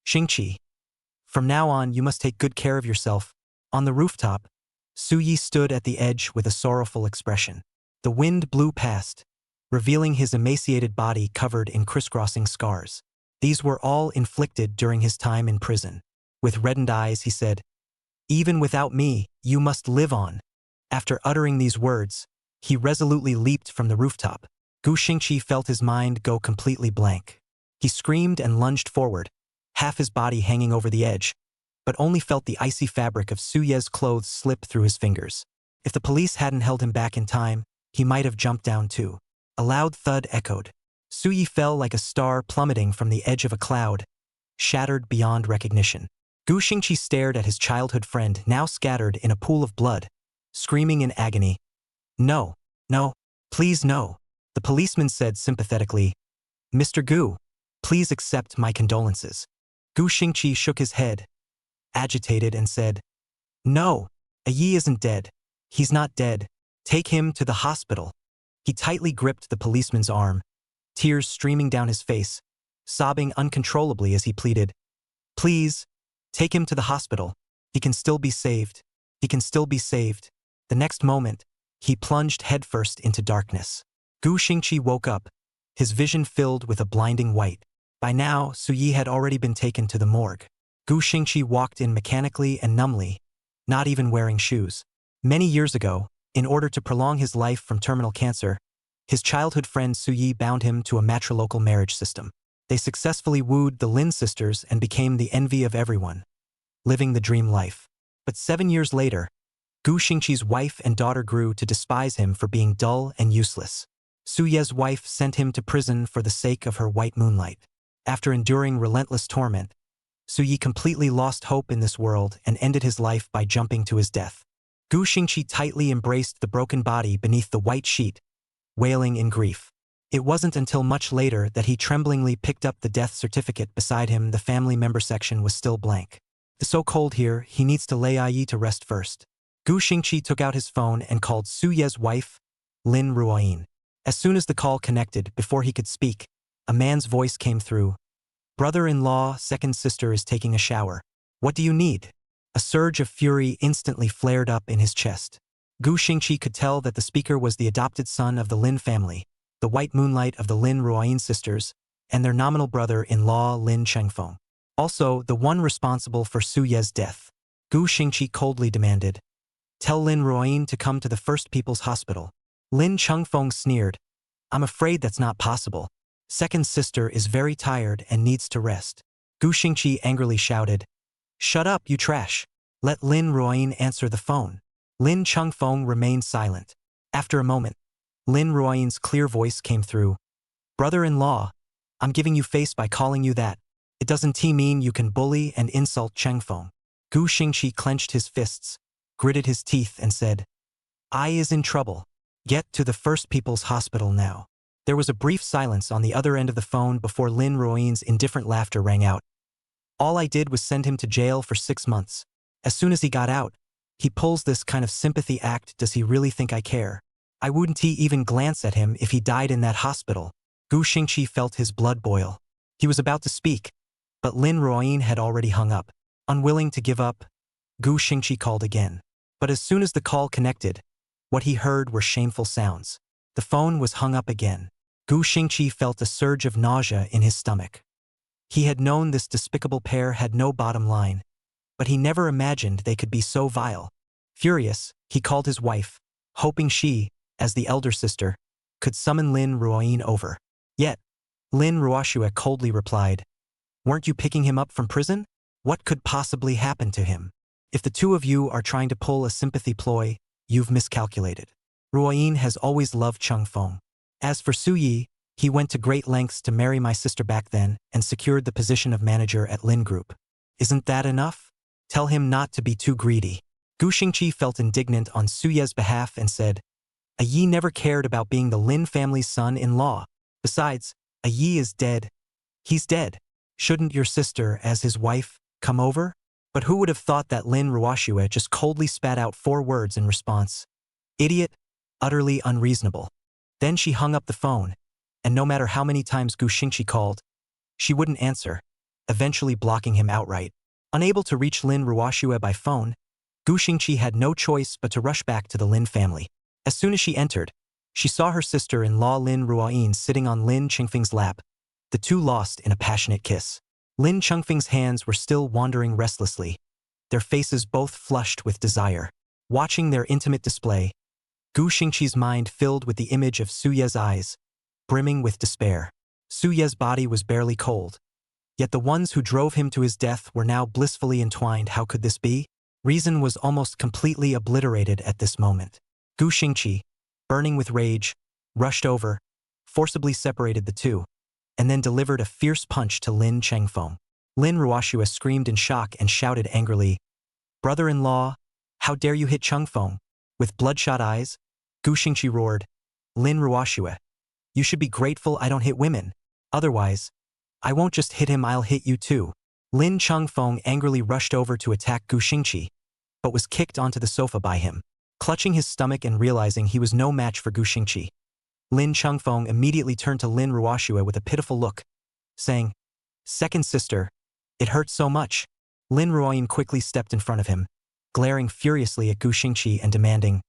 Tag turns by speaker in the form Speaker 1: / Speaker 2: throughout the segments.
Speaker 1: Xingqi, from now on you must take good care of yourself. On the rooftop, Su Yi stood at the edge with a sorrowful expression. The wind blew past, revealing his emaciated body covered in crisscrossing scars. These were all inflicted during his time in prison. With reddened eyes, he said, "Even without me, you must live on." After uttering these words, he resolutely leaped from the rooftop. Gu Xingqi felt his mind go completely blank. He screamed and lunged forward, half his body hanging over the edge, but only felt the icy fabric of Su Ye's clothes slip through his fingers. If the police hadn't held him back in time, he might have jumped down too. A loud thud echoed. Su Yi fell like a star plummeting from the edge of a cloud, shattered beyond recognition. Gu Xingqi stared at his childhood friend now scattered in a pool of blood, screaming in agony. "No, no, please no." The policeman said sympathetically, "Mr. Gu, please accept my condolences." Gu Xingqi shook his head, agitated, and said, "No, Yi isn't dead. He's not dead. Take him to the hospital." He tightly gripped the policeman's arm, tears streaming down his face, sobbing uncontrollably as he pleaded, "Please, take him to the hospital. He can still be saved. He can still be saved." The next moment, he plunged headfirst into darkness. Gu Xingqi woke up, his vision filled with a blinding white. By now, Su Yi had already been taken to the morgue. Gu Xingqi walked in mechanically and numbly, not even wearing shoes. Many years ago, in order to prolong his life from terminal cancer, his childhood friend Su Yi bound him to a matrilocal marriage system. They successfully wooed the Lin sisters and became the envy of everyone, living the dream life. But 7 years later, Gu Xingqi's wife and daughter grew to despise him for being dull and useless. Su Ye's wife sent him to prison for the sake of her white moonlight. After enduring relentless torment, Su Yi completely lost hope in this world and ended his life by jumping to his death. Gu Xingqi tightly embraced the broken body beneath the white sheet, wailing in grief. It wasn't until much later that he tremblingly picked up the death certificate beside him. The family member section was still blank. "It's so cold here, he needs to lay Yi to rest first." Gu Xingqi took out his phone and called Su Ye's wife, Lin Ruoyin. As soon as the call connected, before he could speak, a man's voice came through. "Brother-in-law, second sister is taking a shower. What do you need?" A surge of fury instantly flared up in his chest. Gu Xingqi could tell that the speaker was the adopted son of the Lin family, the white moonlight of the Lin Ruoyin sisters, and their nominal brother-in-law Lin Chengfeng. Also, the one responsible for Su Ye's death. Gu Xingqi coldly demanded, "Tell Lin Ruoyin to come to the First People's Hospital." Lin Chengfeng sneered, "I'm afraid that's not possible. Second sister is very tired and needs to rest." Gu Xingqi angrily shouted, "Shut up, you trash. Let Lin Ruoyin answer the phone." Lin Chengfeng remained silent. After a moment, Lin Ruoyin's clear voice came through. "Brother-in-law, I'm giving you face by calling you that. It doesn't mean you can bully and insult Chengfeng." Gu Xingqi clenched his fists, gritted his teeth, and said, "I is in trouble. Get to the First People's Hospital now." There was a brief silence on the other end of the phone before Lin Ruoyin's indifferent laughter rang out. "All I did was send him to jail for 6 months. As soon as he got out, he pulls this kind of sympathy act. Does he really think I care? I wouldn't even glance at him if he died in that hospital." Gu Xingqi felt his blood boil. He was about to speak, but Lin Ruoyin had already hung up. Unwilling to give up, Gu Xingqi called again. But as soon as the call connected, what he heard were shameful sounds. The phone was hung up again. Gu Xingqi felt a surge of nausea in his stomach. He had known this despicable pair had no bottom line, but he never imagined they could be so vile. Furious, he called his wife, hoping she, as the elder sister, could summon Lin Ruoyin over. Yet, Lin Ruoxue coldly replied, "Weren't you picking him up from prison? What could possibly happen to him? If the two of you are trying to pull a sympathy ploy, you've miscalculated. Ruoyin has always loved Chengfeng. As for Su Yi, he went to great lengths to marry my sister back then and secured the position of manager at Lin Group. Isn't that enough? Tell him not to be too greedy." Gu Xingqi felt indignant on Su Ye's behalf and said, "Yi never cared about being the Lin family's son-in-law. Besides, Yi is dead. He's dead. Shouldn't your sister, as his wife, come over?" But who would have thought that Lin Ruoxue just coldly spat out 4 words in response? "Idiot, utterly unreasonable." Then she hung up the phone, and no matter how many times Gu Xingqi called, she wouldn't answer. eventually blocking him outright. Unable to reach Lin Ruoxue by phone, Gu Xingqi had no choice but to rush back to the Lin family. As soon as she entered, she saw her sister-in-law Lin Ruoyin sitting on Lin Chengfeng's lap, the two lost in a passionate kiss. Lin Chengfeng's hands were still wandering restlessly, their faces both flushed with desire. Watching their intimate display, Gu Xingqi's mind filled with the image of Su Ye's eyes, brimming with despair. Su Ye's body was barely cold, yet the ones who drove him to his death were now blissfully entwined. How could this be? Reason was almost completely obliterated at this moment. Gu Xingqi, burning with rage, rushed over, forcibly separated the two, and then delivered a fierce punch to Lin Chengfeng. Lin Ruoxue screamed in shock and shouted angrily, "Brother-in-law, how dare you hit Chengfeng?" With bloodshot eyes, Gu Xingqi roared, "Lin Ruoxue, you should be grateful I don't hit women. Otherwise, I won't just hit him, I'll hit you too." Lin Chengfeng angrily rushed over to attack Gu Xingqi, but was kicked onto the sofa by him. Clutching his stomach and realizing he was no match for Gu Xingqi, Lin Chengfeng immediately turned to Lin Ruoxue with a pitiful look, saying, "Second sister, it hurts so much." Lin Ruoyin quickly stepped in front of him, glaring furiously at Gu Xingqi and demanding,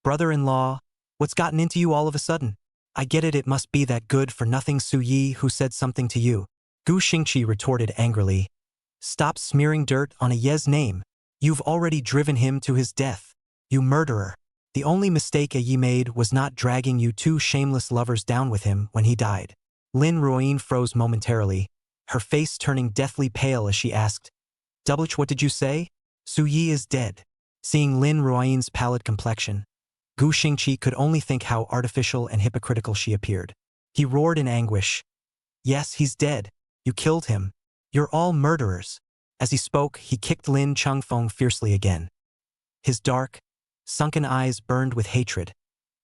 Speaker 1: "Brother-in-law, what's gotten into you all of a sudden? I get it must be that good-for-nothing Su Yi who said something to you." Gu Xingqi retorted angrily, "Stop smearing dirt on a Ye's name. You've already driven him to his death. You murderer. The only mistake a Yi made was not dragging you two shameless lovers down with him when he died." Lin Ruoyin froze momentarily, her face turning deathly pale as she asked, "Doublich, what did you say? Su Yi is dead." Seeing Lin Ruoyin's pallid complexion, Gu Xingqi could only think how artificial and hypocritical she appeared. He roared in anguish, "Yes, he's dead. You killed him. You're all murderers." As he spoke, he kicked Lin Chengfeng fiercely again. His dark, sunken eyes burned with hatred,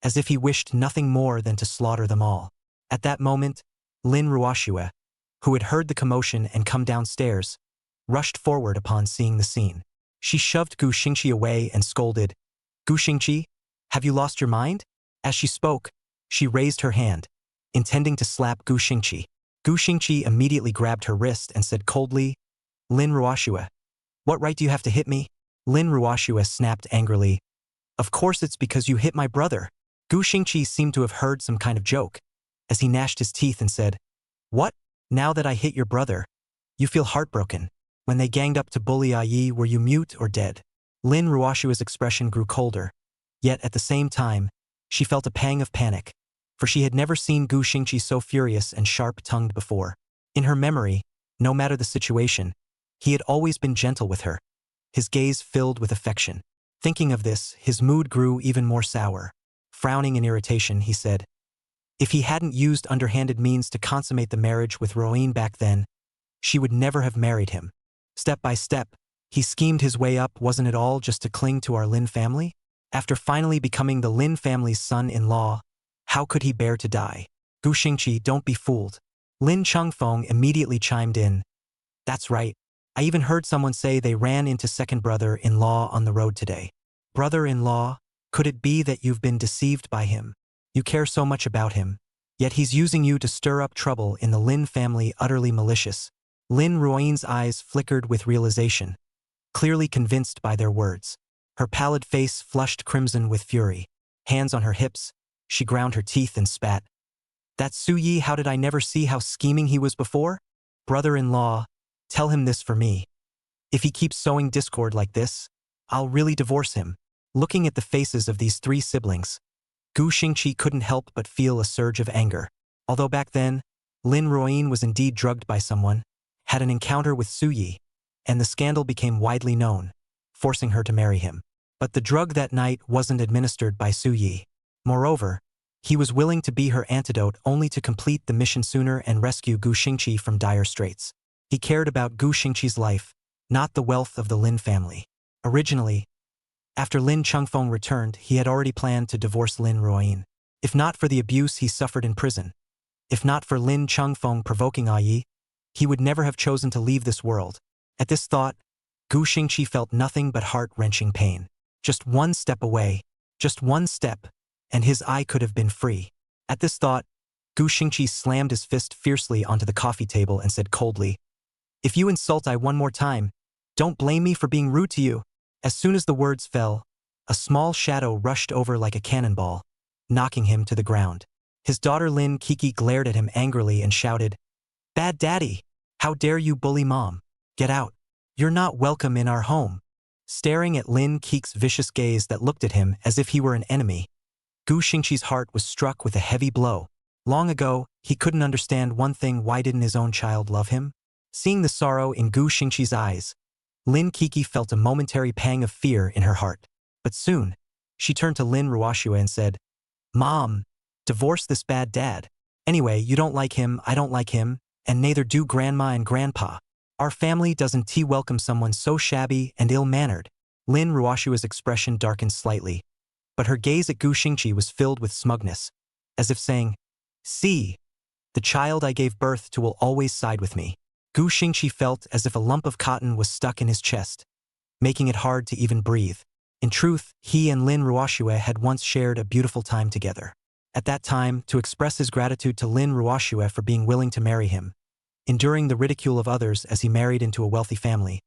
Speaker 1: as if he wished nothing more than to slaughter them all. At that moment, Lin Ruoxue, who had heard the commotion and come downstairs, rushed forward upon seeing the scene. She shoved Gu Xingqi away and scolded, "Gu Xingqi, have you lost your mind?" As she spoke, she raised her hand, intending to slap Gu Xingqi. Gu Xingqi immediately grabbed her wrist and said coldly, "Lin Ruoxue, what right do you have to hit me?" Lin Ruoxue snapped angrily, "Of course it's because you hit my brother." Gu Xingqi seemed to have heard some kind of joke, as he gnashed his teeth and said, "What? Now that I hit your brother, you feel heartbroken? When they ganged up to bully Yi, were you mute or dead?" Lin Ruoxue's expression grew colder, yet at the same time, she felt a pang of panic, for she had never seen Gu Xingqi so furious and sharp-tongued before. In her memory, no matter the situation, he had always been gentle with her, his gaze filled with affection. Thinking of this, his mood grew even more sour. Frowning in irritation, he said, "If he hadn't used underhanded means to consummate the marriage with Ruoyin back then, she would never have married him. Step by step, he schemed his way up, wasn't it all just to cling to our Lin family? After finally becoming the Lin family's son-in-law, how could he bear to die?" "Gu Xingqi, don't be fooled." Lin Chengfeng immediately chimed in, "That's right. I even heard someone say they ran into second brother-in-law on the road today." "Brother-in-law, could it be that you've been deceived by him? You care so much about him, yet he's using you to stir up trouble in the Lin family, utterly malicious." Lin Ruoyin's eyes flickered with realization, clearly convinced by their words. Her pallid face flushed crimson with fury. Hands on her hips, she ground her teeth and spat. "That Su Yi, how did I never see how scheming he was before? Brother-in-law, tell him this for me. If he keeps sowing discord like this, I'll really divorce him." Looking at the faces of these three siblings, Gu Xingqi couldn't help but feel a surge of anger. Although back then, Lin Ruoyin was indeed drugged by someone, had an encounter with Su Yi, and the scandal became widely known, forcing her to marry him. But the drug that night wasn't administered by Su Yi. Moreover, he was willing to be her antidote only to complete the mission sooner and rescue Gu Xingqi from dire straits. He cared about Gu Xingqi's life, not the wealth of the Lin family. Originally, after Lin Chengfeng returned, he had already planned to divorce Lin Ruoyin. If not for the abuse he suffered in prison, if not for Lin Chengfeng provoking Yi, he would never have chosen to leave this world. At this thought, Gu Xingqi felt nothing but heart-wrenching pain. Just one step away, just one step, and his eye could have been free. At this thought, Gu Xingqi slammed his fist fiercely onto the coffee table and said coldly, If you insult I one more time, don't blame me for being rude to you." As soon as the words fell, a small shadow rushed over like a cannonball, knocking him to the ground. His daughter Lin Kiki glared at him angrily and shouted, "Bad daddy! How dare you bully mom? Get out. You're not welcome in our home." Staring at Lin Kiki's vicious gaze that looked at him as if he were an enemy, Gu Xingqi's heart was struck with a heavy blow. Long ago, he couldn't understand one thing: why didn't his own child love him? Seeing the sorrow in Gu Xingqi's eyes, Lin Kiki felt a momentary pang of fear in her heart. But soon, she turned to Lin Ruoxue and said, "Mom, divorce this bad dad. Anyway, you don't like him, I don't like him, and neither do grandma and grandpa. Our family doesn't welcome someone so shabby and ill-mannered." Lin Ruoxue's expression darkened slightly, but her gaze at Gu Xingqi was filled with smugness, as if saying, "See, the child I gave birth to will always side with me." Gu Xingqi felt as if a lump of cotton was stuck in his chest, making it hard to even breathe. In truth, he and Lin Ruoxue had once shared a beautiful time together. At that time, to express his gratitude to Lin Ruoxue for being willing to marry him, enduring the ridicule of others as he married into a wealthy family,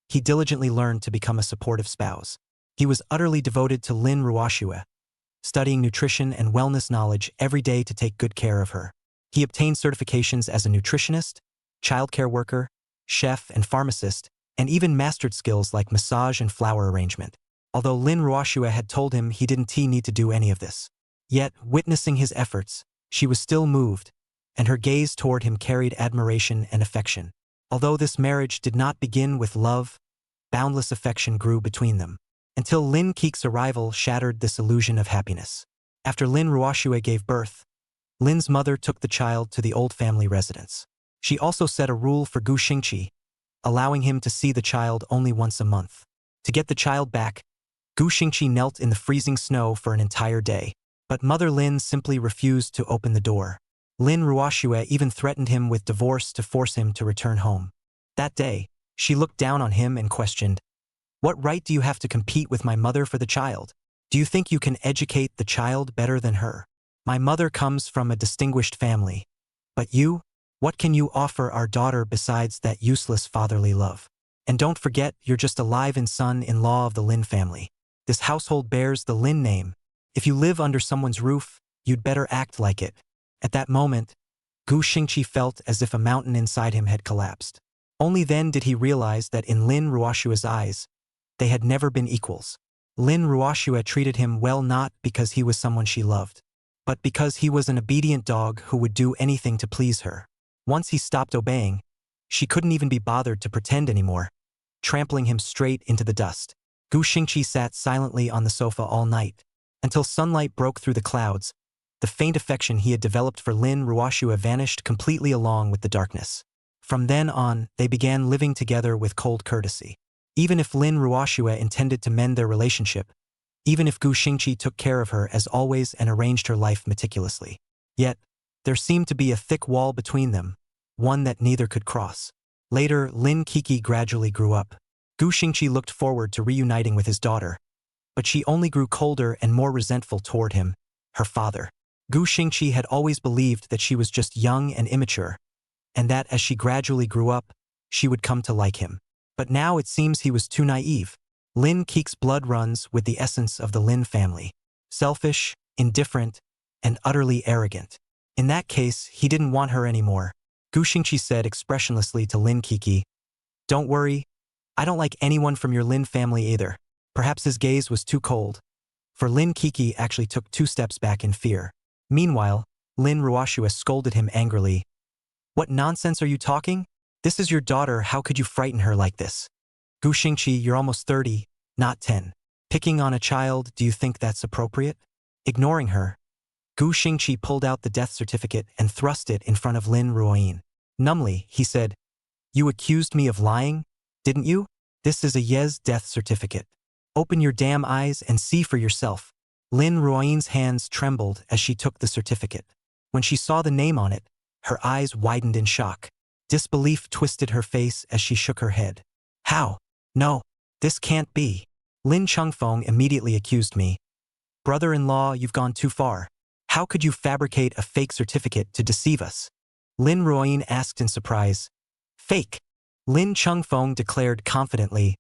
Speaker 1: he diligently learned to become a supportive spouse. He was utterly devoted to Lin Ruoxue, studying nutrition and wellness knowledge every day to take good care of her. He obtained certifications as a nutritionist, childcare worker, chef and pharmacist, and even mastered skills like massage and flower arrangement. Although Lin Ruoxue had told him he didn't need to do any of this. Yet, witnessing his efforts, she was still moved, and her gaze toward him carried admiration and affection. Although this marriage did not begin with love, boundless affection grew between them, until Lin Kiki's arrival shattered this illusion of happiness. After Lin Ruoxue gave birth, Lin's mother took the child to the old family residence. She also set a rule for Gu Xingqi, allowing him to see the child only once a month. To get the child back, Gu Xingqi knelt in the freezing snow for an entire day, but Mother Lin simply refused to open the door. Lin Ruoxue even threatened him with divorce to force him to return home. That day, she looked down on him and questioned, "What right do you have to compete with my mother for the child? Do you think you can educate the child better than her? My mother comes from a distinguished family. But you? What can you offer our daughter besides that useless fatherly love? And don't forget, you're just a live-in son-in-law of the Lin family. This household bears the Lin name. If you live under someone's roof, you'd better act like it." At that moment, Gu Xingqi felt as if a mountain inside him had collapsed. Only then did he realize that in Lin Ruoxue's eyes, they had never been equals. Lin Ruoxue treated him well not because he was someone she loved, but because he was an obedient dog who would do anything to please her. Once he stopped obeying, she couldn't even be bothered to pretend anymore, trampling him straight into the dust. Gu Xingqi sat silently on the sofa all night, until sunlight broke through the clouds. The faint affection he had developed for Lin Ruoxue vanished completely along with the darkness. From then on, they began living together with cold courtesy. Even if Lin Ruoxue intended to mend their relationship, even if Gu Xingqi took care of her as always and arranged her life meticulously, yet, there seemed to be a thick wall between them, one that neither could cross. Later, Lin Kiki gradually grew up. Gu Xingqi looked forward to reuniting with his daughter, but she only grew colder and more resentful toward him, her father. Gu Xingqi had always believed that she was just young and immature, and that as she gradually grew up, she would come to like him. But now it seems he was too naive. Lin Kiki's blood runs with the essence of the Lin family. Selfish, indifferent, and utterly arrogant. In that case, he didn't want her anymore. Gu Xingqi said expressionlessly to Lin Kiki, "Don't worry, I don't like anyone from your Lin family either." Perhaps his gaze was too cold, for Lin Kiki actually took 2 steps back in fear. Meanwhile, Lin Ruoxue scolded him angrily. "What nonsense are you talking? This is your daughter, how could you frighten her like this? Gu Xingqi, you're almost 30, not 10. Picking on a child, do you think that's appropriate?" Ignoring her, Gu Xingqi pulled out the death certificate and thrust it in front of Lin Ruoyin. Numbly, he said, "You accused me of lying, didn't you? This is a Ye's death certificate. Open your damn eyes and see for yourself." Lin Ruoyin's hands trembled as she took the certificate. When she saw the name on it, her eyes widened in shock. Disbelief twisted her face as she shook her head. "How? No, this can't be. Lin Chengfeng immediately accused me. Brother-in-law, you've gone too far. How could you fabricate a fake certificate to deceive us?" Lin Ruoyin asked in surprise. "Fake? Lin Chungfeng declared confidently.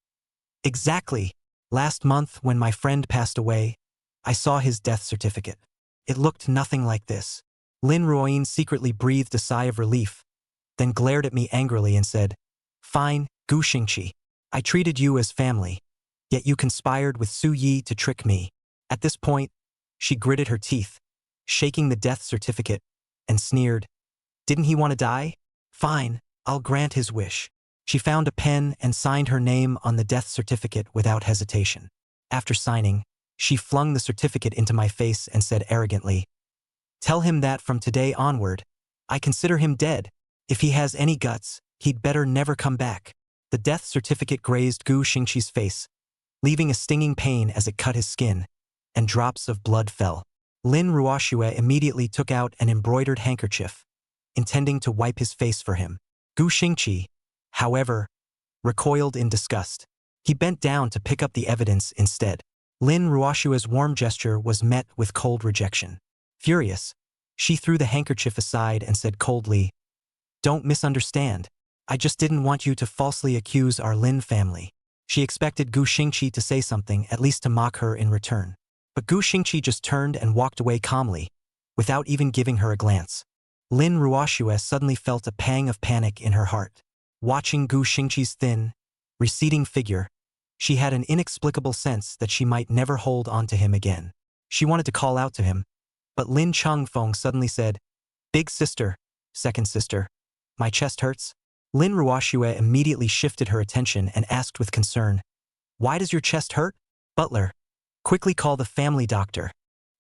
Speaker 1: Exactly. Last month, when my friend passed away, I saw his death certificate. It looked nothing like this. Lin Ruoyin secretly breathed a sigh of relief, then glared at me angrily and said, Fine, Gu Xingqi. I treated you as family, yet you conspired with Su Yi to trick me. At this point, she gritted her teeth, shaking the death certificate, and sneered, Didn't he want to die? Fine, I'll grant his wish. She found a pen and signed her name on the death certificate without hesitation. After signing, she flung the certificate into my face and said arrogantly, Tell him that from today onward, I consider him dead. If he has any guts, he'd better never come back. The death certificate grazed Gu Xingqi's face, leaving a stinging pain as it cut his skin, and drops of blood fell. Lin Ruoxue immediately took out an embroidered handkerchief, intending to wipe his face for him. Gu Xingqi, however, recoiled in disgust. He bent down to pick up the evidence instead. Lin Ruoxue's warm gesture was met with cold rejection. Furious, she threw the handkerchief aside and said coldly, Don't misunderstand. I just didn't want you to falsely accuse our Lin family. She expected Gu Xingqi to say something, at least to mock her in return. But Gu Xingqi just turned and walked away calmly, without even giving her a glance. Lin Ruoxue suddenly felt a pang of panic in her heart. Watching Gu Xingqi's thin, receding figure, she had an inexplicable sense that she might never hold on to him again. She wanted to call out to him, but Lin Chungfeng suddenly said, Big sister, second sister, my chest hurts. Lin Ruoxue immediately shifted her attention and asked with concern, Why does your chest hurt? Butler, quickly call the family doctor.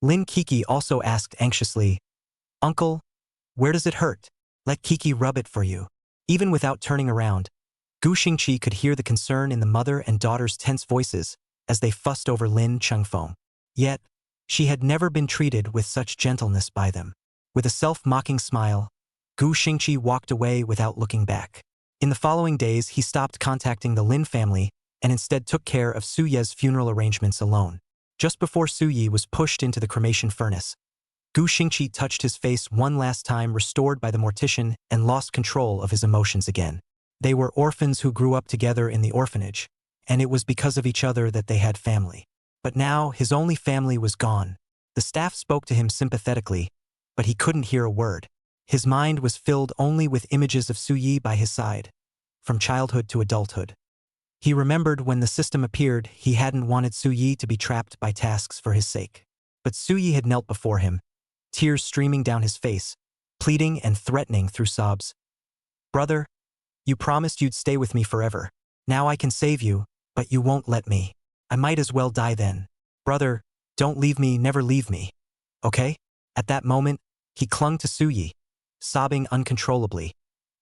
Speaker 1: Lin Kiki also asked anxiously, Uncle, where does it hurt? Let Kiki rub it for you. Even without turning around, Gu Xingqi could hear the concern in the mother and daughter's tense voices as they fussed over Lin Chungfeng. Yet, she had never been treated with such gentleness by them. With a self-mocking smile, Gu Xingqi walked away without looking back. In the following days, he stopped contacting the Lin family and instead took care of Su Ye's funeral arrangements alone. Just before Su Yi was pushed into the cremation furnace, Gu Xingqi touched his face one last time, restored by the mortician, and lost control of his emotions again. They were orphans who grew up together in the orphanage, and it was because of each other that they had family. But now, his only family was gone. The staff spoke to him sympathetically, but he couldn't hear a word. His mind was filled only with images of Su Yi by his side, from childhood to adulthood. He remembered when the system appeared, he hadn't wanted Su Yi to be trapped by tasks for his sake. But Su Yi had knelt before him, tears streaming down his face, pleading and threatening through sobs. Brother, you promised you'd stay with me forever. Now I can save you, but you won't let me. I might as well die then. Brother, don't leave me, never leave me. Okay? At that moment, he clung to Su Yi, sobbing uncontrollably,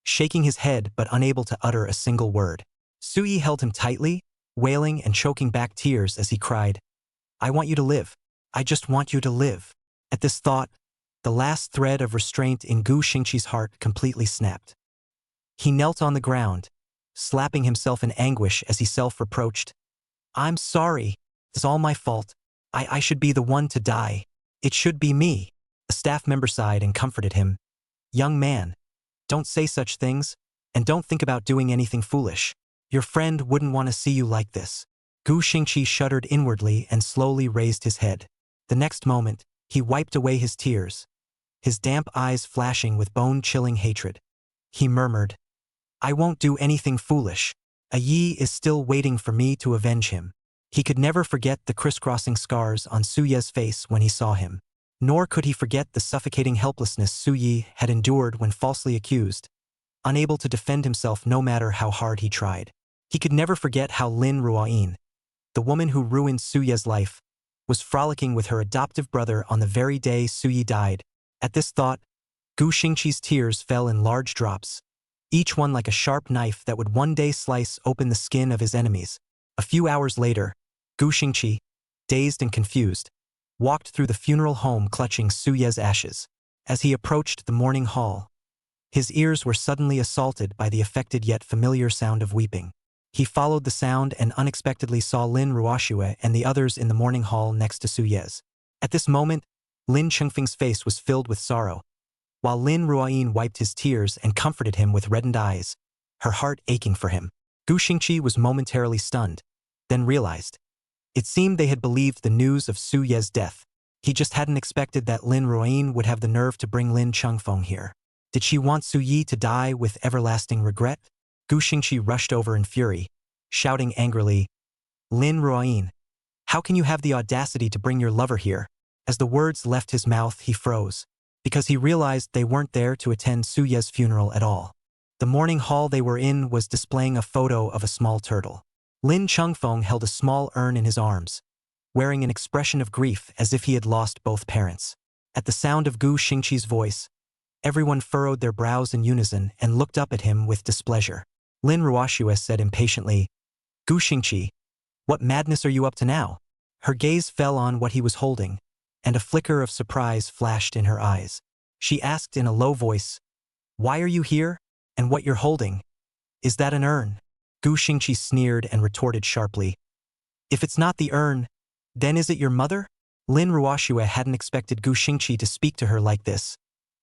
Speaker 1: shaking his head but unable to utter a single word. Su Yi held him tightly, wailing and choking back tears as he cried, I want you to live. I just want you to live. At this thought, the last thread of restraint in Gu Xingqi's heart completely snapped. He knelt on the ground, slapping himself in anguish as he self-reproached. I'm sorry. It's all my fault. I should be the one to die. It should be me. A staff member sighed and comforted him. Young man, don't say such things, and don't think about doing anything foolish. Your friend wouldn't want to see you like this. Gu Xingqi shuddered inwardly and slowly raised his head. The next moment, he wiped away his tears, his damp eyes flashing with bone-chilling hatred. He murmured, I won't do anything foolish. A Yi is still waiting for me to avenge him. He could never forget the crisscrossing scars on Su Ye's face when he saw him. Nor could he forget the suffocating helplessness Su Yi had endured when falsely accused, unable to defend himself no matter how hard he tried. He could never forget how Lin Ruoyin, the woman who ruined Su Ye's life, was frolicking with her adoptive brother on the very day Su Yi died. At this thought, Gu Xingqi's tears fell in large drops, each one like a sharp knife that would one day slice open the skin of his enemies. A few hours later, Gu Xingqi, dazed and confused, walked through the funeral home clutching Su Ye's ashes. As he approached the mourning hall, his ears were suddenly assaulted by the affected yet familiar sound of weeping. He followed the sound and unexpectedly saw Lin Ruoxue and the others in the mourning hall next to Su Ye's. At this moment, Lin Chengfeng's face was filled with sorrow. While Lin Ruoyin wiped his tears and comforted him with reddened eyes, her heart aching for him. Gu Xingqi was momentarily stunned, then realized. It seemed they had believed the news of Su Ye's death. He just hadn't expected that Lin Ruoyin would have the nerve to bring Lin Chengfeng here. Did she want Su Yi to die with everlasting regret? Gu Xingqi rushed over in fury, shouting angrily, Lin Ruoyin, how can you have the audacity to bring your lover here? As the words left his mouth, he froze, because he realized they weren't there to attend Su Ye's funeral at all. The morning hall they were in was displaying a photo of a small turtle. Lin Chengfeng held a small urn in his arms, wearing an expression of grief as if he had lost both parents. At the sound of Gu Xingqi's voice, everyone furrowed their brows in unison and looked up at him with displeasure. Lin Ruoxue said impatiently, Gu Xingqi, what madness are you up to now? Her gaze fell on what he was holding, and a flicker of surprise flashed in her eyes. She asked in a low voice, why are you here, and what you're holding? Is that an urn? Gu Xingqi sneered and retorted sharply, if it's not the urn, then is it your mother? Lin Ruoxue hadn't expected Gu Xingqi to speak to her like this,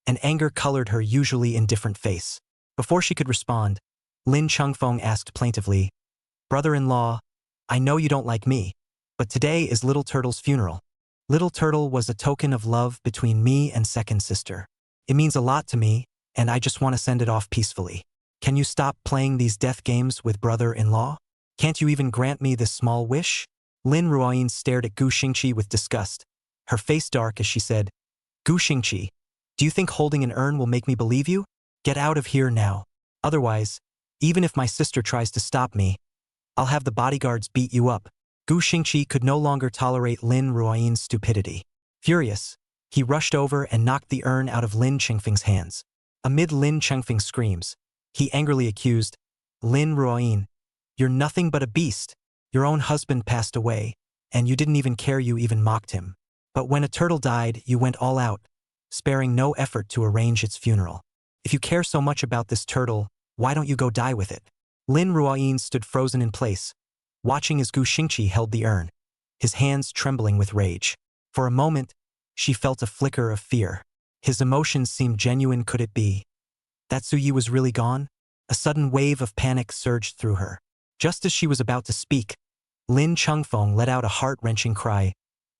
Speaker 1: and anger colored her usually indifferent face. Before she could respond, Lin Chengfeng asked plaintively, brother-in-law, I know you don't like me, but today is Little Turtle's funeral. Little Turtle was a token of love between me and second sister. It means a lot to me, and I just want to send it off peacefully. Can you stop playing these death games with brother-in-law? Can't you even grant me this small wish? Lin Ruoyin stared at Gu Xingqi with disgust, her face dark as she said, Gu Xingqi, do you think holding an urn will make me believe you? Get out of here now. Otherwise, even if my sister tries to stop me, I'll have the bodyguards beat you up. Gu Xingqi could no longer tolerate Lin Ruoyin's stupidity. Furious, he rushed over and knocked the urn out of Lin Chengfeng's hands. Amid Lin Chengfeng's screams, he angrily accused, Lin Ruoyin, you're nothing but a beast. Your own husband passed away, and you didn't even care, you even mocked him. But when a turtle died, you went all out, sparing no effort to arrange its funeral. If you care so much about this turtle, why don't you go die with it? Lin Ruoyin stood frozen in place, watching as Gu Xingqi held the urn, his hands trembling with rage. For a moment, she felt a flicker of fear. His emotions seemed genuine. Could it be that Su Yi was really gone? A sudden wave of panic surged through her. Just as she was about to speak, Lin Chengfeng let out a heart-wrenching cry.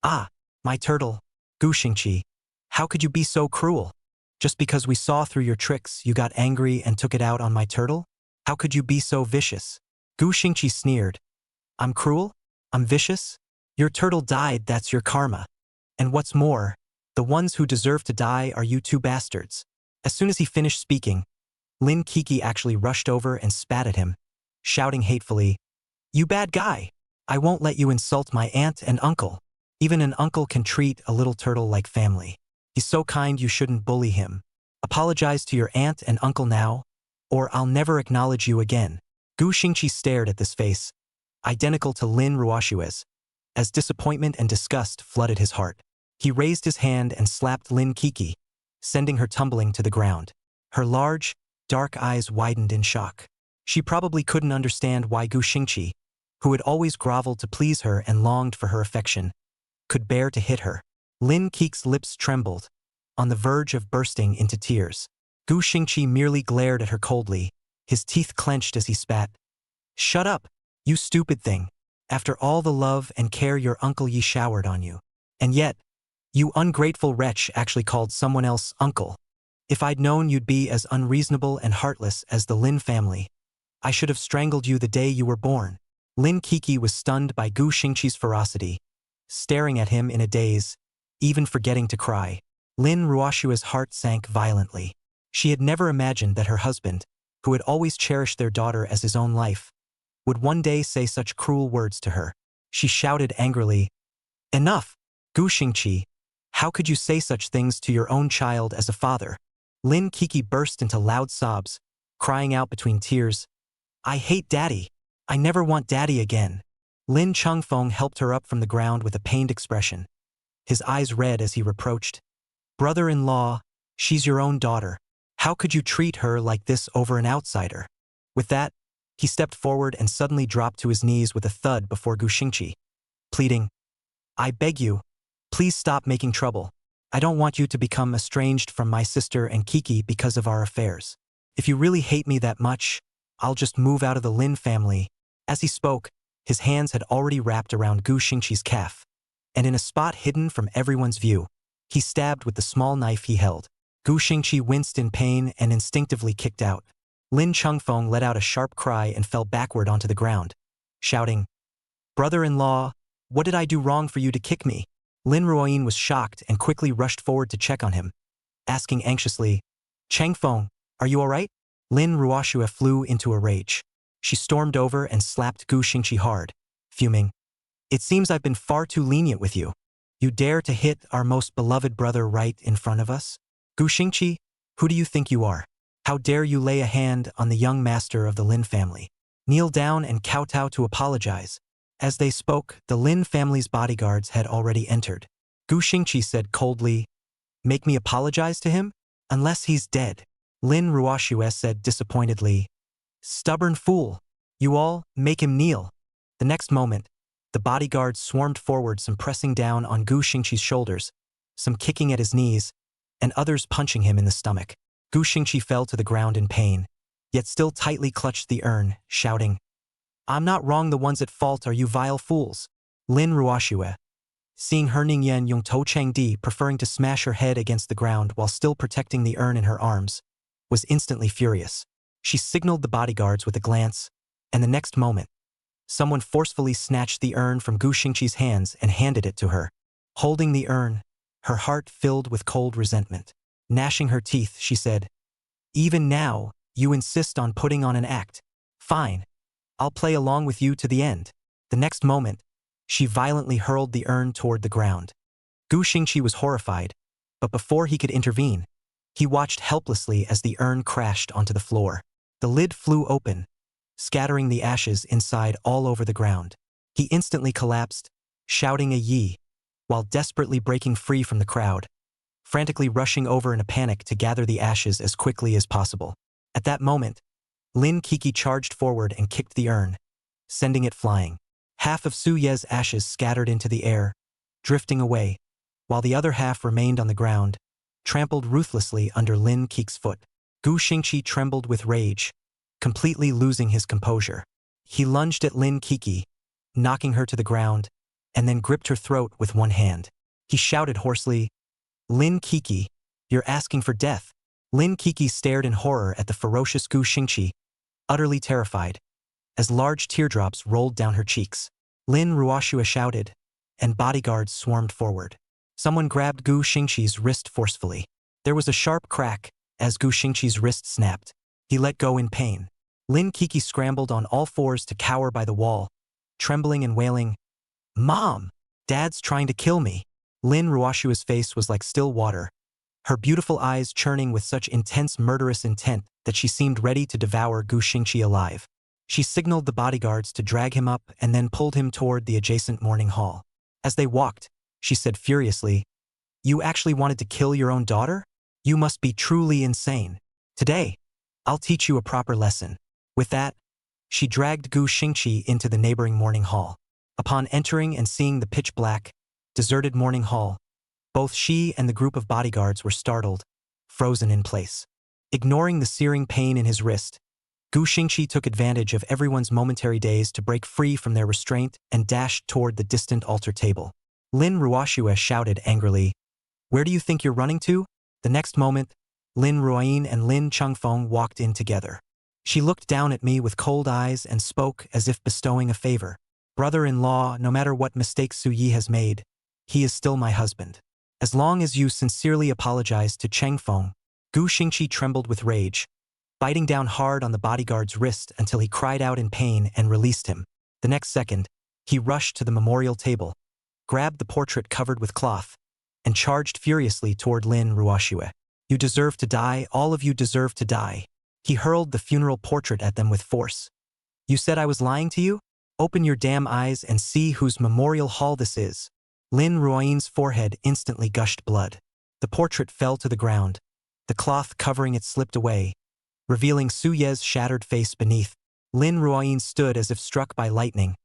Speaker 1: Ah, my turtle. Gu Xingqi, how could you be so cruel? Just because we saw through your tricks, you got angry and took it out on my turtle? How could you be so vicious? Gu Xingqi sneered. I'm cruel? I'm vicious? Your turtle died, that's your karma. And what's more, the ones who deserve to die are you two bastards. As soon as he finished speaking, Lin Kiki actually rushed over and spat at him, shouting hatefully, you bad guy! I won't let you insult my aunt and uncle. Even an uncle can treat a little turtle like family. He's so kind you shouldn't bully him. Apologize to your aunt and uncle now, or I'll never acknowledge you again. Gu Xingqi stared at this face, identical to Lin Ruoxue's, as disappointment and disgust flooded his heart. He raised his hand and slapped Lin Kiki, sending her tumbling to the ground. Her large, dark eyes widened in shock. She probably couldn't understand why Gu Xingqi, who had always groveled to please her and longed for her affection, could bear to hit her. Lin Kiki's lips trembled, on the verge of bursting into tears. Gu Xingqi merely glared at her coldly, his teeth clenched as he spat. Shut up, you stupid thing. After all the love and care your Uncle Yi showered on you. And yet, you ungrateful wretch actually called someone else uncle. If I'd known you'd be as unreasonable and heartless as the Lin family, I should have strangled you the day you were born. Lin Kiki was stunned by Gu Xingqi's ferocity, staring at him in a daze, even forgetting to cry. Lin Ruoxue's heart sank violently. She had never imagined that her husband, who had always cherished their daughter as his own life, would one day say such cruel words to her. She shouted angrily, Enough! Gu Xingqi, how could you say such things to your own child as a father? Lin Kiki burst into loud sobs, crying out between tears, I hate Daddy. I never want Daddy again. Lin Chengfeng helped her up from the ground with a pained expression, his eyes red as he reproached, Brother-in-law, she's your own daughter. How could you treat her like this over an outsider? With that, he stepped forward and suddenly dropped to his knees with a thud before Gu Xingqi, pleading, I beg you, please stop making trouble. I don't want you to become estranged from my sister and Kiki because of our affairs. If you really hate me that much, I'll just move out of the Lin family. As he spoke, his hands had already wrapped around Gu Xingqi's calf, and in a spot hidden from everyone's view, he stabbed with the small knife he held. Gu Xingqi winced in pain and instinctively kicked out. Lin Chengfeng let out a sharp cry and fell backward onto the ground, shouting, "Brother-in-law, what did I do wrong for you to kick me?" Lin Ruoyin was shocked and quickly rushed forward to check on him, asking anxiously, "Chengfeng, are you all right?" Lin Ruoxue flew into a rage. She stormed over and slapped Gu Xingqi hard, fuming, "It seems I've been far too lenient with you. You dare to hit our most beloved brother right in front of us? Gu Xingqi, who do you think you are? How dare you lay a hand on the young master of the Lin family? Kneel down and kowtow to apologize." As they spoke, the Lin family's bodyguards had already entered. Gu Xingqi said coldly, "Make me apologize to him? Unless he's dead." Lin Ruoxue said disappointedly, "Stubborn fool. You all, make him kneel." The next moment, the bodyguards swarmed forward, some pressing down on Gu Xingqi's shoulders, some kicking at his knees, and others punching him in the stomach. Gu Xingqi fell to the ground in pain, yet still tightly clutched the urn, shouting, "I'm not wrong, the ones at fault are you vile fools." Lin Ruoxue, seeing her Ningyan Yung To Changdi preferring to smash her head against the ground while still protecting the urn in her arms, was instantly furious. She signaled the bodyguards with a glance, and the next moment, someone forcefully snatched the urn from Gu Xingqi's hands and handed it to her. Holding the urn, her heart filled with cold resentment. Gnashing her teeth, she said, "Even now, you insist on putting on an act. Fine. I'll play along with you to the end." The next moment, she violently hurled the urn toward the ground. Gu Xingqi was horrified, but before he could intervene, he watched helplessly as the urn crashed onto the floor. The lid flew open, scattering the ashes inside all over the ground. He instantly collapsed, shouting a yi, while desperately breaking free from the crowd, frantically rushing over in a panic to gather the ashes as quickly as possible. At that moment, Lin Kiki charged forward and kicked the urn, sending it flying. Half of Su Ye's ashes scattered into the air, drifting away, while the other half remained on the ground, trampled ruthlessly under Lin Kiki's foot. Gu Xingqi trembled with rage, completely losing his composure. He lunged at Lin Kiki, knocking her to the ground, and then gripped her throat with one hand. He shouted hoarsely, "Lin Kiki, you're asking for death." Lin Kiki stared in horror at the ferocious Gu Xingqi, utterly terrified, as large teardrops rolled down her cheeks. Lin Ruoxue shouted, and bodyguards swarmed forward. Someone grabbed Gu Xingqi's wrist forcefully. There was a sharp crack as Gu Xingqi's wrist snapped. He let go in pain. Lin Kiki scrambled on all fours to cower by the wall, trembling and wailing, "Mom! Dad's trying to kill me." Lin Ruoxue's face was like still water, her beautiful eyes churning with such intense murderous intent that she seemed ready to devour Gu Xingqi alive. She signaled the bodyguards to drag him up and then pulled him toward the adjacent morning hall. As they walked, she said furiously, "You actually wanted to kill your own daughter? You must be truly insane. Today, I'll teach you a proper lesson." With that, she dragged Gu Xingqi into the neighboring morning hall. Upon entering and seeing the pitch-black, deserted morning hall, both she and the group of bodyguards were startled, frozen in place. Ignoring the searing pain in his wrist, Gu Xingqi took advantage of everyone's momentary daze to break free from their restraint and dashed toward the distant altar table. Lin Ruoxue shouted angrily, "Where do you think you're running to?" The next moment, Lin Ruoyin and Lin Chengfeng walked in together. She looked down at me with cold eyes and spoke as if bestowing a favor. "Brother-in-law, no matter what mistakes Su Yi has made, he is still my husband. As long as you sincerely apologize to Chengfeng." Gu Xingqi trembled with rage, biting down hard on the bodyguard's wrist until he cried out in pain and released him. The next second, he rushed to the memorial table, grabbed the portrait covered with cloth, and charged furiously toward Lin Ruoxue. "You deserve to die, all of you deserve to die." He hurled the funeral portrait at them with force. "You said I was lying to you? Open your damn eyes and see whose memorial hall this is." Lin Ruoyin's forehead instantly gushed blood. The portrait fell to the ground. The cloth covering it slipped away, revealing Su Ye's shattered face beneath. Lin Ruoyin stood as if struck by lightning,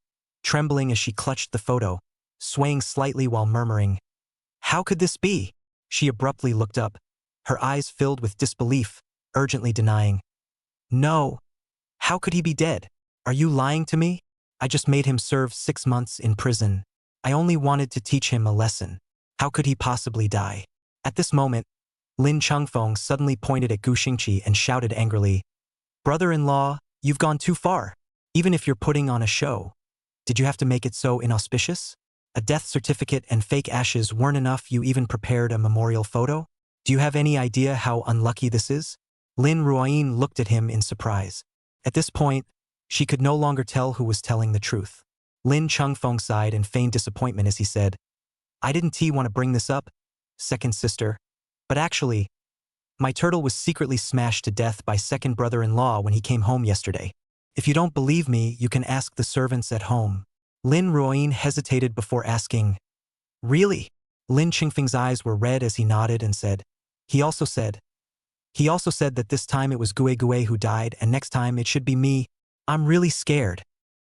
Speaker 1: trembling as she clutched the photo, swaying slightly while murmuring, "How could this be?" She abruptly looked up, her eyes filled with disbelief, urgently denying, "No, How could he be dead? Are you lying to me? I just made him serve 6 months in prison. I only wanted to teach him a lesson. How could he possibly die? At this moment, Lin Chengfeng suddenly pointed at Gu Xingqi and shouted angrily, "Brother-in-law, you've gone too far. Even if you're putting on a show, did you have to make it so inauspicious? A death certificate and fake ashes weren't enough, you even prepared a memorial photo? Do you have any idea how unlucky this is?" Lin Ruoyin looked at him in surprise. At this point, she could no longer tell who was telling the truth. Lin Chengfeng sighed and feigned disappointment as he said, "I didn't want to bring this up, second sister, but actually, my turtle was secretly smashed to death by second brother-in-law when he came home yesterday. If you don't believe me, you can ask the servants at home." Lin Ruoyin hesitated before asking, "Really?" Lin Chengfeng's eyes were red as he nodded and said, He also said that this time it was Gue who died and next time it should be me. I'm really scared."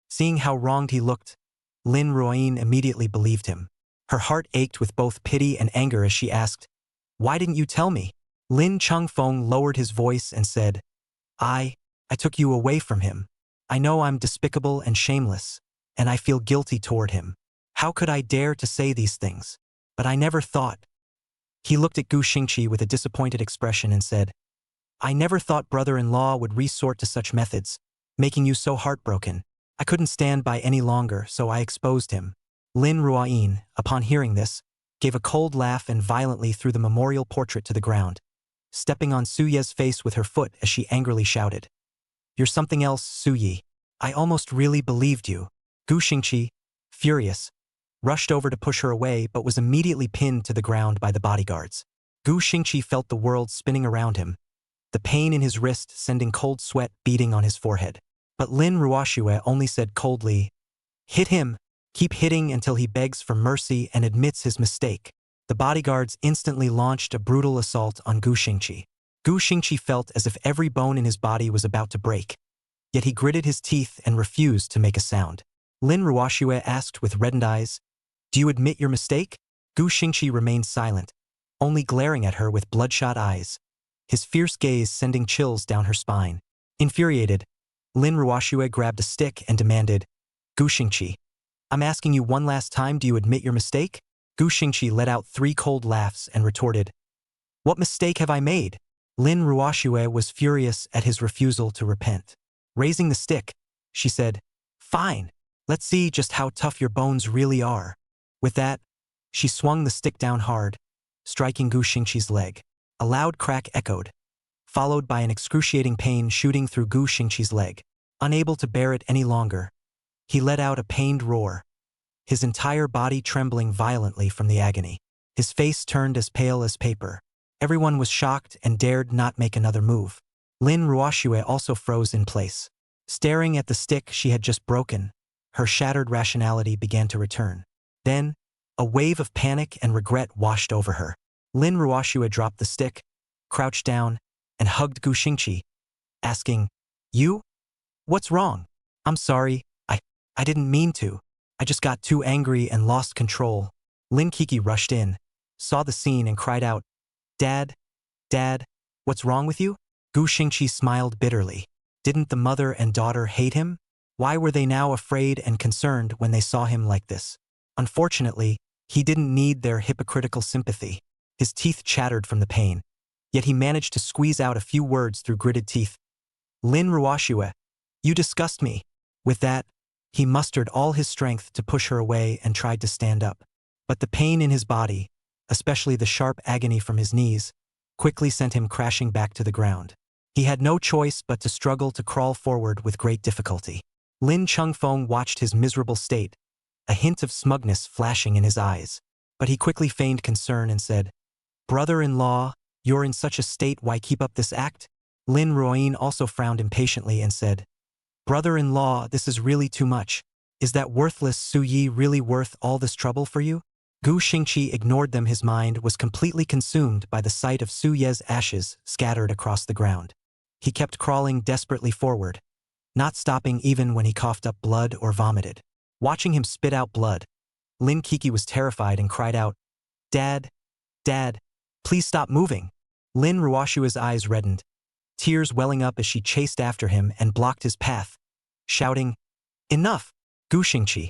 Speaker 1: Seeing how wronged he looked, Lin Ruoyin immediately believed him. Her heart ached with both pity and anger as she asked, "Why didn't you tell me?" Lin Chengfeng lowered his voice and said, I took you away from him. I know I'm despicable and shameless, and I feel guilty toward him. How could I dare to say these things? But I never thought." He looked at Gu Xingqi with a disappointed expression and said, "I never thought brother-in-law would resort to such methods, making you so heartbroken. I couldn't stand by any longer, so I exposed him." Lin Ruoyin, upon hearing this, gave a cold laugh and violently threw the memorial portrait to the ground, stepping on Su Ye's face with her foot as she angrily shouted, "You're something else, Su Yi. I almost really believed you." Gu Xingqi, furious, rushed over to push her away but was immediately pinned to the ground by the bodyguards. Gu Xingqi felt the world spinning around him, the pain in his wrist sending cold sweat beading on his forehead. But Lin Ruoxue only said coldly, "Hit him. Keep hitting until he begs for mercy and admits his mistake." The bodyguards instantly launched a brutal assault on Gu Xingqi. Gu Xingqi felt as if every bone in his body was about to break, yet he gritted his teeth and refused to make a sound. Lin Ruoxue asked with reddened eyes, "Do you admit your mistake?" Gu Xingqi remained silent, only glaring at her with bloodshot eyes, his fierce gaze sending chills down her spine. Infuriated, Lin Ruoxue grabbed a stick and demanded, "Gu Xingqi, I'm asking you one last time, do you admit your mistake?" Gu Xingqi let out 3 cold laughs and retorted, "What mistake have I made?" Lin Ruoxue was furious at his refusal to repent. Raising the stick, she said, "Fine, let's see just how tough your bones really are." With that, she swung the stick down hard, striking Gu Xingqi's leg. A loud crack echoed, followed by an excruciating pain shooting through Gu Xingqi's leg. Unable to bear it any longer, he let out a pained roar, his entire body trembling violently from the agony. His face turned as pale as paper. Everyone was shocked and dared not make another move. Lin Ruoxue also froze in place. Staring at the stick she had just broken, her shattered rationality began to return. Then, a wave of panic and regret washed over her. Lin Ruoxue dropped the stick, crouched down, and hugged Gu Xingqi, asking, "You? What's wrong?" "I'm sorry, I didn't mean to. I just got too angry and lost control." Lin Kiki rushed in, saw the scene and cried out, Dad, what's wrong with you?" Gu Xingqi smiled bitterly. Didn't the mother and daughter hate him? Why were they now afraid and concerned when they saw him like this? Unfortunately, he didn't need their hypocritical sympathy. His teeth chattered from the pain, yet he managed to squeeze out a few words through gritted teeth. "Lin Ruoxue, you disgust me." With that, he mustered all his strength to push her away and tried to stand up. But the pain in his body, especially the sharp agony from his knees, quickly sent him crashing back to the ground. He had no choice but to struggle to crawl forward with great difficulty. Lin Chengfeng watched his miserable state, a hint of smugness flashing in his eyes. But he quickly feigned concern and said, "Brother-in-law, you're in such a state, why keep up this act?" Lin Ruoyin also frowned impatiently and said, "Brother-in-law, this is really too much. Is that worthless Su Yi really worth all this trouble for you?" Gu Xingqi ignored them. His mind was completely consumed by the sight of Su Ye's ashes scattered across the ground. He kept crawling desperately forward, not stopping even when he coughed up blood or vomited. Watching him spit out blood, Lin Kiki was terrified and cried out, Dad, please stop moving." Lin Ruoxue's eyes reddened, tears welling up as she chased after him and blocked his path, shouting, "Enough! Gu Xingqi,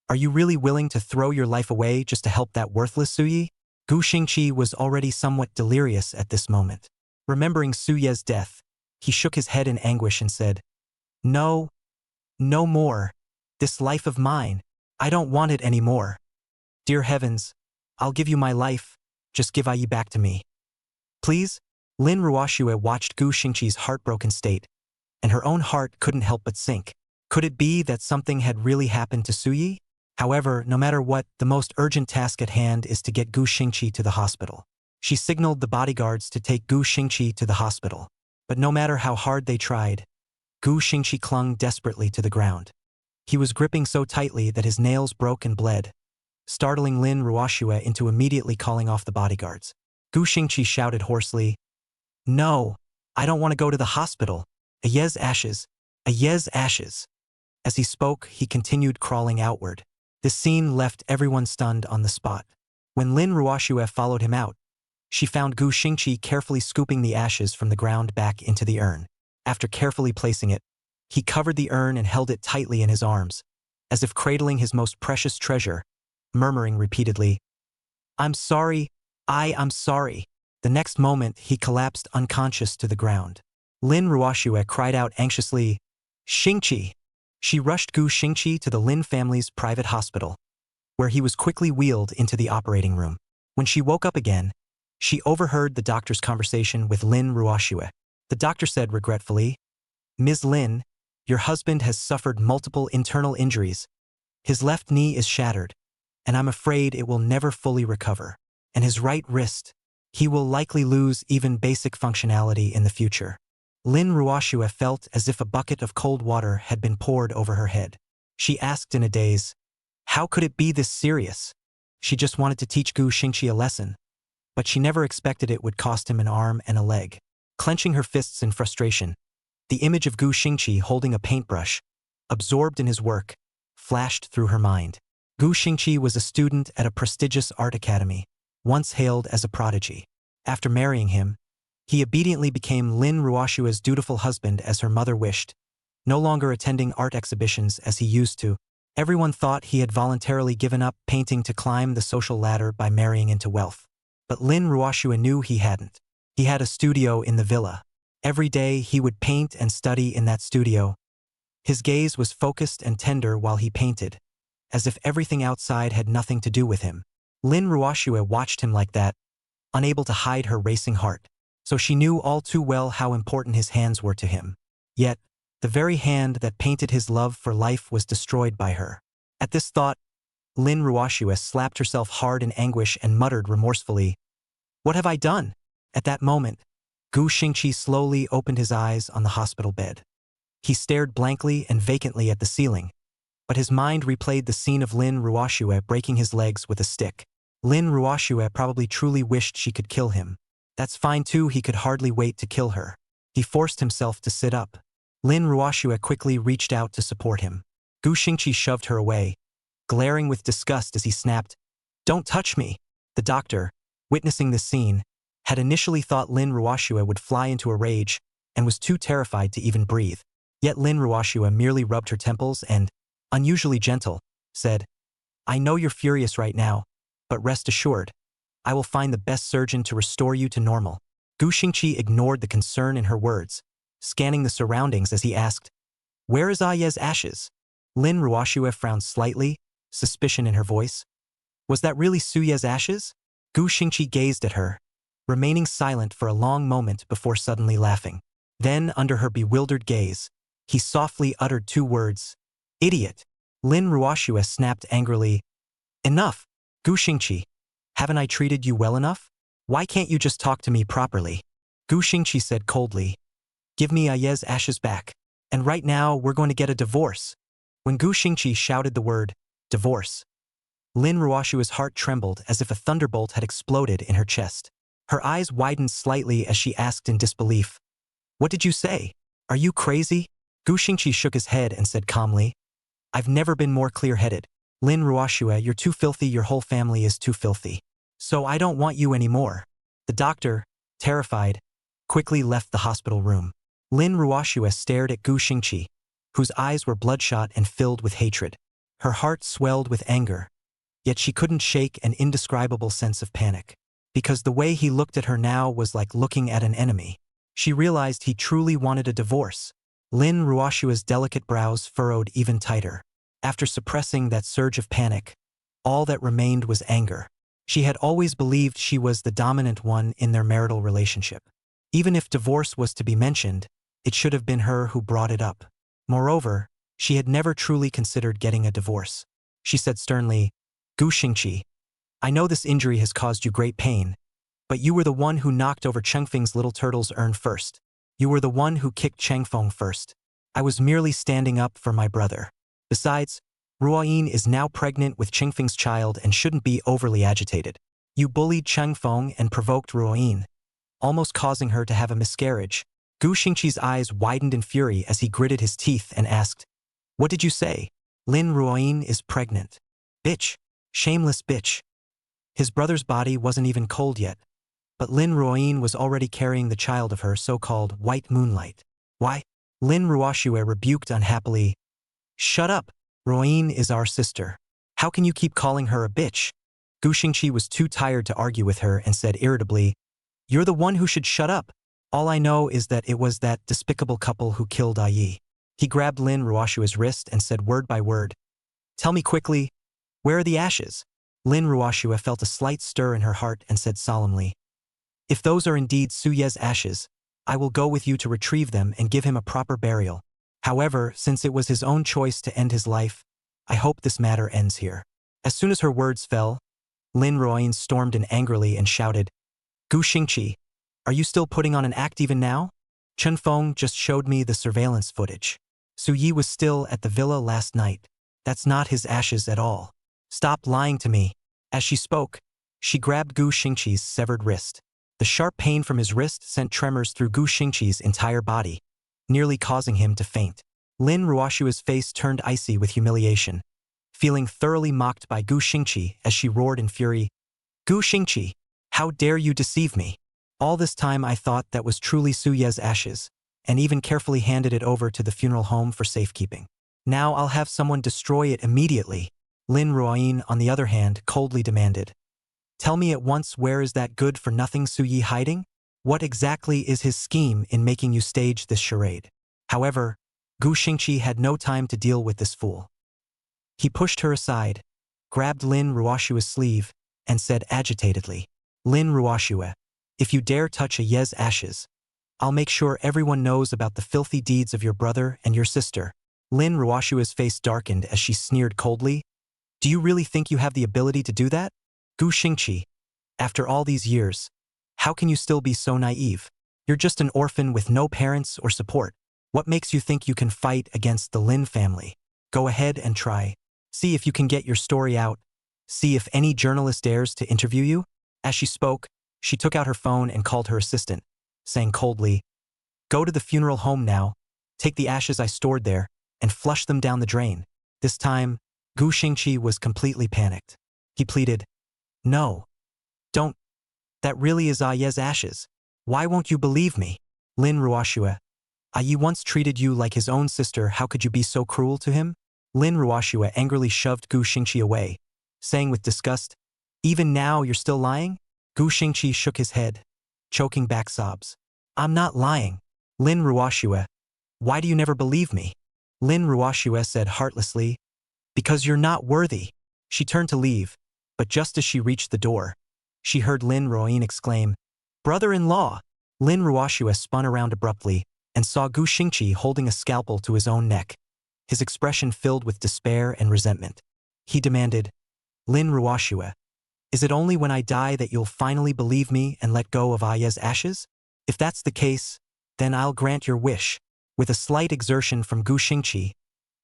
Speaker 1: are you really willing to throw your life away just to help that worthless Su Yi?" Gu Xingqi was already somewhat delirious at this moment. Remembering Su Ye's death, he shook his head in anguish and said, "No, no more. This life of mine, I don't want it anymore. Dear heavens, I'll give you my life, just give Yi back to me. Please?" Lin Ruoxue watched Gu Xingqi's heartbroken state, and her own heart couldn't help but sink. Could it be that something had really happened to Su Yi? However, no matter what, the most urgent task at hand is to get Gu Xingqi to the hospital. She signaled the bodyguards to take Gu Xingqi to the hospital. But no matter how hard they tried, Gu Xingqi clung desperately to the ground. He was gripping so tightly that his nails broke and bled, startling Lin Ruoxue into immediately calling off the bodyguards. Gu Xingqi shouted hoarsely, "No, I don't want to go to the hospital. Ayez ashes, Ayez ashes." As he spoke, he continued crawling outward. This scene left everyone stunned on the spot. When Lin Ruoxue followed him out, she found Gu Xingqi carefully scooping the ashes from the ground back into the urn. After carefully placing it, he covered the urn and held it tightly in his arms, as if cradling his most precious treasure, murmuring repeatedly, "I'm sorry, I'm sorry." The next moment, he collapsed unconscious to the ground. Lin Ruoxue cried out anxiously, "Xingqi!" She rushed Gu Xingqi to the Lin family's private hospital, where he was quickly wheeled into the operating room. When she woke up again, she overheard the doctor's conversation with Lin Ruoxue. The doctor said regretfully, "Ms. Lin, your husband has suffered multiple internal injuries. His left knee is shattered, and I'm afraid it will never fully recover. And his right wrist, he will likely lose even basic functionality in the future." Lin Ruoxue felt as if a bucket of cold water had been poured over her head. She asked in a daze, how could it be this serious? She just wanted to teach Gu Xingqi a lesson, but she never expected it would cost him an arm and a leg. Clenching her fists in frustration, the image of Gu Xingqi holding a paintbrush, absorbed in his work, flashed through her mind. Gu Xingqi was a student at a prestigious art academy, once hailed as a prodigy. After marrying him, he obediently became Lin Ruoxue's dutiful husband as her mother wished, no longer attending art exhibitions as he used to. Everyone thought he had voluntarily given up painting to climb the social ladder by marrying into wealth. But Lin Ruoxue knew he hadn't. He had a studio in the villa. Every day he would paint and study in that studio. His gaze was focused and tender while he painted, as if everything outside had nothing to do with him. Lin Ruoxue watched him like that, unable to hide her racing heart. So she knew all too well how important his hands were to him. Yet, the very hand that painted his love for life was destroyed by her. At this thought, Lin Ruoxue slapped herself hard in anguish and muttered remorsefully, "What have I done?" At that moment, Gu Xingqi slowly opened his eyes on the hospital bed. He stared blankly and vacantly at the ceiling, but his mind replayed the scene of Lin Ruoxue breaking his legs with a stick. Lin Ruoxue probably truly wished she could kill him. That's fine too, he could hardly wait to kill her. He forced himself to sit up. Lin Ruoxue quickly reached out to support him. Gu Xingqi shoved her away, glaring with disgust as he snapped, "Don't touch me!" The doctor, witnessing this scene, had initially thought Lin Ruoxue would fly into a rage and was too terrified to even breathe. Yet Lin Ruoxue merely rubbed her temples and, unusually gentle, said, "I know you're furious right now, but rest assured, I will find the best surgeon to restore you to normal." Gu Xingqi ignored the concern in her words, scanning the surroundings as he asked, "Where is Ayez ashes?" Lin Ruoxue frowned slightly, suspicion in her voice. Was that really Su Ye's ashes? Gu Xingqi gazed at her, remaining silent for a long moment before suddenly laughing. Then, under her bewildered gaze, he softly uttered two words, "Idiot." Lin Ruoxue snapped angrily, "Enough, Gu Xingqi. Haven't I treated you well enough? Why can't you just talk to me properly?" Gu Xingqi said coldly, "Give me Ayez's ashes back. And right now, we're going to get a divorce." When Gu Xingqi shouted the word, "divorce," Lin Ruoxue's heart trembled as if a thunderbolt had exploded in her chest. Her eyes widened slightly as she asked in disbelief, "What did you say? Are you crazy?" Gu Xingqi shook his head and said calmly, "I've never been more clear-headed. Lin Ruoxue, you're too filthy, your whole family is too filthy. So I don't want you anymore." The doctor, terrified, quickly left the hospital room. Lin Ruoxue stared at Gu Xingqi, whose eyes were bloodshot and filled with hatred. Her heart swelled with anger, yet she couldn't shake an indescribable sense of panic. Because the way he looked at her now was like looking at an enemy. She realized he truly wanted a divorce. Lin Ruoxue's delicate brows furrowed even tighter. After suppressing that surge of panic, all that remained was anger. She had always believed she was the dominant one in their marital relationship. Even if divorce was to be mentioned, it should have been her who brought it up. Moreover, she had never truly considered getting a divorce. She said sternly, "Gu Xingqi, I know this injury has caused you great pain, but you were the one who knocked over Chengfeng's little turtle's urn first. You were the one who kicked Chengfeng first. I was merely standing up for my brother. Besides, Ruoyin is now pregnant with Chengfeng's child and shouldn't be overly agitated. You bullied Chengfeng and provoked Ruoyin, almost causing her to have a miscarriage." Gu Xingqi's eyes widened in fury as he gritted his teeth and asked, "What did you say?" "Lin Ruoyin is pregnant. Bitch. Shameless bitch." His brother's body wasn't even cold yet, but Lin Ruoyin was already carrying the child of her so-called white moonlight. "Why?" Lin Ruoxue rebuked unhappily. "Shut up. Ruoyin is our sister. How can you keep calling her a bitch?" Gu Xingqi was too tired to argue with her and said irritably, "You're the one who should shut up. All I know is that it was that despicable couple who killed Yi." He grabbed Lin Ruoxue's wrist and said word by word, "Tell me quickly, where are the ashes?" Lin Ruoxue felt a slight stir in her heart and said solemnly, "If those are indeed Su Ye's ashes, I will go with you to retrieve them and give him a proper burial. However, since it was his own choice to end his life, I hope this matter ends here." As soon as her words fell, Lin Ruoyin stormed in angrily and shouted, "Gu Xingqi, are you still putting on an act even now? Chen Feng just showed me the surveillance footage. Su Yi was still at the villa last night. That's not his ashes at all. Stop lying to me." As she spoke, she grabbed Gu Xingqi's severed wrist. The sharp pain from his wrist sent tremors through Gu Xingqi's entire body, nearly causing him to faint. Lin Ruoxue's face turned icy with humiliation, feeling thoroughly mocked by Gu Xingqi as she roared in fury, "Gu Xingqi, how dare you deceive me? All this time I thought that was truly Su Ye's ashes, and even carefully handed it over to the funeral home for safekeeping. Now I'll have someone destroy it immediately." Lin Ruoyin, on the other hand, coldly demanded, "Tell me at once, where is that good-for-nothing Su Yi hiding? What exactly is his scheme in making you stage this charade?" However, Gu Xingqi had no time to deal with this fool. He pushed her aside, grabbed Lin Ruoxue's sleeve, and said agitatedly, "Lin Ruoxue, if you dare touch Ye's ashes, I'll make sure everyone knows about the filthy deeds of your brother and your sister." Lin Ruoxue's face darkened as she sneered coldly, "Do you really think you have the ability to do that? Gu Xingqi, after all these years, how can you still be so naive? You're just an orphan with no parents or support. What makes you think you can fight against the Lin family? Go ahead and try. See if you can get your story out. See if any journalist dares to interview you." As she spoke, she took out her phone and called her assistant, saying coldly, "Go to the funeral home now, take the ashes I stored there, and flush them down the drain." This time, Gu Xingqi was completely panicked. He pleaded, "No. Don't. That really is Ye's ashes. Why won't you believe me?" "Lin Ruoxue, Yi once treated you like his own sister. How could you be so cruel to him?" Lin Ruoxue angrily shoved Gu Xingqi away, saying with disgust, "Even now you're still lying?" Gu Xingqi shook his head, choking back sobs. "I'm not lying. Lin Ruoxue, why do you never believe me?" Lin Ruoxue said heartlessly, "Because you're not worthy." She turned to leave, but just as she reached the door, she heard Lin Ruoyin exclaim, "Brother-in-law!" Lin Ruoxue spun around abruptly and saw Gu Xingqi holding a scalpel to his own neck, his expression filled with despair and resentment. He demanded, "Lin Ruoxue, is it only when I die that you'll finally believe me and let go of Ye's ashes? If that's the case, then I'll grant your wish." With a slight exertion from Gu Xingqi,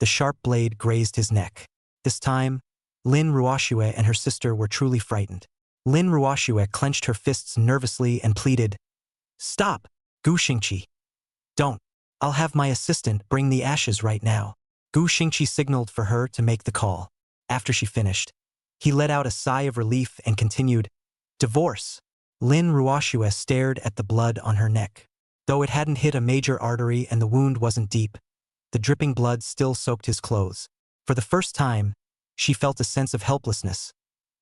Speaker 1: the sharp blade grazed his neck. This time, Lin Ruoxue and her sister were truly frightened. Lin Ruoxue clenched her fists nervously and pleaded, "Stop, Gu Xingqi. Don't. I'll have my assistant bring the ashes right now." Gu Xingqi signaled for her to make the call. After she finished, he let out a sigh of relief and continued, "Divorce." Lin Ruoxue stared at the blood on her neck. Though it hadn't hit a major artery and the wound wasn't deep, the dripping blood still soaked his clothes. For the first time, she felt a sense of helplessness,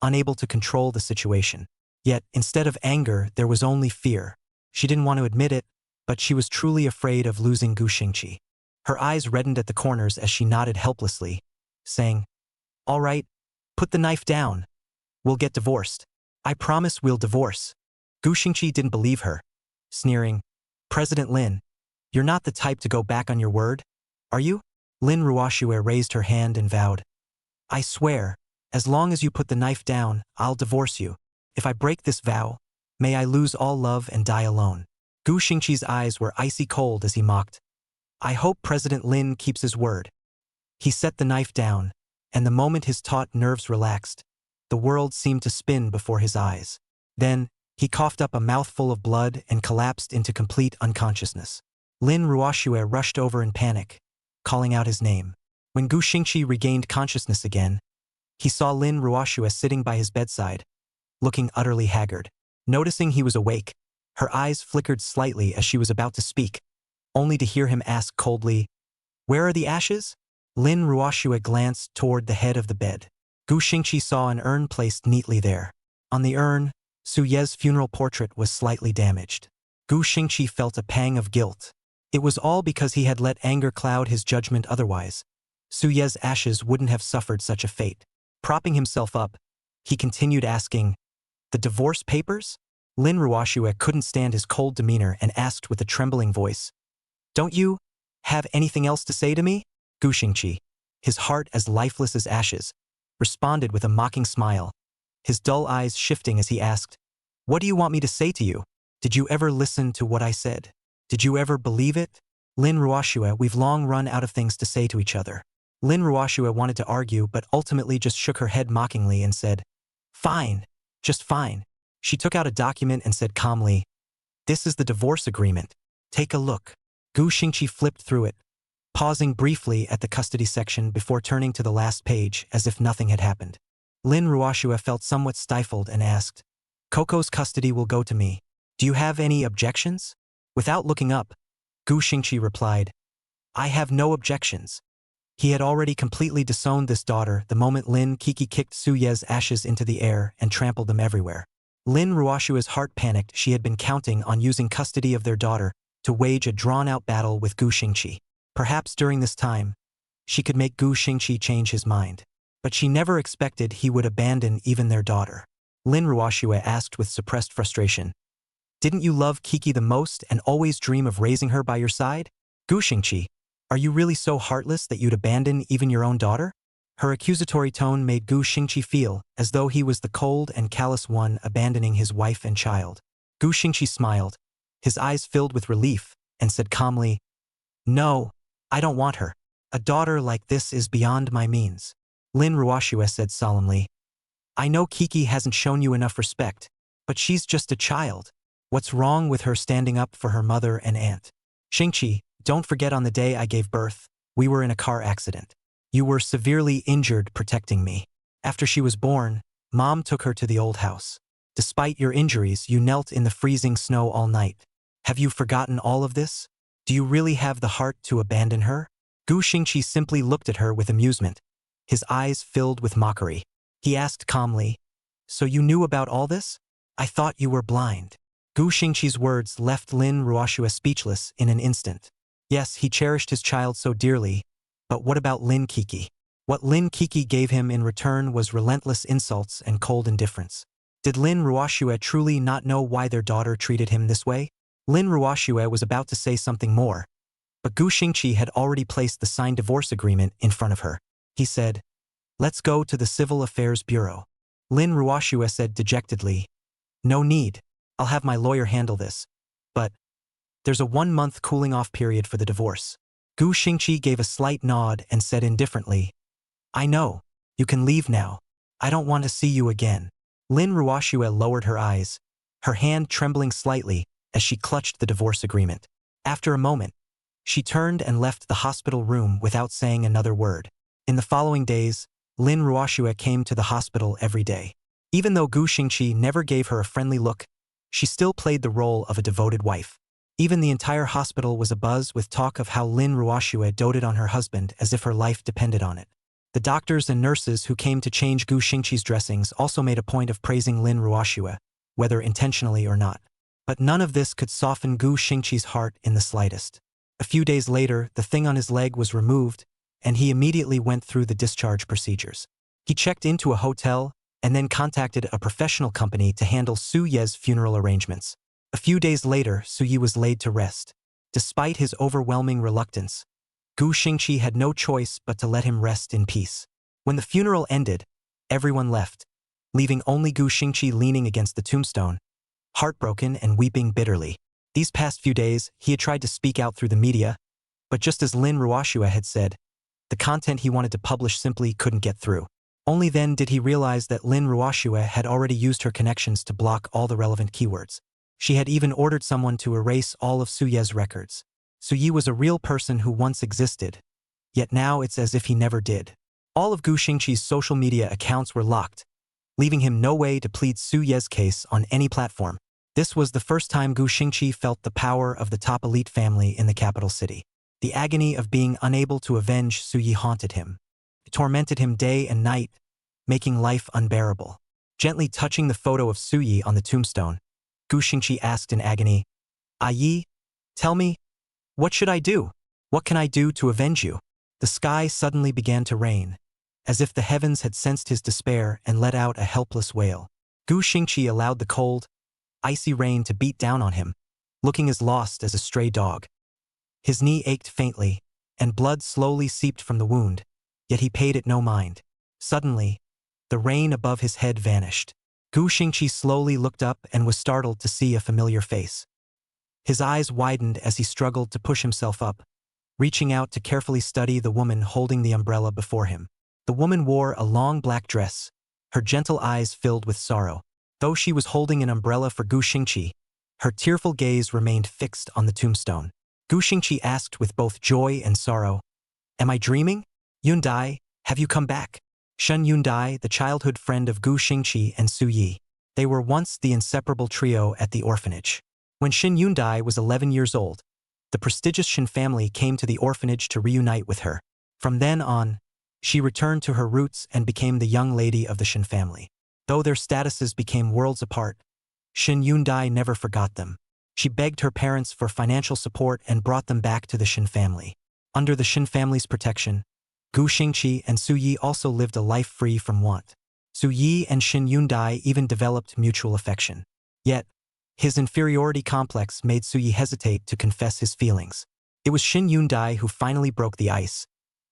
Speaker 1: unable to control the situation. Yet, instead of anger, there was only fear. She didn't want to admit it, but she was truly afraid of losing Gu Xingqi. Her eyes reddened at the corners as she nodded helplessly, saying, "All right, put the knife down. We'll get divorced. I promise we'll divorce." Gu Xingqi didn't believe her, sneering, "President Lin, you're not the type to go back on your word, are you?" Lin Ruoxue raised her hand and vowed, "I swear, as long as you put the knife down, I'll divorce you. If I break this vow, may I lose all love and die alone." Gu Xingqi's eyes were icy cold as he mocked, "I hope President Lin keeps his word." He set the knife down, and the moment his taut nerves relaxed, the world seemed to spin before his eyes. Then, he coughed up a mouthful of blood and collapsed into complete unconsciousness. Lin Ruoxue rushed over in panic, calling out his name. When Gu Xingqi regained consciousness again, he saw Lin Ruoxue sitting by his bedside, looking utterly haggard. Noticing he was awake, her eyes flickered slightly as she was about to speak, only to hear him ask coldly, "Where are the ashes?" Lin Ruoxue glanced toward the head of the bed. Gu Xingqi saw an urn placed neatly there. On the urn, Su Ye's funeral portrait was slightly damaged. Gu Xingqi felt a pang of guilt. It was all because he had let anger cloud his judgment otherwise. Su Ye's ashes wouldn't have suffered such a fate. Propping himself up, he continued asking, "The divorce papers?" Lin Ruoxue couldn't stand his cold demeanor and asked with a trembling voice, "Don't you have anything else to say to me?" Gu Xingqi, his heart as lifeless as ashes, responded with a mocking smile, his dull eyes shifting as he asked, "What do you want me to say to you? Did you ever listen to what I said? Did you ever believe it?" Lin Ruoxue, we've long run out of things to say to each other. Lin Ruoxue wanted to argue but ultimately just shook her head mockingly and said, "Fine, just fine." She took out a document and said calmly, "This is the divorce agreement. Take a look." Gu Xingqi flipped through it, pausing briefly at the custody section before turning to the last page as if nothing had happened. Lin Ruoxue felt somewhat stifled and asked, "Coco's custody will go to me. Do you have any objections?" Without looking up, Gu Xingqi replied, "I have no objections." He had already completely disowned this daughter the moment Lin Kiki kicked Su Ye's ashes into the air and trampled them everywhere. Lin Ruoxue's heart panicked. She had been counting on using custody of their daughter to wage a drawn-out battle with Gu Xingqi. Perhaps during this time, she could make Gu Xingqi change his mind. But she never expected he would abandon even their daughter. Lin Ruoxue asked with suppressed frustration, "Didn't you love Kiki the most and always dream of raising her by your side? Gu Xingqi, are you really so heartless that you'd abandon even your own daughter?" Her accusatory tone made Gu Xingqi feel as though he was the cold and callous one abandoning his wife and child. Gu Xingqi smiled, his eyes filled with relief, and said calmly, "No, I don't want her. A daughter like this is beyond my means." Lin Ruoxue said solemnly, "I know Kiki hasn't shown you enough respect, but she's just a child. What's wrong with her standing up for her mother and aunt? Xingqi, don't forget on the day I gave birth, we were in a car accident. You were severely injured protecting me. After she was born, Mom took her to the old house. Despite your injuries, you knelt in the freezing snow all night. Have you forgotten all of this? Do you really have the heart to abandon her?" Gu Xingqi simply looked at her with amusement, his eyes filled with mockery. He asked calmly, "So you knew about all this? I thought you were blind." Gu Xingqi's words left Lin Ruoxue speechless in an instant. Yes, he cherished his child so dearly, but what about Lin Kiki? What Lin Kiki gave him in return was relentless insults and cold indifference. Did Lin Ruoxue truly not know why their daughter treated him this way? Lin Ruoxue was about to say something more, but Gu Xingqi had already placed the signed divorce agreement in front of her. He said, "Let's go to the Civil Affairs Bureau." Lin Ruoxue said dejectedly, "No need. I'll have my lawyer handle this. But there's a 1-month cooling-off period for the divorce." Gu Xingqi gave a slight nod and said indifferently, "I know. You can leave now. I don't want to see you again." Lin Ruoxue lowered her eyes, her hand trembling slightly as she clutched the divorce agreement. After a moment, she turned and left the hospital room without saying another word. In the following days, Lin Ruoxue came to the hospital every day. Even though Gu Xingqi never gave her a friendly look, she still played the role of a devoted wife. Even the entire hospital was abuzz with talk of how Lin Ruoxue doted on her husband as if her life depended on it. The doctors and nurses who came to change Gu Xingqi's dressings also made a point of praising Lin Ruoxue, whether intentionally or not. But none of this could soften Gu Xingqi's heart in the slightest. A few days later, the thing on his leg was removed, and he immediately went through the discharge procedures. He checked into a hotel and then contacted a professional company to handle Su Ye's funeral arrangements. A few days later, Su Ye was laid to rest. Despite his overwhelming reluctance, Gu Xingqi had no choice but to let him rest in peace. When the funeral ended, everyone left, leaving only Gu Xingqi leaning against the tombstone, heartbroken and weeping bitterly. These past few days, he had tried to speak out through the media, but just as Lin Ruoxue had said, the content he wanted to publish simply couldn't get through. Only then did he realize that Lin Ruoxue had already used her connections to block all the relevant keywords. She had even ordered someone to erase all of Su Ye's records. Su Ye was a real person who once existed, yet now it's as if he never did. All of Gu Xingqi's social media accounts were locked, leaving him no way to plead Su Ye's case on any platform. This was the first time Gu Xingqi felt the power of the top elite family in the capital city. The agony of being unable to avenge Su Ye haunted him. It tormented him day and night, making life unbearable. Gently touching the photo of Su Ye on the tombstone, Gu Xingqi asked in agony, "Yi, tell me, what should I do? What can I do to avenge you?" The sky suddenly began to rain, as if the heavens had sensed his despair and let out a helpless wail. Gu Xingqi allowed the cold, icy rain to beat down on him, looking as lost as a stray dog. His knee ached faintly, and blood slowly seeped from the wound, yet he paid it no mind. Suddenly, the rain above his head vanished. Gu Xingqi slowly looked up and was startled to see a familiar face. His eyes widened as he struggled to push himself up, reaching out to carefully study the woman holding the umbrella before him. The woman wore a long black dress, her gentle eyes filled with sorrow. Though she was holding an umbrella for Gu Xingqi, her tearful gaze remained fixed on the tombstone. Gu Xingqi asked with both joy and sorrow, "Am I dreaming? Yundai, have you come back?" Shen Yundai, the childhood friend of Gu Xingqi and Su Ye. They were once the inseparable trio at the orphanage. When Shen Yundai was 11 years old, the prestigious Shen family came to the orphanage to reunite with her. From then on, she returned to her roots and became the young lady of the Shen family. Though their statuses became worlds apart, Shen Yundai never forgot them. She begged her parents for financial support and brought them back to the Shen family. Under the Shen family's protection, Gu Xingqi and Su Ye also lived a life free from want. Su Ye and Shen Yundai even developed mutual affection. Yet, his inferiority complex made Su Ye hesitate to confess his feelings. It was Shen Yundai who finally broke the ice,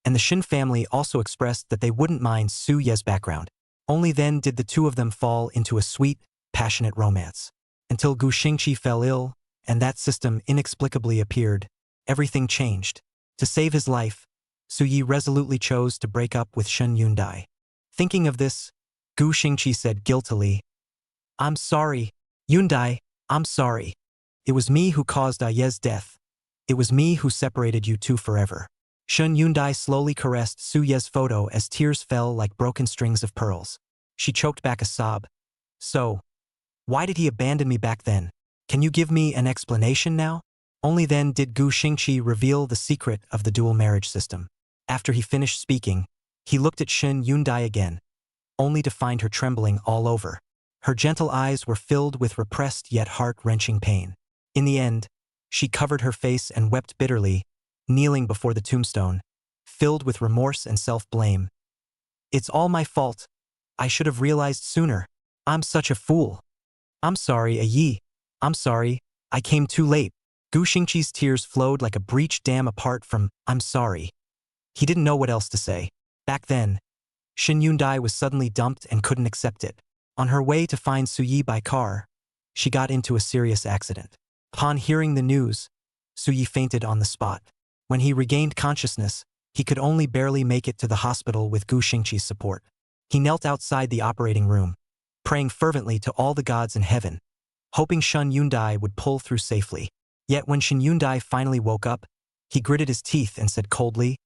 Speaker 1: and the Shen family also expressed that they wouldn't mind Su Ye's background. Only then did the two of them fall into a sweet, passionate romance. Until Gu Xingqi fell ill, and that system inexplicably appeared, everything changed. To save his life, Su Ye resolutely chose to break up with Shen Yundai. Thinking of this, Gu Xingqi said guiltily, "I'm sorry, Yundai, I'm sorry. It was me who caused Ye's death. It was me who separated you two forever." Shen Yundai slowly caressed Su Ye's photo as tears fell like broken strings of pearls. She choked back a sob. "So, why did he abandon me back then? Can you give me an explanation now?" Only then did Gu Xingqi reveal the secret of the dual marriage system. After he finished speaking, he looked at Shen Yundai again, only to find her trembling all over. Her gentle eyes were filled with repressed yet heart-wrenching pain. In the end, she covered her face and wept bitterly, kneeling before the tombstone, filled with remorse and self-blame. "It's all my fault. I should have realized sooner. I'm such a fool. I'm sorry, Yi. I'm sorry, I came too late." Gu Xingqi's tears flowed like a breached dam apart from "I'm sorry." He didn't know what else to say. Back then, Shen Yundai was suddenly dumped and couldn't accept it. On her way to find Su Ye by car, she got into a serious accident. Upon hearing the news, Su Ye fainted on the spot. When he regained consciousness, he could only barely make it to the hospital with Gu Xingqi's support. He knelt outside the operating room, praying fervently to all the gods in heaven, hoping Shen Yundai would pull through safely. Yet when Shen Yundai finally woke up, he gritted his teeth and said coldly,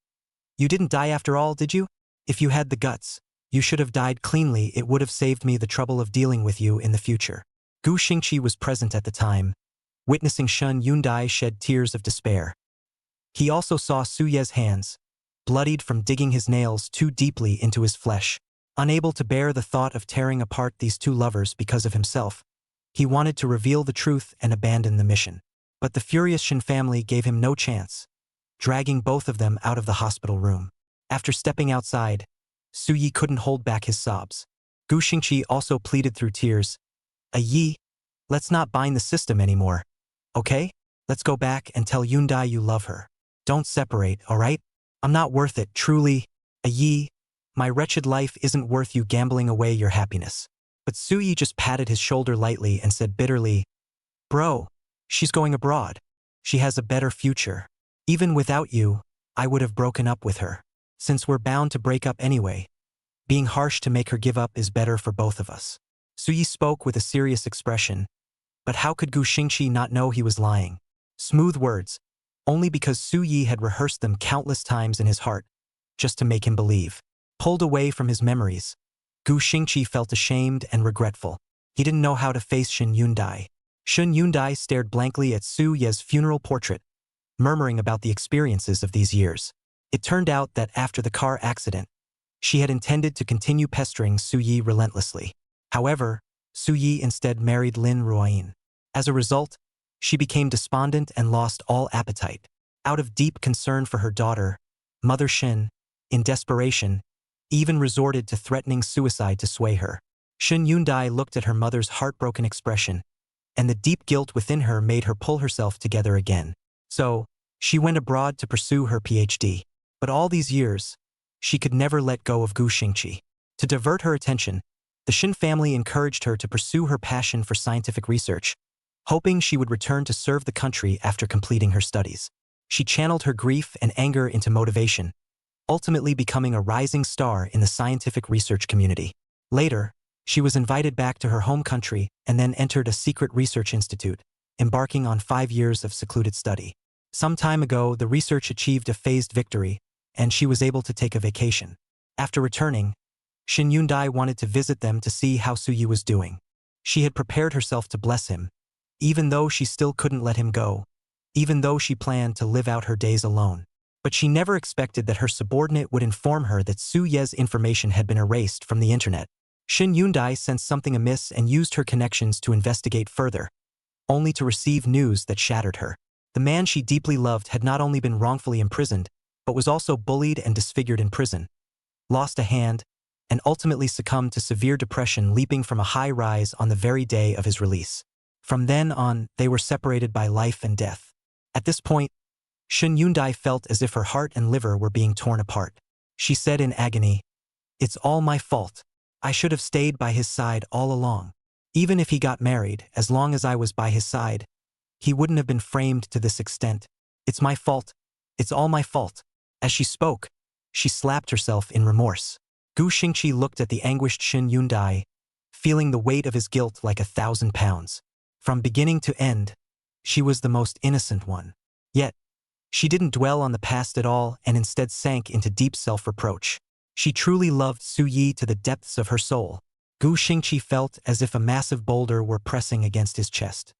Speaker 1: "You didn't die after all, did you? If you had the guts, you should have died cleanly. It would have saved me the trouble of dealing with you in the future." Gu Xingqi was present at the time, witnessing Shun Yundai shed tears of despair. He also saw Su Ye's hands, bloodied from digging his nails too deeply into his flesh. Unable to bear the thought of tearing apart these two lovers because of himself, he wanted to reveal the truth and abandon the mission. But the furious Shin family gave him no chance, dragging both of them out of the hospital room. After stepping outside, Su Yi couldn't hold back his sobs. Gu Xingqi also pleaded through tears. Yi, let's not bind the system anymore. Okay? Let's go back and tell Yundai you love her. Don't separate, alright? I'm not worth it, truly. Yi, my wretched life isn't worth you gambling away your happiness. But Su Yi just patted his shoulder lightly and said bitterly, Bro, she's going abroad. She has a better future. Even without you, I would have broken up with her. Since we're bound to break up anyway, being harsh to make her give up is better for both of us. Su Yi spoke with a serious expression, but how could Gu Xingqi not know he was lying? Smooth words, only because Su Yi had rehearsed them countless times in his heart, just to make him believe. Pulled away from his memories, Gu Xingqi felt ashamed and regretful. He didn't know how to face Shin Yundai. Shin Yundai stared blankly at Su Ye's funeral portrait, murmuring about the experiences of these years. It turned out that after the car accident, she had intended to continue pestering Su Yi relentlessly. However, Su Yi instead married Lin Ruoyin. As a result, she became despondent and lost all appetite. Out of deep concern for her daughter, Mother Shin, in desperation, even resorted to threatening suicide to sway her. Shin Yundai looked at her mother's heartbroken expression, and the deep guilt within her made her pull herself together again. So, she went abroad to pursue her PhD. But all these years, she could never let go of Gu Xingqi. To divert her attention, the Shin family encouraged her to pursue her passion for scientific research, hoping she would return to serve the country after completing her studies. She channeled her grief and anger into motivation, ultimately becoming a rising star in the scientific research community. Later, she was invited back to her home country and then entered a secret research institute, embarking on 5 years of secluded study. Some time ago, the research achieved a phased victory, and she was able to take a vacation. After returning, Shin Yundai wanted to visit them to see how Su Yi was doing. She had prepared herself to bless him, even though she still couldn't let him go, even though she planned to live out her days alone. But she never expected that her subordinate would inform her that Su Ye's information had been erased from the internet. Shin Yundai sensed something amiss and used her connections to investigate further, only to receive news that shattered her. The man she deeply loved had not only been wrongfully imprisoned, but was also bullied and disfigured in prison, lost a hand, and ultimately succumbed to severe depression leaping from a high rise on the very day of his release. From then on, they were separated by life and death. At this point, Shin Yundai felt as if her heart and liver were being torn apart. She said in agony, "It's all my fault. I should have stayed by his side all along. Even if he got married, as long as I was by his side, he wouldn't have been framed to this extent. It's my fault. It's all my fault." As she spoke, she slapped herself in remorse. Gu Xingqi looked at the anguished Shin Yundai, feeling the weight of his guilt like 1,000 pounds. From beginning to end, she was the most innocent one. Yet, she didn't dwell on the past at all and instead sank into deep self-reproach. She truly loved Su Yi to the depths of her soul. Gu Xingqi felt as if a massive boulder were pressing against his chest.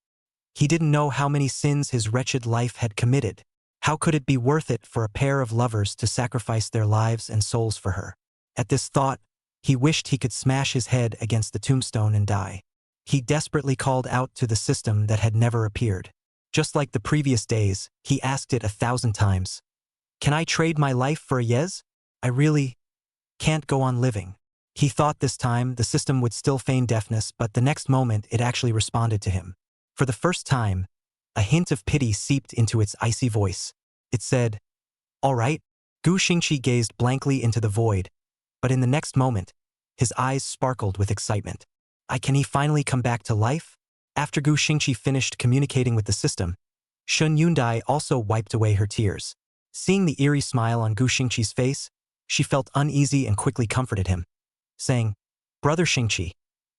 Speaker 1: He didn't know how many sins his wretched life had committed. How could it be worth it for a pair of lovers to sacrifice their lives and souls for her? At this thought, he wished he could smash his head against the tombstone and die. He desperately called out to the system that had never appeared. Just like the previous days, he asked it 1,000 times. "Can I trade my life for a yes? I really can't go on living." He thought this time the system would still feign deafness, but the next moment it actually responded to him. For the first time, a hint of pity seeped into its icy voice. It said, "All right." Gu Xingqi gazed blankly into the void, but in the next moment, his eyes sparkled with excitement. Can he finally come back to life? After Gu Xingqi finished communicating with the system, Shin Yundai also wiped away her tears. Seeing the eerie smile on Gu Xingqi's face, she felt uneasy and quickly comforted him, saying, "Brother Xingqi,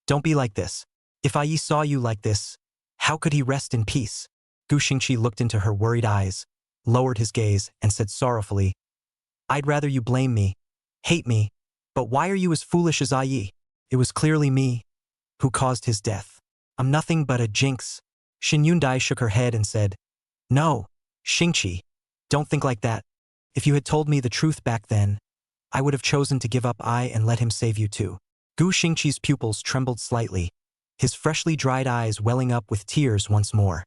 Speaker 1: don't be like this. If Yi saw you like this, how could he rest in peace?" Gu Xingqi looked into her worried eyes, lowered his gaze, and said sorrowfully, "I'd rather you blame me, hate me, but why are you as foolish as Yi? It was clearly me who caused his death. I'm nothing but a jinx. Shin Yundai shook her head and said, "No, Xingqi, don't think like that. If you had told me the truth back then, I would have chosen to give up I and let him save you too." Gu Xingqi's pupils trembled slightly, his freshly dried eyes welling up with tears once more.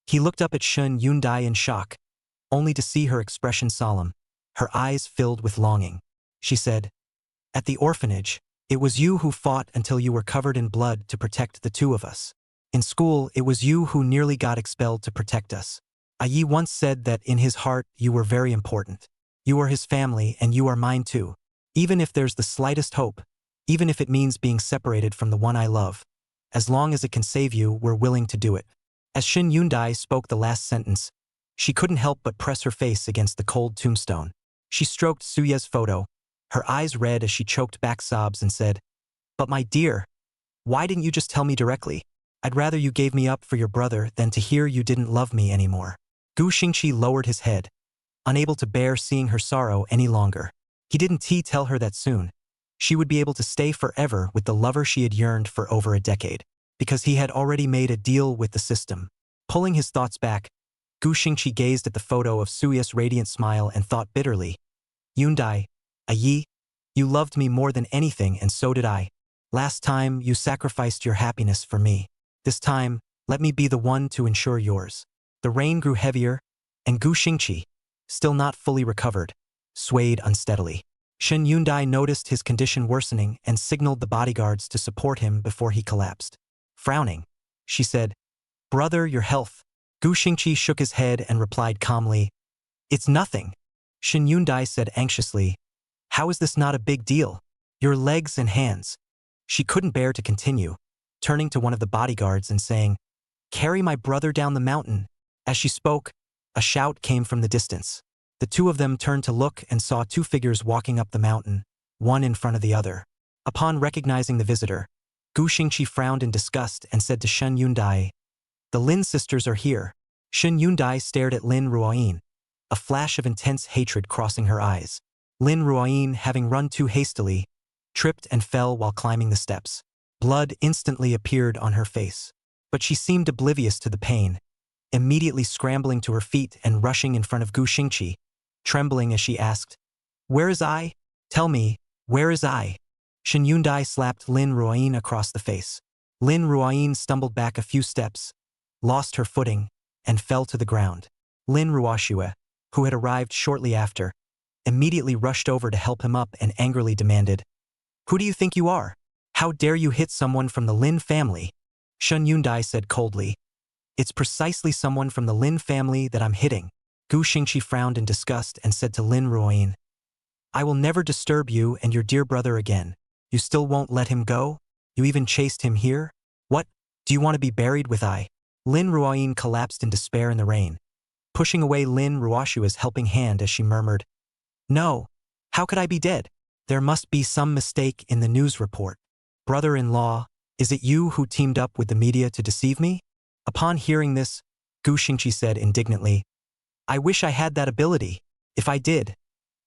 Speaker 1: He looked up at Shin Yundai in shock, only to see her expression solemn, her eyes filled with longing. She said, "At the orphanage, it was you who fought until you were covered in blood to protect the two of us. In school, it was you who nearly got expelled to protect us. Yi once said that in his heart you were very important. You are his family and you are mine too. Even if there's the slightest hope, even if it means being separated from the one I love, as long as it can save you, we're willing to do it." As Shin Yundai spoke the last sentence, she couldn't help but press her face against the cold tombstone. She stroked Suye's photo, her eyes red as she choked back sobs and said, "But my dear, why didn't you just tell me directly? I'd rather you gave me up for your brother than to hear you didn't love me anymore." Gu Xingqi lowered his head, unable to bear seeing her sorrow any longer. He didn't tell her that soon she would be able to stay forever with the lover she had yearned for over a decade, because he had already made a deal with the system. Pulling his thoughts back, Gu Xingqi gazed at the photo of Suye's radiant smile and thought bitterly, "Yundai, Yi, you loved me more than anything and so did I. Last time, you sacrificed your happiness for me. This time, let me be the one to ensure yours." The rain grew heavier, and Gu Xingqi, still not fully recovered, swayed unsteadily. Shin Yundai noticed his condition worsening and signaled the bodyguards to support him before he collapsed. Frowning, she said, "Brother, your health." Gu Xingqi shook his head and replied calmly, "It's nothing." Shin Yundai said anxiously, "How is this not a big deal? Your legs and hands." She couldn't bear to continue, turning to one of the bodyguards and saying, "Carry my brother down the mountain." As she spoke, a shout came from the distance. The two of them turned to look and saw two figures walking up the mountain, one in front of the other. Upon recognizing the visitor, Gu Xingqi frowned in disgust and said to Shin Yundai, "The Lin sisters are here." Shin Yundai stared at Lin Ruoyin, a flash of intense hatred crossing her eyes. Lin Ruoyin, having run too hastily, tripped and fell while climbing the steps. Blood instantly appeared on her face, but she seemed oblivious to the pain, immediately scrambling to her feet and rushing in front of Gu Xingqi, trembling as she asked, "Where is I? Tell me, where is I?" Shin Yundai slapped Lin Ruoyin across the face. Lin Ruoyin stumbled back a few steps, lost her footing, and fell to the ground. Lin Ruoxue, who had arrived shortly after, immediately rushed over to help him up and angrily demanded, "Who do you think you are? How dare you hit someone from the Lin family?" Shin Yundai said coldly, "It's precisely someone from the Lin family that I'm hitting." Gu Xingqi frowned in disgust and said to Lin Ruoyin, "I will never disturb you and your dear brother again. You still won't let him go? You even chased him here? What, do you want to be buried with I?" Lin Ruoyin collapsed in despair in the rain, pushing away Lin Ruoxue's helping hand as she murmured, "No, how could I be dead? There must be some mistake in the news report. Brother-in-law, is it you who teamed up with the media to deceive me?" Upon hearing this, Gu Xingqi said indignantly, "I wish I had that ability. If I did,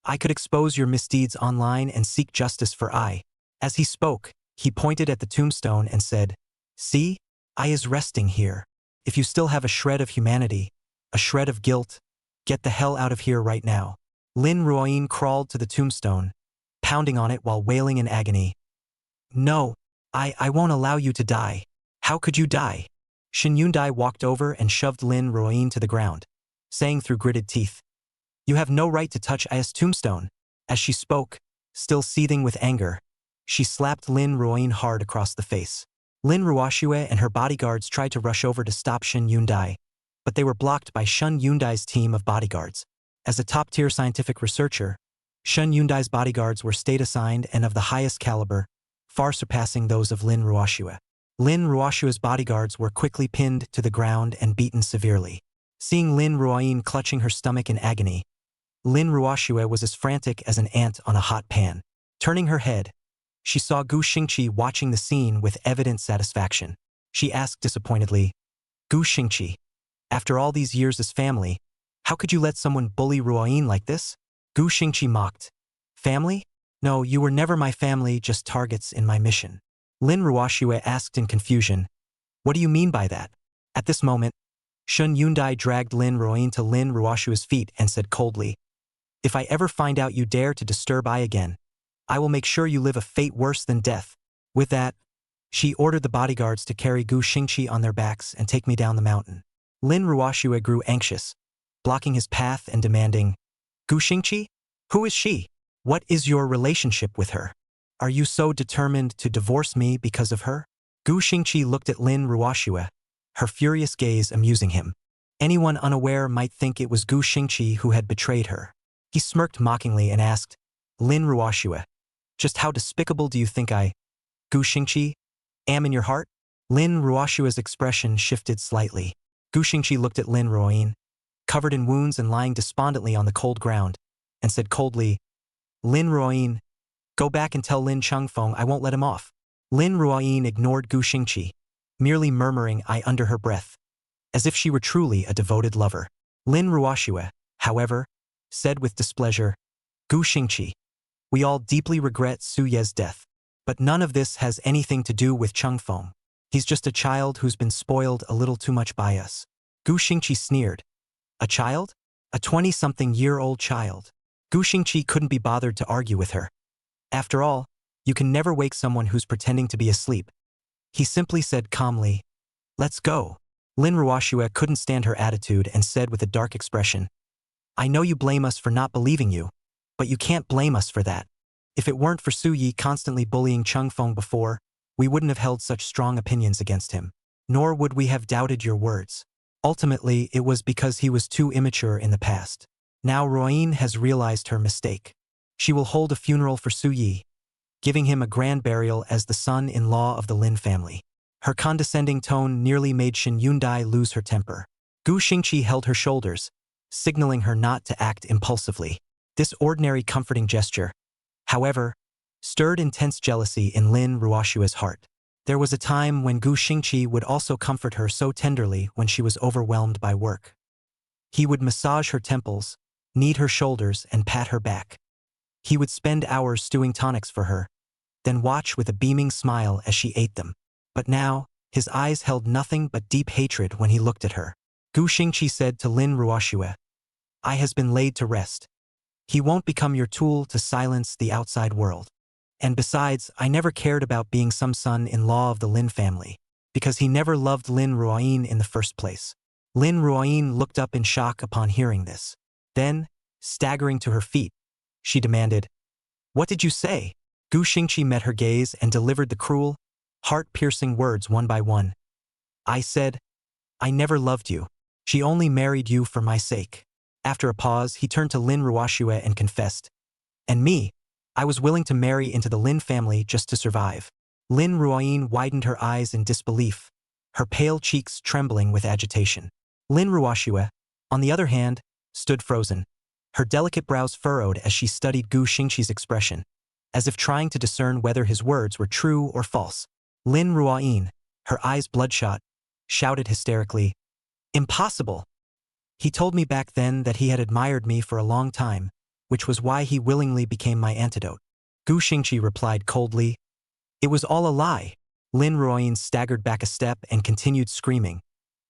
Speaker 1: I could expose your misdeeds online and seek justice for I." As he spoke, he pointed at the tombstone and said, "See, I is resting here. If you still have a shred of humanity, a shred of guilt, get the hell out of here right now." Lin Ruoyin crawled to the tombstone, pounding on it while wailing in agony, "No, I won't allow you to die. How could you die?" Shin Yundai walked over and shoved Lin Ruoyin to the ground, saying through gritted teeth, "You have no right to touch Aya's tombstone." As she spoke, still seething with anger, she slapped Lin Ruoyin hard across the face. Lin Ruoxue and her bodyguards tried to rush over to stop Shin Yundai, but they were blocked by Shin Yundai's team of bodyguards. As a top-tier scientific researcher, Shin Yundai's bodyguards were state-assigned and of the highest caliber, far surpassing those of Lin Ruoxue. Lin Ruoxue's bodyguards were quickly pinned to the ground and beaten severely. Seeing Lin Ruoyin clutching her stomach in agony, Lin Ruoxue was as frantic as an ant on a hot pan. Turning her head, she saw Gu Xingqi watching the scene with evident satisfaction. She asked disappointedly, "Gu Xingqi, after all these years as family, how could you let someone bully Ruoyin like this?" Gu Xingqi mocked, "Family? No, you were never my family, just targets in my mission." Lin Ruoxue asked in confusion, "What do you mean by that?" At this moment, Shun Yundai dragged Lin Ruoyin to Lin Ruoshua's feet and said coldly, "If I ever find out you dare to disturb I again, I will make sure you live a fate worse than death." With that, she ordered the bodyguards to carry Gu Xingqi on their backs and take me down the mountain. Lin Ruoshua grew anxious, blocking his path and demanding, "Gu Xingqi? Who is she? What is your relationship with her? Are you so determined to divorce me because of her?" Gu Xingqi looked at Lin Ruoshua, her furious gaze amusing him. Anyone unaware might think it was Gu Xingqi who had betrayed her. He smirked mockingly and asked, "Lin Ruoshua, just how despicable do you think I, Gu Xingqi, am in your heart?" Lin Ruoshua's expression shifted slightly. Gu Xingqi looked at Lin Ruoyin, covered in wounds and lying despondently on the cold ground, and said coldly, "Lin Ruoyin, go back and tell Lin Chengfeng I won't let him off." Lin Ruoyin ignored Gu Xingqi, merely murmuring "I" under her breath, as if she were truly a devoted lover. Lin Ruoshua, however, said with displeasure, "Gu Xingqi, we all deeply regret Su Ye's death, but none of this has anything to do with Chengfeng. He's just a child who's been spoiled a little too much by us." Gu Xingqi sneered. "A child? A 20-something-year-old child?" Gu Xingqi couldn't be bothered to argue with her. After all, you can never wake someone who's pretending to be asleep. He simply said calmly, "Let's go." Lin Ruoshua couldn't stand her attitude and said with a dark expression, "I know you blame us for not believing you, but you can't blame us for that. If it weren't for Su Yi constantly bullying Chengfeng before, we wouldn't have held such strong opinions against him. Nor would we have doubted your words. Ultimately, it was because he was too immature in the past. Now Ruoyin has realized her mistake. She will hold a funeral for Su Yi, giving him a grand burial as the son-in-law of the Lin family." Her condescending tone nearly made Shin Yundai lose her temper. Gu Xingqi held her shoulders, signaling her not to act impulsively. This ordinary comforting gesture, however, stirred intense jealousy in Lin Ruoshua's heart. There was a time when Gu Xingqi would also comfort her so tenderly when she was overwhelmed by work. He would massage her temples, knead her shoulders, and pat her back. He would spend hours stewing tonics for her, then watch with a beaming smile as she ate them. But now, his eyes held nothing but deep hatred when he looked at her. Gu Xingqi said to Lin Ruoshua, "I has been laid to rest. He won't become your tool to silence the outside world. And besides, I never cared about being some son-in-law of the Lin family, because he never loved Lin Ruoyin in the first place." Lin Ruoyin looked up in shock upon hearing this. Then, staggering to her feet, she demanded, "What did you say?" Gu Xingqi met her gaze and delivered the cruel, heart-piercing words one by one. "I said, I never loved you. She only married you for my sake." After a pause, he turned to Lin Ruoshua and confessed, "And me, I was willing to marry into the Lin family just to survive." Lin Ruoyin widened her eyes in disbelief, her pale cheeks trembling with agitation. Lin Ruoshua, on the other hand, stood frozen, her delicate brows furrowed as she studied Gu Xingqi's expression, as if trying to discern whether his words were true or false. Lin Ruoyin, her eyes bloodshot, shouted hysterically, "Impossible! He told me back then that he had admired me for a long time, which was why he willingly became my antidote." Gu Xingqi replied coldly, "It was all a lie." Lin Ruoyin staggered back a step and continued screaming,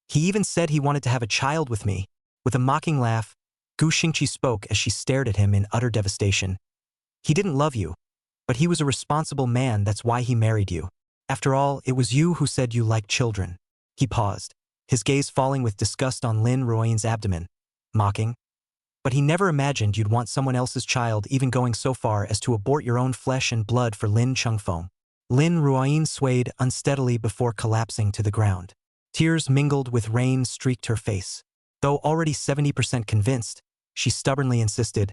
Speaker 1: "He even said he wanted to have a child with me." With a mocking laugh, Gu Xingqi spoke as she stared at him in utter devastation. "He didn't love you, but he was a responsible man, that's why he married you. After all, it was you who said you liked children." He paused, his gaze falling with disgust on Lin Ruoyin's abdomen, mocking, "But he never imagined you'd want someone else's child, even going so far as to abort your own flesh and blood for Lin Chengfeng." Lin Ruoyin swayed unsteadily before collapsing to the ground. Tears mingled with rain streaked her face. Though already 70% convinced, she stubbornly insisted,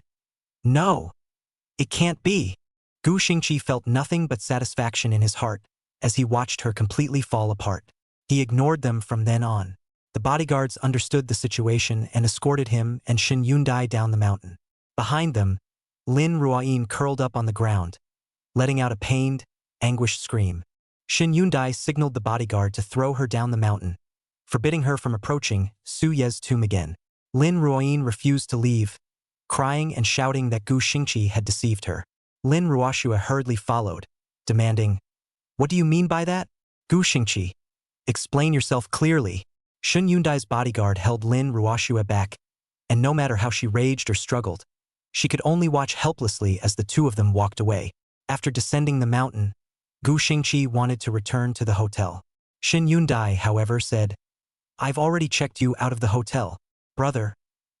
Speaker 1: "No, it can't be." Gu Xingqi felt nothing but satisfaction in his heart as he watched her completely fall apart. He ignored them from then on. The bodyguards understood the situation and escorted him and Shin Yundai down the mountain. Behind them, Lin Ruoyin curled up on the ground, letting out a pained, anguished scream. Shin Yundai signaled the bodyguard to throw her down the mountain, forbidding her from approaching Su Ye's tomb again. Lin Ruoyin refused to leave, crying and shouting that Gu Xingqi had deceived her. Lin Ruoshua hurriedly followed, demanding, "What do you mean by that? Gu Xingqi, explain yourself clearly." Shun Yundai's bodyguard held Lin Ruoxue back, and no matter how she raged or struggled, she could only watch helplessly as the two of them walked away. After descending the mountain, Gu Xingqi wanted to return to the hotel. Shin Yundai, however, said, "I've already checked you out of the hotel. Brother,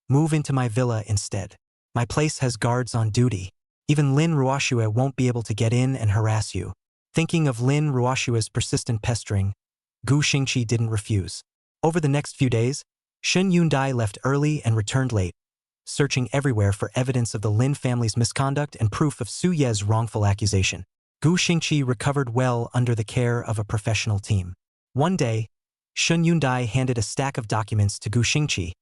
Speaker 1: move into my villa instead. My place has guards on duty. Even Lin Ruoxue won't be able to get in and harass you." Thinking of Lin Ruoxue's persistent pestering, Gu Xingqi didn't refuse. Over the next few days, Shin Yundai left early and returned late, searching everywhere for evidence of the Lin family's misconduct and proof of Su Ye's wrongful accusation. Gu Xingqi recovered well under the care of a professional team. One day, Shun Yundai handed a stack of documents to Gu Xingqi,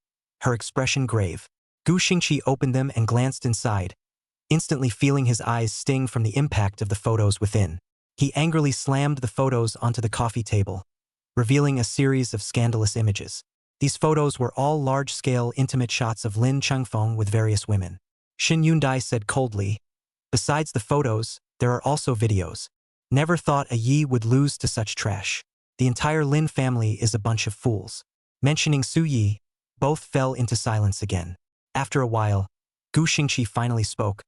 Speaker 1: her expression grave. Gu Xingqi opened them and glanced inside, instantly feeling his eyes sting from the impact of the photos within. He angrily slammed the photos onto the coffee table, revealing a series of scandalous images. These photos were all large-scale, intimate shots of Lin Chengfeng with various women. Shin Yundai said coldly, "Besides the photos, there are also videos. Never thought a Yi would lose to such trash. The entire Lin family is a bunch of fools." Mentioning Su Yi, both fell into silence again. After a while, Gu Xingqi finally spoke.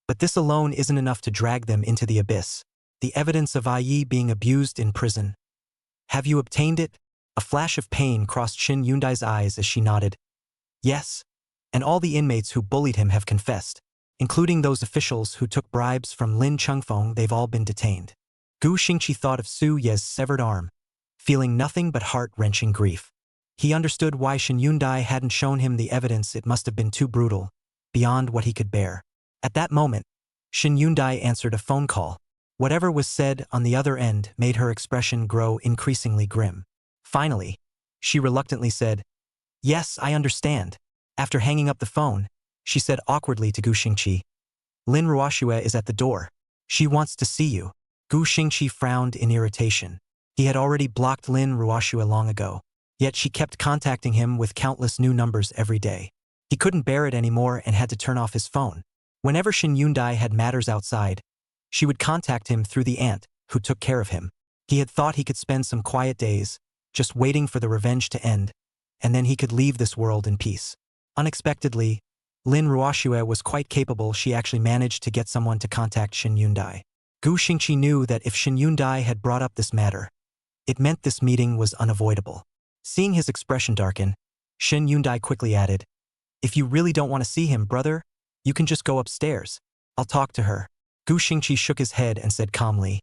Speaker 1: "But this alone isn't enough to drag them into the abyss. The evidence of Yi being abused in prison. Have you obtained it?" A flash of pain crossed Shin Yundai's eyes as she nodded. "Yes, and all the inmates who bullied him have confessed, including those officials who took bribes from Lin Chengfeng. They've all been detained." Gu Xingqi thought of Su Ye's severed arm, feeling nothing but heart-wrenching grief. He understood why Shin Yundai hadn't shown him the evidence. It must have been too brutal, beyond what he could bear. At that moment, Shin Yundai answered a phone call. Whatever was said on the other end made her expression grow increasingly grim. Finally, she reluctantly said, "Yes, I understand." After hanging up the phone, she said awkwardly to Gu Xingqi, "Lin Ruoxue is at the door. She wants to see you." Gu Xingqi frowned in irritation. He had already blocked Lin Ruoxue long ago, yet she kept contacting him with countless new numbers every day. He couldn't bear it anymore and had to turn off his phone. Whenever Shin Yundai had matters outside, she would contact him through the aunt, who took care of him. He had thought he could spend some quiet days, just waiting for the revenge to end, and then he could leave this world in peace. Unexpectedly, Lin Ruoxue was quite capable. She actually managed to get someone to contact Shin Yundai. Gu Xingqi knew that if Shin Yundai had brought up this matter, it meant this meeting was unavoidable. Seeing his expression darken, Shin Yundai quickly added, "If you really don't want to see him, brother, you can just go upstairs. I'll talk to her." Gu Xingqi shook his head and said calmly,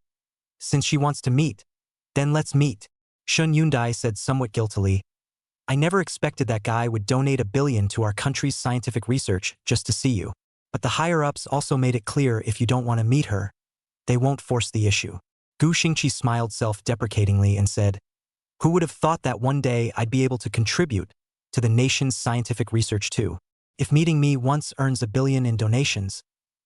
Speaker 1: "Since she wants to meet, then let's meet." Shun Yundai said somewhat guiltily, "I never expected that guy would donate $1 billion to our country's scientific research just to see you. But the higher-ups also made it clear if you don't want to meet her, they won't force the issue." Gu Xingqi smiled self-deprecatingly and said, "Who would have thought that one day I'd be able to contribute to the nation's scientific research too? If meeting me once earns $1 billion in donations,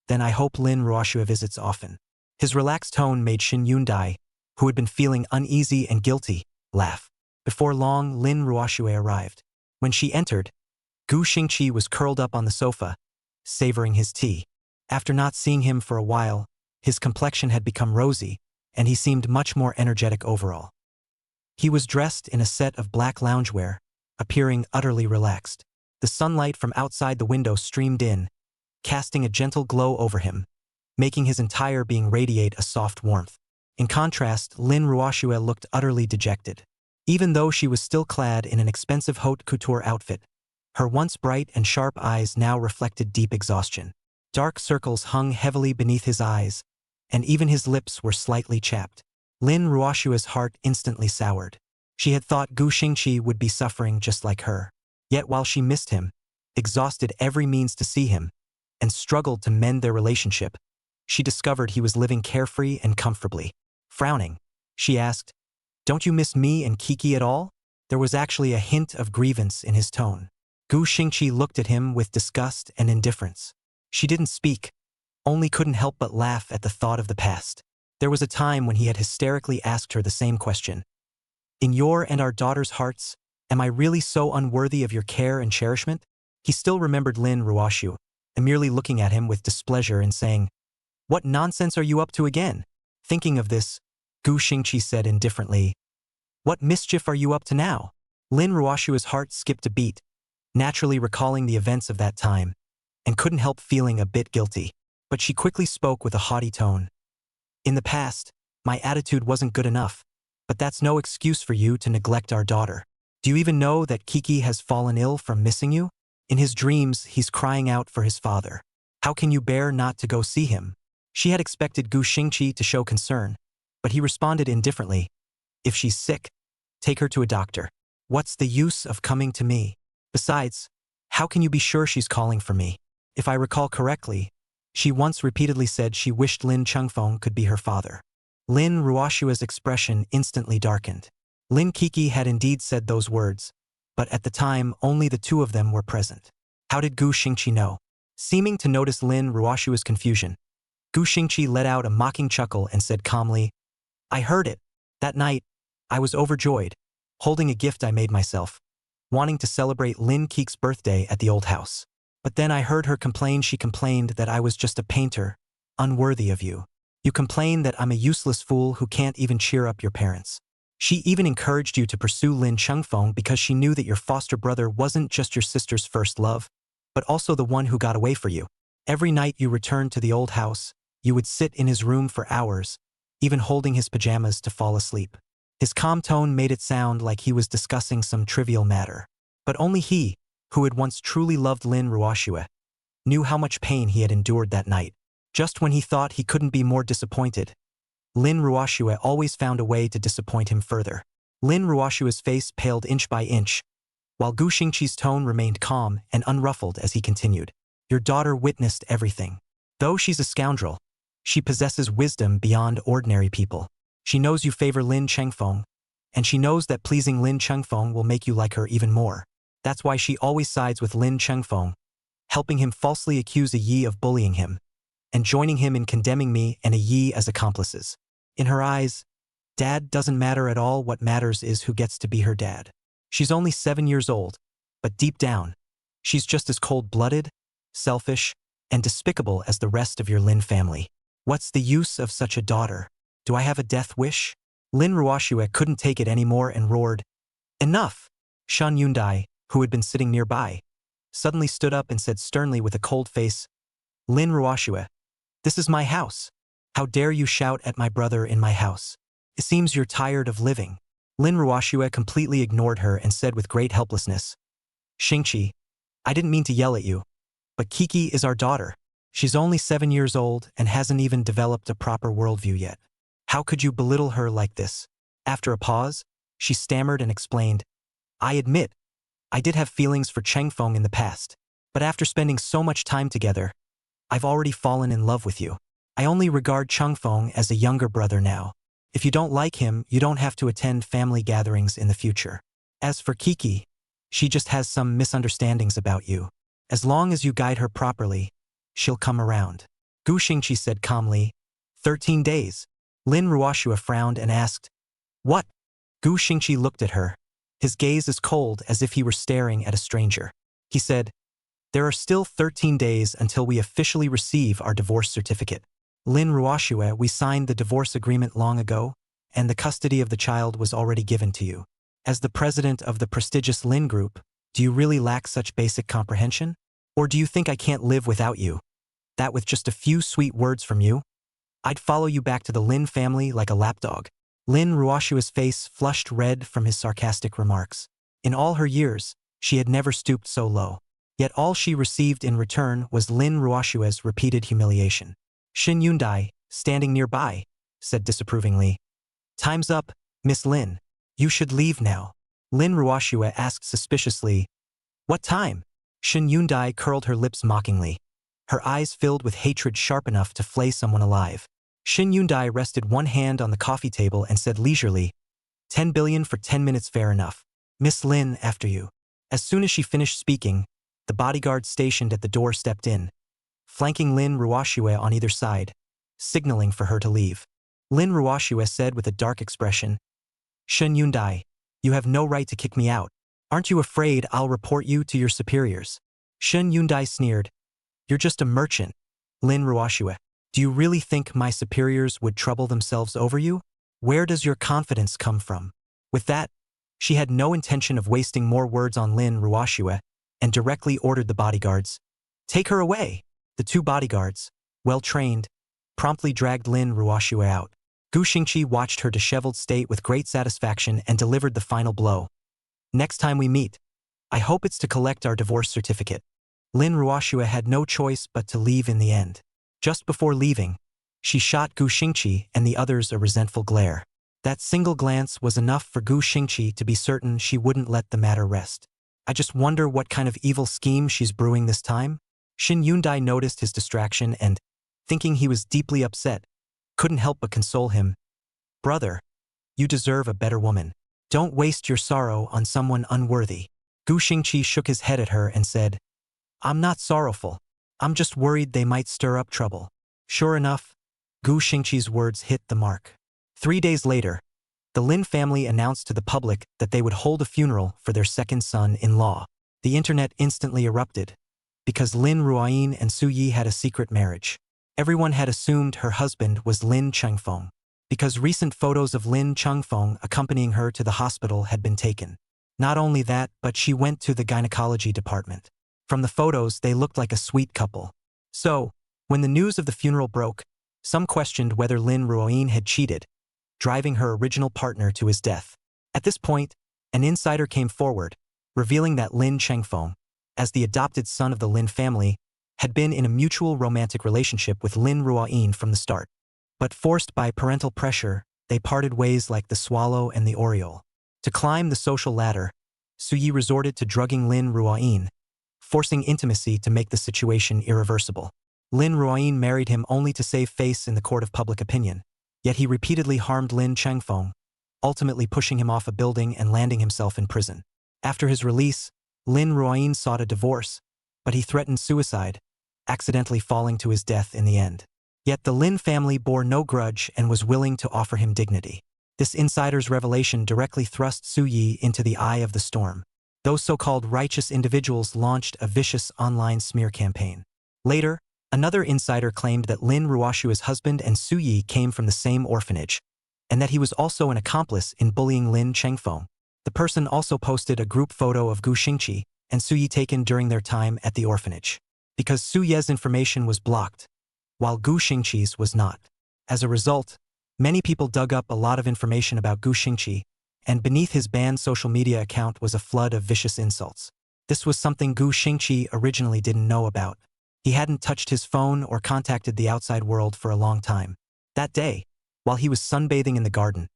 Speaker 1: then I hope Lin Ruoxue visits often." His relaxed tone made Shin Yundai, who had been feeling uneasy and guilty, laugh. Before long, Lin Ruoxue arrived. When she entered, Gu Xingqi was curled up on the sofa, savoring his tea. After not seeing him for a while, his complexion had become rosy, and he seemed much more energetic overall. He was dressed in a set of black loungewear, appearing utterly relaxed. The sunlight from outside the window streamed in, casting a gentle glow over him, making his entire being radiate a soft warmth. In contrast, Lin Ruoxue looked utterly dejected. Even though she was still clad in an expensive haute couture outfit, her once bright and sharp eyes now reflected deep exhaustion. Dark circles hung heavily beneath his eyes, and even his lips were slightly chapped. Lin Ruoxue's heart instantly soured. She had thought Gu Xingqi would be suffering just like her. Yet while she missed him, exhausted every means to see him, and struggled to mend their relationship, she discovered he was living carefree and comfortably. Frowning, she asked, "Don't you miss me and Kiki at all?" There was actually a hint of grievance in his tone. Gu Xingqi looked at him with disgust and indifference. She didn't speak, only couldn't help but laugh at the thought of the past. There was a time when he had hysterically asked her the same question. "In your and our daughter's hearts, am I really so unworthy of your care and cherishment?" He still remembered Lin Ruoxue, and merely looking at him with displeasure and saying, "What nonsense are you up to again?" Thinking of this, Gu Xingqi said indifferently, "What mischief are you up to now?" Lin Ruoshua's heart skipped a beat, naturally recalling the events of that time, and couldn't help feeling a bit guilty. But she quickly spoke with a haughty tone. In the past, my attitude wasn't good enough, but that's no excuse for you to neglect our daughter. Do you even know that Kiki has fallen ill from missing you? In his dreams, he's crying out for his father. How can you bear not to go see him? She had expected Gu Xingqi to show concern, but he responded indifferently. If she's sick, take her to a doctor. What's the use of coming to me? Besides, how can you be sure she's calling for me? If I recall correctly, she once repeatedly said she wished Lin Chengfeng could be her father. Lin Ruoshua's expression instantly darkened. Lin Kiki had indeed said those words, but at the time only the two of them were present. How did Gu Xingqi know? Seeming to notice Lin Ruoshua's confusion, Gu Xingqi let out a mocking chuckle and said calmly, I heard it. That night, I was overjoyed, holding a gift I made myself, wanting to celebrate Lin Kiki's birthday at the old house. But then I heard her complain. She complained that I was just a painter, unworthy of you. You complain that I'm a useless fool who can't even cheer up your parents. She even encouraged you to pursue Lin Chengfeng because she knew that your foster brother wasn't just your sister's first love, but also the one who got away for you. Every night you returned to the old house, you would sit in his room for hours, even holding his pajamas to fall asleep. His calm tone made it sound like he was discussing some trivial matter. But only he, who had once truly loved Lin Ruoshua, knew how much pain he had endured that night. Just when he thought he couldn't be more disappointed, Lin Ruoshua always found a way to disappoint him further. Lin Ruoshua's face paled inch by inch, while Gu Xingqi's tone remained calm and unruffled as he continued. Your daughter witnessed everything. Though she's a scoundrel, she possesses wisdom beyond ordinary people. She knows you favor Lin Chengfeng, and she knows that pleasing Lin Chengfeng will make you like her even more. That's why she always sides with Lin Chengfeng, helping him falsely accuse a Yi of bullying him, and joining him in condemning me and a Yi as accomplices. In her eyes, Dad doesn't matter at all. What matters is who gets to be her dad. She's only 7 years old, but deep down, she's just as cold-blooded, selfish, and despicable as the rest of your Lin family. What's the use of such a daughter? Do I have a death wish? Lin Ruoshua couldn't take it anymore and roared, Enough! Shen Yundai, who had been sitting nearby, suddenly stood up and said sternly with a cold face, Lin Ruoshua, this is my house. How dare you shout at my brother in my house? It seems you're tired of living. Lin Ruoshua completely ignored her and said with great helplessness, Xingqi, I didn't mean to yell at you, but Kiki is our daughter. She's only 7 years old and hasn't even developed a proper worldview yet. How could you belittle her like this? After a pause, she stammered and explained, I admit, I did have feelings for Chengfeng in the past, but after spending so much time together, I've already fallen in love with you. I only regard Chengfeng as a younger brother now. If you don't like him, you don't have to attend family gatherings in the future. As for Kiki, she just has some misunderstandings about you. As long as you guide her properly, she'll come around. Gu Xingqi said calmly, 13 days. Lin Ruoshua frowned and asked, What? Gu Xingqi looked at her, his gaze as cold as if he were staring at a stranger. He said, There are still 13 days until we officially receive our divorce certificate. Lin Ruoshua, we signed the divorce agreement long ago, and the custody of the child was already given to you. As the president of the prestigious Lin Group, do you really lack such basic comprehension? Or do you think I can't live without you? That with just a few sweet words from you, I'd follow you back to the Lin family like a lapdog. Lin Ruoshua's face flushed red from his sarcastic remarks. In all her years, she had never stooped so low. Yet all she received in return was Lin Ruoshua's repeated humiliation. Shen Yundai, standing nearby, said disapprovingly, Time's up, Miss Lin. You should leave now. Lin Ruoshua asked suspiciously, What time? Shen Yundai curled her lips mockingly, her eyes filled with hatred sharp enough to flay someone alive. Shen Yundai rested one hand on the coffee table and said leisurely, 10 billion for 10 minutes, fair enough. Miss Lin, after you. As soon as she finished speaking, the bodyguard stationed at the door stepped in, flanking Lin Ruoshua on either side, signaling for her to leave. Lin Ruoshua said with a dark expression, Shen Yundai, you have no right to kick me out. Aren't you afraid I'll report you to your superiors? Shen Yundai sneered, You're just a merchant. Lin Ruoshua, do you really think my superiors would trouble themselves over you? Where does your confidence come from? With that, She had no intention of wasting more words on Lin Ruoxue and directly ordered the bodyguards, "Take her away." The two bodyguards, well-trained, promptly dragged Lin Ruoxue out. Gu Xingqi watched her disheveled state with great satisfaction and delivered the final blow. "Next time we meet, I hope it's to collect our divorce certificate." Lin Ruoxue had no choice but to leave in the end. Just before leaving, she shot Gu Xingqi and the others a resentful glare. That single glance was enough for Gu Xingqi to be certain she wouldn't let the matter rest. "I just wonder what kind of evil scheme she's brewing this time?" Shin Yundai noticed his distraction and, thinking he was deeply upset, couldn't help but console him. "Brother, you deserve a better woman. Don't waste your sorrow on someone unworthy." Gu Xingqi shook his head at her and said, "I'm not sorrowful. I'm just worried they might stir up trouble." Sure enough, Gu Xingqi's words hit the mark. 3 days later, the Lin family announced to the public that they would hold a funeral for their second son-in-law. The internet instantly erupted, because Lin Ruoyin and Su Yi had a secret marriage. Everyone had assumed her husband was Lin Chengfeng, because recent photos of Lin Chengfeng accompanying her to the hospital had been taken. Not only that, but she went to the gynecology department. From the photos, they looked like a sweet couple. So, when the news of the funeral broke, some questioned whether Lin Ruoyin had cheated, driving her original partner to his death. At this point, an insider came forward, revealing that Lin Chengfeng, as the adopted son of the Lin family, had been in a mutual romantic relationship with Lin Ruoyin from the start. But forced by parental pressure, they parted ways like the swallow and the oriole. To climb the social ladder, Su Yi resorted to drugging Lin Ruoyin, forcing intimacy to make the situation irreversible. Lin Ruoyin married him only to save face in the court of public opinion, yet he repeatedly harmed Lin Chengfeng, ultimately pushing him off a building and landing himself in prison. After his release, Lin Ruoyin sought a divorce, but he threatened suicide, accidentally falling to his death in the end. Yet the Lin family bore no grudge and was willing to offer him dignity. This insider's revelation directly thrust Su Yi into the eye of the storm. Those so-called righteous individuals launched a vicious online smear campaign. Later, another insider claimed that Lin Ruoxue's husband and Su Yi came from the same orphanage, and that he was also an accomplice in bullying Lin Chengfeng. The person also posted a group photo of Gu Xingqi and Su Yi taken during their time at the orphanage. Because Su Ye's information was blocked, while Gu Xingqi's was not. As a result, many people dug up a lot of information about Gu Xingqi, and beneath his banned social media account was a flood of vicious insults. This was something Gu Xingqi originally didn't know about. He hadn't touched his phone or contacted the outside world for a long time. That day, while he was sunbathing in the garden,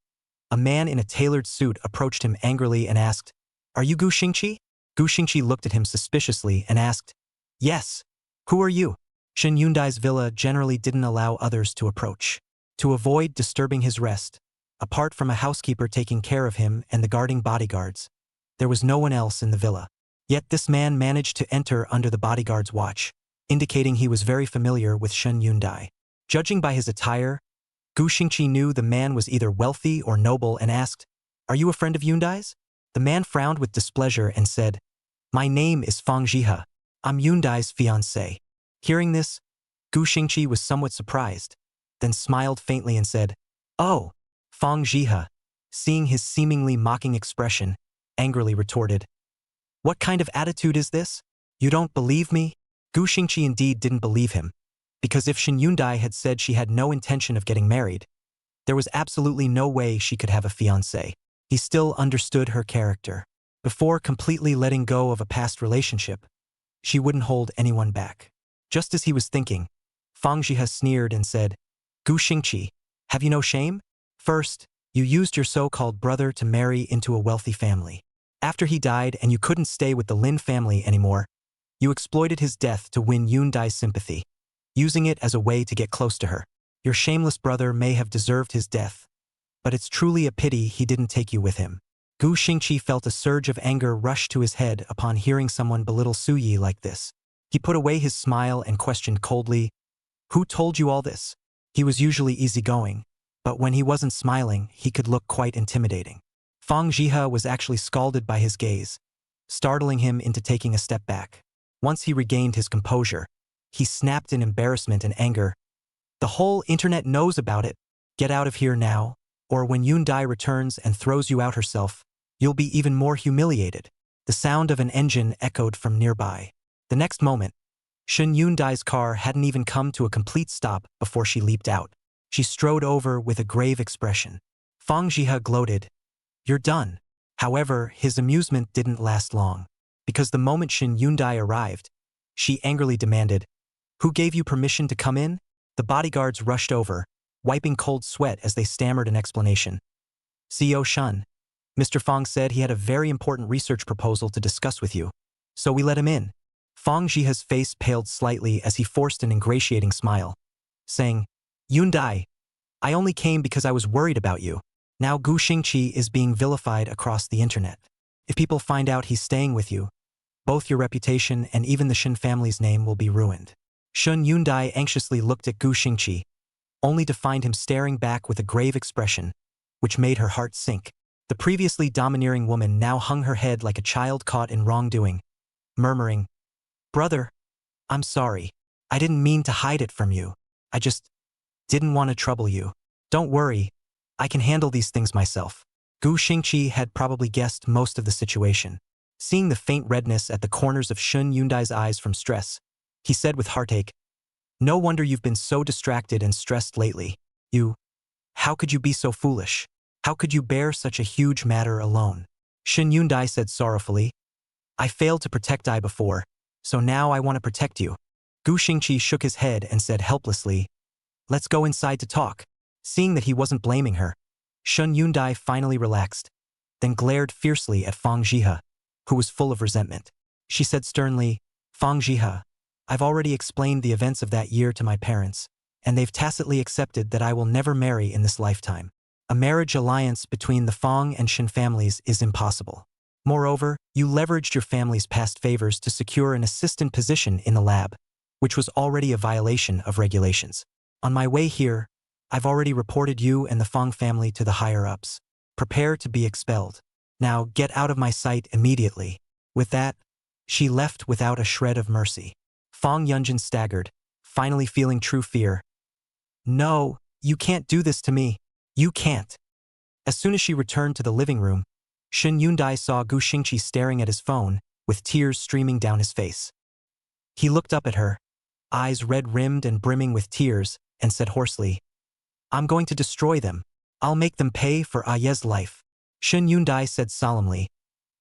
Speaker 1: a man in a tailored suit approached him angrily and asked, "Are you Gu Xingqi?" Gu Xingqi looked at him suspiciously and asked, "Yes. Who are you?" Shin Yundai's villa generally didn't allow others to approach. To avoid disturbing his rest, apart from a housekeeper taking care of him and the guarding bodyguards, there was no one else in the villa. Yet this man managed to enter under the bodyguard's watch, indicating he was very familiar with Shin Yundai. Judging by his attire, Gu Xingqi knew the man was either wealthy or noble and asked, "Are you a friend of Yundai's?" The man frowned with displeasure and said, "My name is Fang Jihe. I'm Yundai's fiancé." Hearing this, Gu Xingqi was somewhat surprised, then smiled faintly and said, "Oh." Fang Jihe, seeing his seemingly mocking expression, angrily retorted, "What kind of attitude is this? You don't believe me?" Gu Xingqi indeed didn't believe him, because if Shin Yundai had said she had no intention of getting married, there was absolutely no way she could have a fiancé. He still understood her character. Before completely letting go of a past relationship, she wouldn't hold anyone back. Just as he was thinking, Fang Jihe sneered and said, "Gu Xingqi, have you no shame? First, you used your so-called brother to marry into a wealthy family. After he died and you couldn't stay with the Lin family anymore, you exploited his death to win Yundai's sympathy, using it as a way to get close to her. Your shameless brother may have deserved his death, but it's truly a pity he didn't take you with him." Gu Xingqi felt a surge of anger rush to his head upon hearing someone belittle Su Yi like this. He put away his smile and questioned coldly, "Who told you all this?" He was usually easygoing, but when he wasn't smiling, he could look quite intimidating. Fang Jihe was actually scalded by his gaze, startling him into taking a step back. Once he regained his composure, he snapped in embarrassment and anger, "The whole internet knows about it. Get out of here now, or when Yundai returns and throws you out herself, you'll be even more humiliated. The sound of an engine echoed from nearby. The next moment, Shen Yundai's car hadn't even come to a complete stop before she leaped out. She strode over with a grave expression. Fang Jihe gloated, "You're done." However, his amusement didn't last long, because the moment Shen Yundai arrived, she angrily demanded, "Who gave you permission to come in?" The bodyguards rushed over, wiping cold sweat as they stammered an explanation. "CEO Shen, Mr. Fang said he had a very important research proposal to discuss with you, so we let him in." Fang Jihe's face paled slightly as he forced an ingratiating smile, saying, "Yundai, I only came because I was worried about you. Now Gu Xingqi is being vilified across the internet. If people find out he's staying with you, both your reputation and even the Shen family's name will be ruined." Shen Yundai anxiously looked at Gu Xingqi, only to find him staring back with a grave expression, which made her heart sink. The previously domineering woman now hung her head like a child caught in wrongdoing, murmuring, "Brother, I'm sorry. I didn't mean to hide it from you. I just didn't want to trouble you. Don't worry, I can handle these things myself." Gu Xingqi had probably guessed most of the situation. Seeing the faint redness at the corners of Shen Yundai's eyes from stress, he said with heartache, "No wonder you've been so distracted and stressed lately. How could you be so foolish? How could you bear such a huge matter alone?" Shen Yundai said sorrowfully, "I failed to protect I before, so now I want to protect you." Gu Xingqi shook his head and said helplessly, "Let's go inside to talk." Seeing that he wasn't blaming her, Shen Yundai finally relaxed, then glared fiercely at Fang Jihe, who was full of resentment. She said sternly, "Fang Jihe, I've already explained the events of that year to my parents, and they've tacitly accepted that I will never marry in this lifetime. A marriage alliance between the Fang and Shen families is impossible. Moreover, you leveraged your family's past favors to secure an assistant position in the lab, which was already a violation of regulations. On my way here, I've already reported you and the Fang family to the higher-ups. Prepare to be expelled. Now get out of my sight immediately." With that, she left without a shred of mercy. Fang Yunjin staggered, finally feeling true fear. "No, you can't do this to me. You can't." As soon as she returned to the living room, Shen Yundai saw Gu Xingqi staring at his phone, with tears streaming down his face. He looked up at her, eyes red-rimmed and brimming with tears, and said hoarsely, "I'm going to destroy them. I'll make them pay for Aye's life." Shen Yundai said solemnly,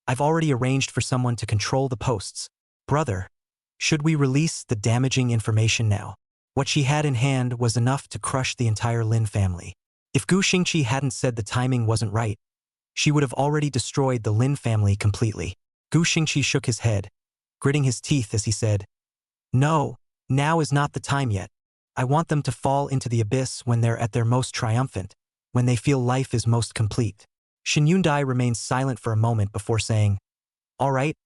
Speaker 1: "I've already arranged for someone to control the posts. Brother, should we release the damaging information now?" What she had in hand was enough to crush the entire Lin family. If Gu Xingqi hadn't said the timing wasn't right, she would have already destroyed the Lin family completely. Gu Xingqi shook his head, gritting his teeth as he said, "No, now is not the time yet. I want them to fall into the abyss when they're at their most triumphant, when they feel life is most complete." Shen Yundai remained silent for a moment before saying, "All right,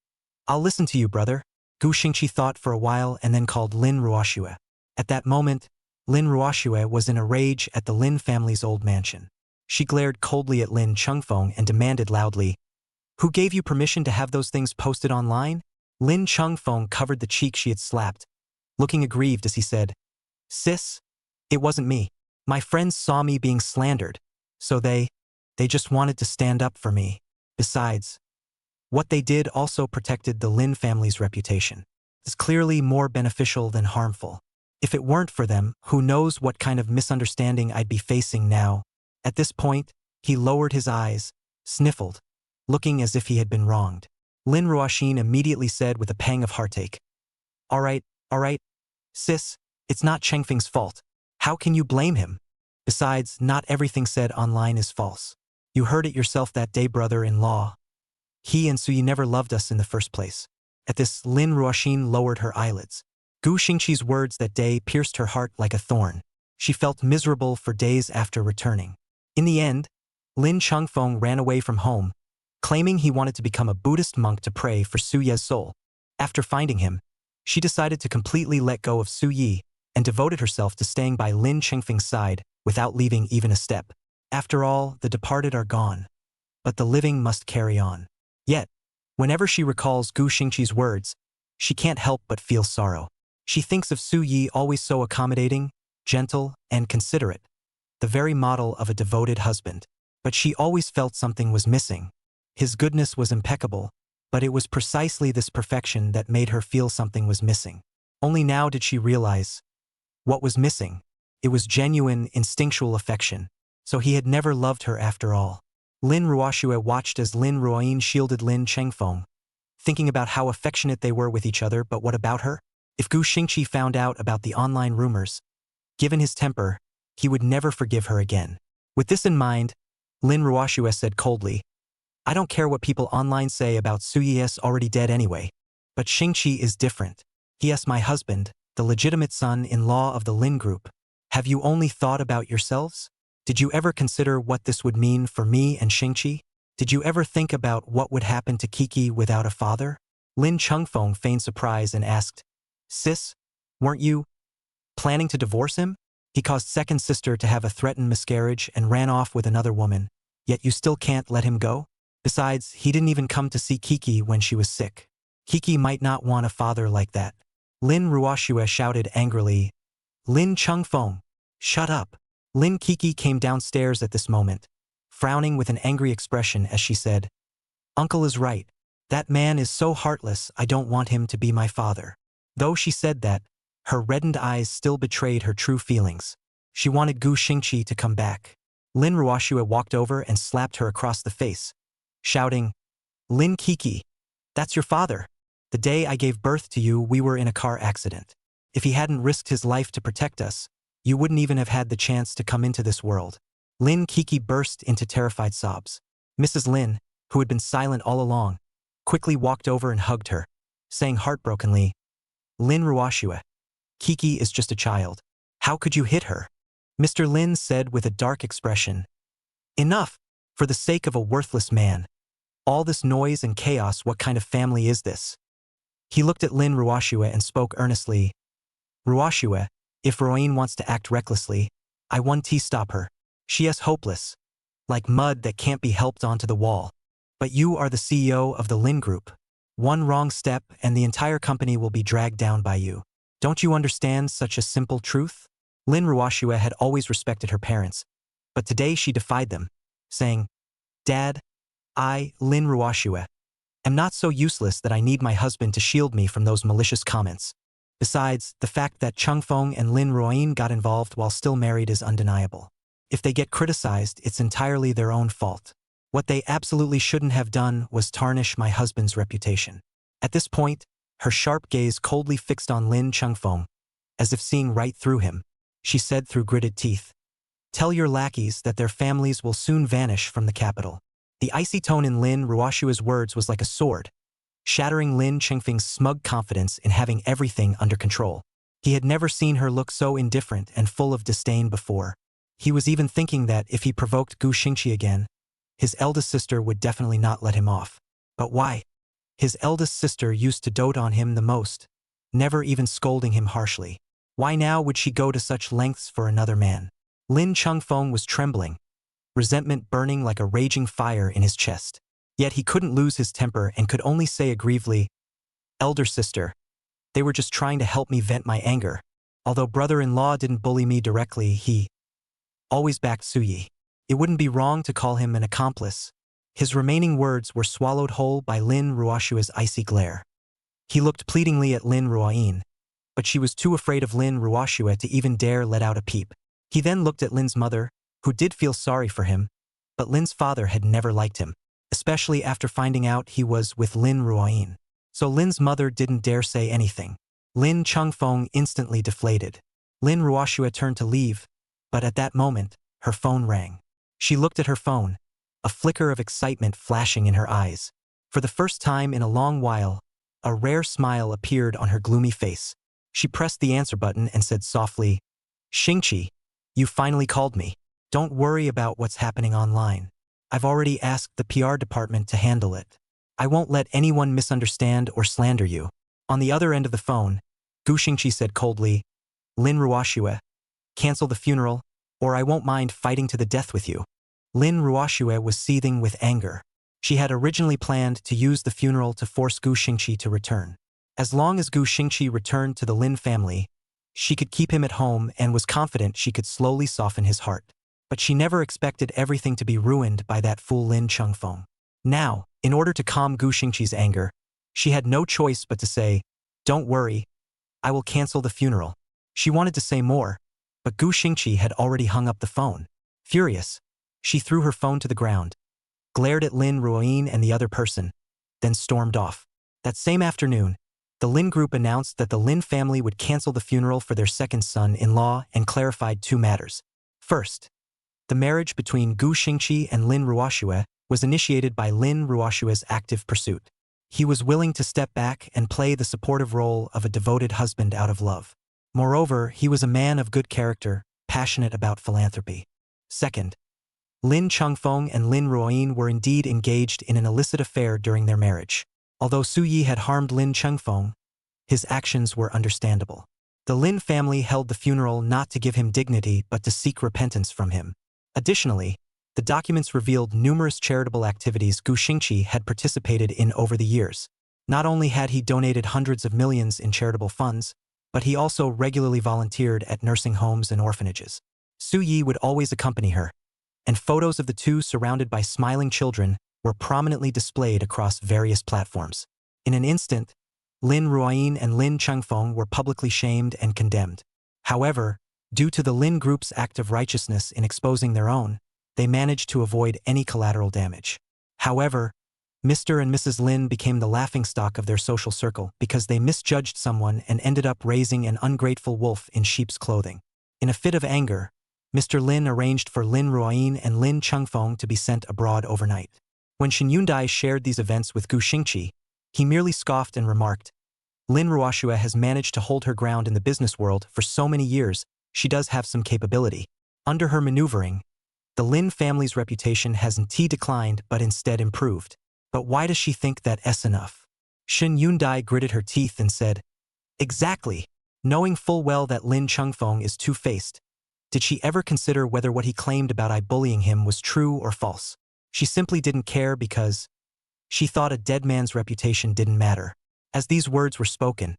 Speaker 1: I'll listen to you, brother." Gu Xingqi thought for a while and then called Lin Ruoxue. At that moment, Lin Ruoxue was in a rage at the Lin family's old mansion. She glared coldly at Lin Chengfeng and demanded loudly, "Who gave you permission to have those things posted online?" Lin Chengfeng covered the cheek she had slapped, looking aggrieved as he said, "Sis, it wasn't me. My friends saw me being slandered, so they just wanted to stand up for me. Besides, what they did also protected the Lin family's reputation. It's clearly more beneficial than harmful. If it weren't for them, who knows what kind of misunderstanding I'd be facing now." At this point, he lowered his eyes, sniffled, looking as if he had been wronged. Lin Ruoxin immediately said with a pang of heartache, all right, sis, it's not Chengfeng's fault. How can you blame him? Besides, not everything said online is false. You heard it yourself that day, brother-in-law. He and Suyi never loved us in the first place." At this, Lin Ruoxin lowered her eyelids. Gu Xingqi's words that day pierced her heart like a thorn. She felt miserable for days after returning. In the end, Lin Chengfeng ran away from home, claiming he wanted to become a Buddhist monk to pray for Su Ye's soul. After finding him, she decided to completely let go of Su Yi and devoted herself to staying by Lin Chengfeng's side without leaving even a step. After all, the departed are gone, but the living must carry on. Yet, whenever she recalls Gu Xingqi's words, she can't help but feel sorrow. She thinks of Su Yi always so accommodating, gentle, and considerate, the very model of a devoted husband. But she always felt something was missing. His goodness was impeccable, but it was precisely this perfection that made her feel something was missing. Only now did she realize what was missing. It was genuine, instinctual affection. So he had never loved her after all. Lin Ruoxue watched as Lin Ruoyin shielded Lin Chengfeng, thinking about how affectionate they were with each other, but what about her? If Gu Xingqi found out about the online rumors, given his temper, he would never forgive her again. With this in mind, Lin Ruoxue said coldly, I don't care what people online say about Su Yi's already dead anyway, but Xingqi is different. He is my husband, the legitimate son-in-law of the Lin Group. Have you only thought about yourselves? Did you ever consider what this would mean for me and Xingqi? Did you ever think about what would happen to Kiki without a father? Lin Chengfeng feigned surprise and asked, Sis, weren't you planning to divorce him? He caused second sister to have a threatened miscarriage and ran off with another woman, yet you still can't let him go? Besides, he didn't even come to see Kiki when she was sick. Kiki might not want a father like that. Lin Ruoxue shouted angrily, Lin Chengfeng, shut up. Lin Kiki came downstairs at this moment, frowning with an angry expression as she said, Uncle is right. That man is so heartless, I don't want him to be my father. Though she said that, her reddened eyes still betrayed her true feelings. She wanted Gu Xingqi to come back. Lin Ruoxue walked over and slapped her across the face, shouting, Lin Kiki, that's your father. The day I gave birth to you, we were in a car accident. If he hadn't risked his life to protect us, you wouldn't even have had the chance to come into this world. Lin Kiki burst into terrified sobs. Mrs. Lin, who had been silent all along, quickly walked over and hugged her, saying heartbrokenly, Lin Ruoxue, Kiki is just a child. How could you hit her? Mr. Lin said with a dark expression, Enough, for the sake of a worthless man. All this noise and chaos, what kind of family is this? He looked at Lin Ruoxue and spoke earnestly, Ruoxue, if Ruoyin wants to act recklessly, I won't stop her. She is hopeless, like mud that can't be helped onto the wall. But you are the CEO of the Lin Group. One wrong step and the entire company will be dragged down by you. Don't you understand such a simple truth? Lin Ruoxue had always respected her parents, but today she defied them, saying, Dad, I, Lin Ruoxue, am not so useless that I need my husband to shield me from those malicious comments. Besides, the fact that Chengfeng and Lin Ruoyin got involved while still married is undeniable. If they get criticized, it's entirely their own fault. What they absolutely shouldn't have done was tarnish my husband's reputation. At this point, her sharp gaze coldly fixed on Lin Chengfeng, as if seeing right through him, she said through gritted teeth, Tell your lackeys that their families will soon vanish from the capital. The icy tone in Lin Ruoxue's words was like a sword, shattering Lin Chengfeng's smug confidence in having everything under control. He had never seen her look so indifferent and full of disdain before. He was even thinking that if he provoked Gu Xingqi again, his eldest sister would definitely not let him off. But why? His eldest sister used to dote on him the most, never even scolding him harshly. Why now would she go to such lengths for another man? Lin Chengfeng was trembling, resentment burning like a raging fire in his chest. Yet he couldn't lose his temper and could only say aggrievely, Elder sister, they were just trying to help me vent my anger. Although brother-in-law didn't bully me directly, he always backed Su Yi. It wouldn't be wrong to call him an accomplice. His remaining words were swallowed whole by Lin Ruoxue's icy glare. He looked pleadingly at Lin Ruoyin, but she was too afraid of Lin Ruoxue to even dare let out a peep. He then looked at Lin's mother, who did feel sorry for him, but Lin's father had never liked him, especially after finding out he was with Lin Ruoyin. So Lin's mother didn't dare say anything. Lin Chengfeng instantly deflated. Lin Ruoxue turned to leave, but at that moment, her phone rang. She looked at her phone, a flicker of excitement flashing in her eyes. For the first time in a long while, a rare smile appeared on her gloomy face. She pressed the answer button and said softly, Xingqi, you finally called me. Don't worry about what's happening online. I've already asked the PR department to handle it. I won't let anyone misunderstand or slander you. On the other end of the phone, Gu Xingqi said coldly, Lin Ruoxue, cancel the funeral, or I won't mind fighting to the death with you. Lin Ruoxue was seething with anger. She had originally planned to use the funeral to force Gu Xingqi to return. As long as Gu Xingqi returned to the Lin family, she could keep him at home and was confident she could slowly soften his heart. But she never expected everything to be ruined by that fool Lin Chengfeng. Now, in order to calm Gu Xingqi's anger, she had no choice but to say, "Don't worry, I will cancel the funeral." She wanted to say more, but Gu Xingqi had already hung up the phone. Furious, she threw her phone to the ground, glared at Lin Ruoyin and the other person, then stormed off. That same afternoon, the Lin group announced that the Lin family would cancel the funeral for their second son-in-law and clarified two matters. First, the marriage between Gu Xingqi and Lin Ruoxue was initiated by Lin Ruoxue's active pursuit. He was willing to step back and play the supportive role of a devoted husband out of love. Moreover, he was a man of good character, passionate about philanthropy. Second, Lin Chengfeng and Lin Ruoyin were indeed engaged in an illicit affair during their marriage. Although Su Yi had harmed Lin Chengfeng, his actions were understandable. The Lin family held the funeral not to give him dignity but to seek repentance from him. Additionally, the documents revealed numerous charitable activities Gu Xingqi had participated in over the years. Not only had he donated hundreds of millions in charitable funds, but he also regularly volunteered at nursing homes and orphanages. Su Yi would always accompany her, and photos of the two surrounded by smiling children were prominently displayed across various platforms. In an instant, Lin Ruoyin and Lin Chengfeng were publicly shamed and condemned. However, due to the Lin group's act of righteousness in exposing their own, they managed to avoid any collateral damage. However, Mr. and Mrs. Lin became the laughingstock of their social circle because they misjudged someone and ended up raising an ungrateful wolf in sheep's clothing. In a fit of anger, Mr. Lin arranged for Lin Ruoyin and Lin Chengfeng to be sent abroad overnight. When Shen Yundai shared these events with Gu Xingqi, he merely scoffed and remarked, "Lin Ruoxue has managed to hold her ground in the business world for so many years, she does have some capability." Under her maneuvering, the Lin family's reputation hasn't declined but instead improved. But why does she think that's enough? Shen Yundai gritted her teeth and said, "Exactly. Knowing full well that Lin Chengfeng is two-faced, did she ever consider whether what he claimed about I bullying him was true or false? She simply didn't care because she thought a dead man's reputation didn't matter." As these words were spoken,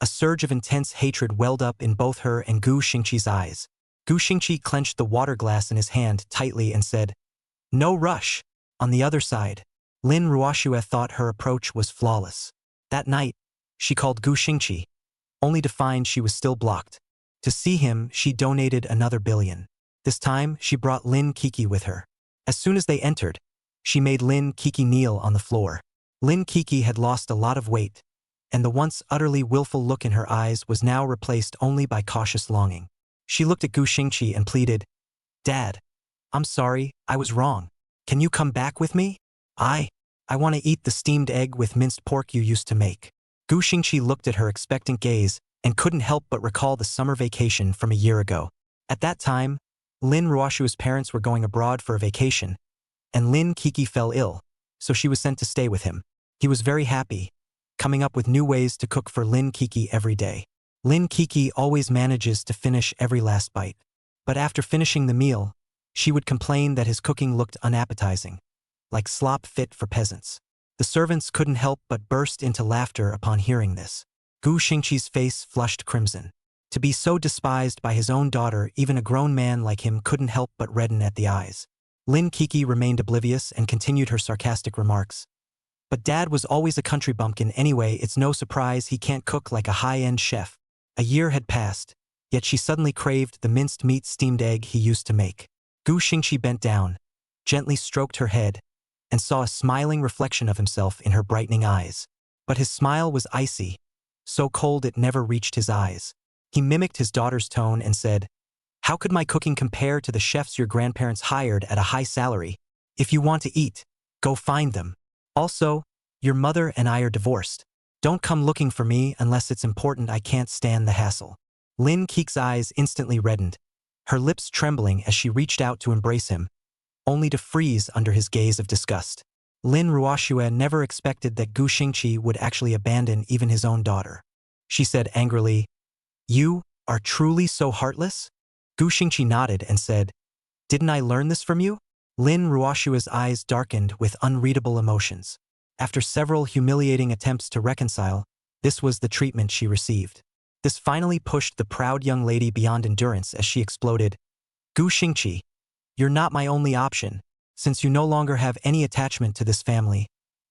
Speaker 1: a surge of intense hatred welled up in both her and Gu Xingqi's eyes. Gu Xingqi clenched the water glass in his hand tightly and said, "No rush." On the other side, Lin Ruoxue thought her approach was flawless. That night, she called Gu Xingqi, only to find she was still blocked. To see him, she donated another billion. This time, she brought Lin Kiki with her. As soon as they entered, she made Lin Kiki kneel on the floor. Lin Kiki had lost a lot of weight, and the once utterly willful look in her eyes was now replaced only by cautious longing. She looked at Gu Xingqi and pleaded, "Dad, I'm sorry, I was wrong. Can you come back with me? I want to eat the steamed egg with minced pork you used to make." Gu Xingqi looked at her expectant gaze and couldn't help but recall the summer vacation from a year ago. At that time, Lin Ruoxue's parents were going abroad for a vacation, and Lin Kiki fell ill, so she was sent to stay with him. He was very happy, coming up with new ways to cook for Lin Kiki every day. Lin Kiki always manages to finish every last bite. But after finishing the meal, she would complain that his cooking looked unappetizing, like slop fit for peasants. The servants couldn't help but burst into laughter upon hearing this. Gu Xingqi's face flushed crimson. To be so despised by his own daughter, even a grown man like him couldn't help but redden at the eyes. Lin Kiki remained oblivious and continued her sarcastic remarks. "But Dad was always a country bumpkin anyway, it's no surprise he can't cook like a high-end chef." A year had passed, yet she suddenly craved the minced meat steamed egg he used to make. Gu Xingqi bent down, gently stroked her head, and saw a smiling reflection of himself in her brightening eyes. But his smile was icy, so cold it never reached his eyes. He mimicked his daughter's tone and said, "How could my cooking compare to the chefs your grandparents hired at a high salary? If you want to eat, go find them. Also, your mother and I are divorced. Don't come looking for me unless it's important, I can't stand the hassle." Lin Kiki's eyes instantly reddened, her lips trembling as she reached out to embrace him, only to freeze under his gaze of disgust. Lin Ruoxue never expected that Gu Xingqi would actually abandon even his own daughter. She said angrily, "You are truly so heartless?" Gu Xingqi nodded and said, "Didn't I learn this from you?" Lin Ruoxue's eyes darkened with unreadable emotions. After several humiliating attempts to reconcile, this was the treatment she received. This finally pushed the proud young lady beyond endurance as she exploded, "Gu Xingqi, you're not my only option. Since you no longer have any attachment to this family,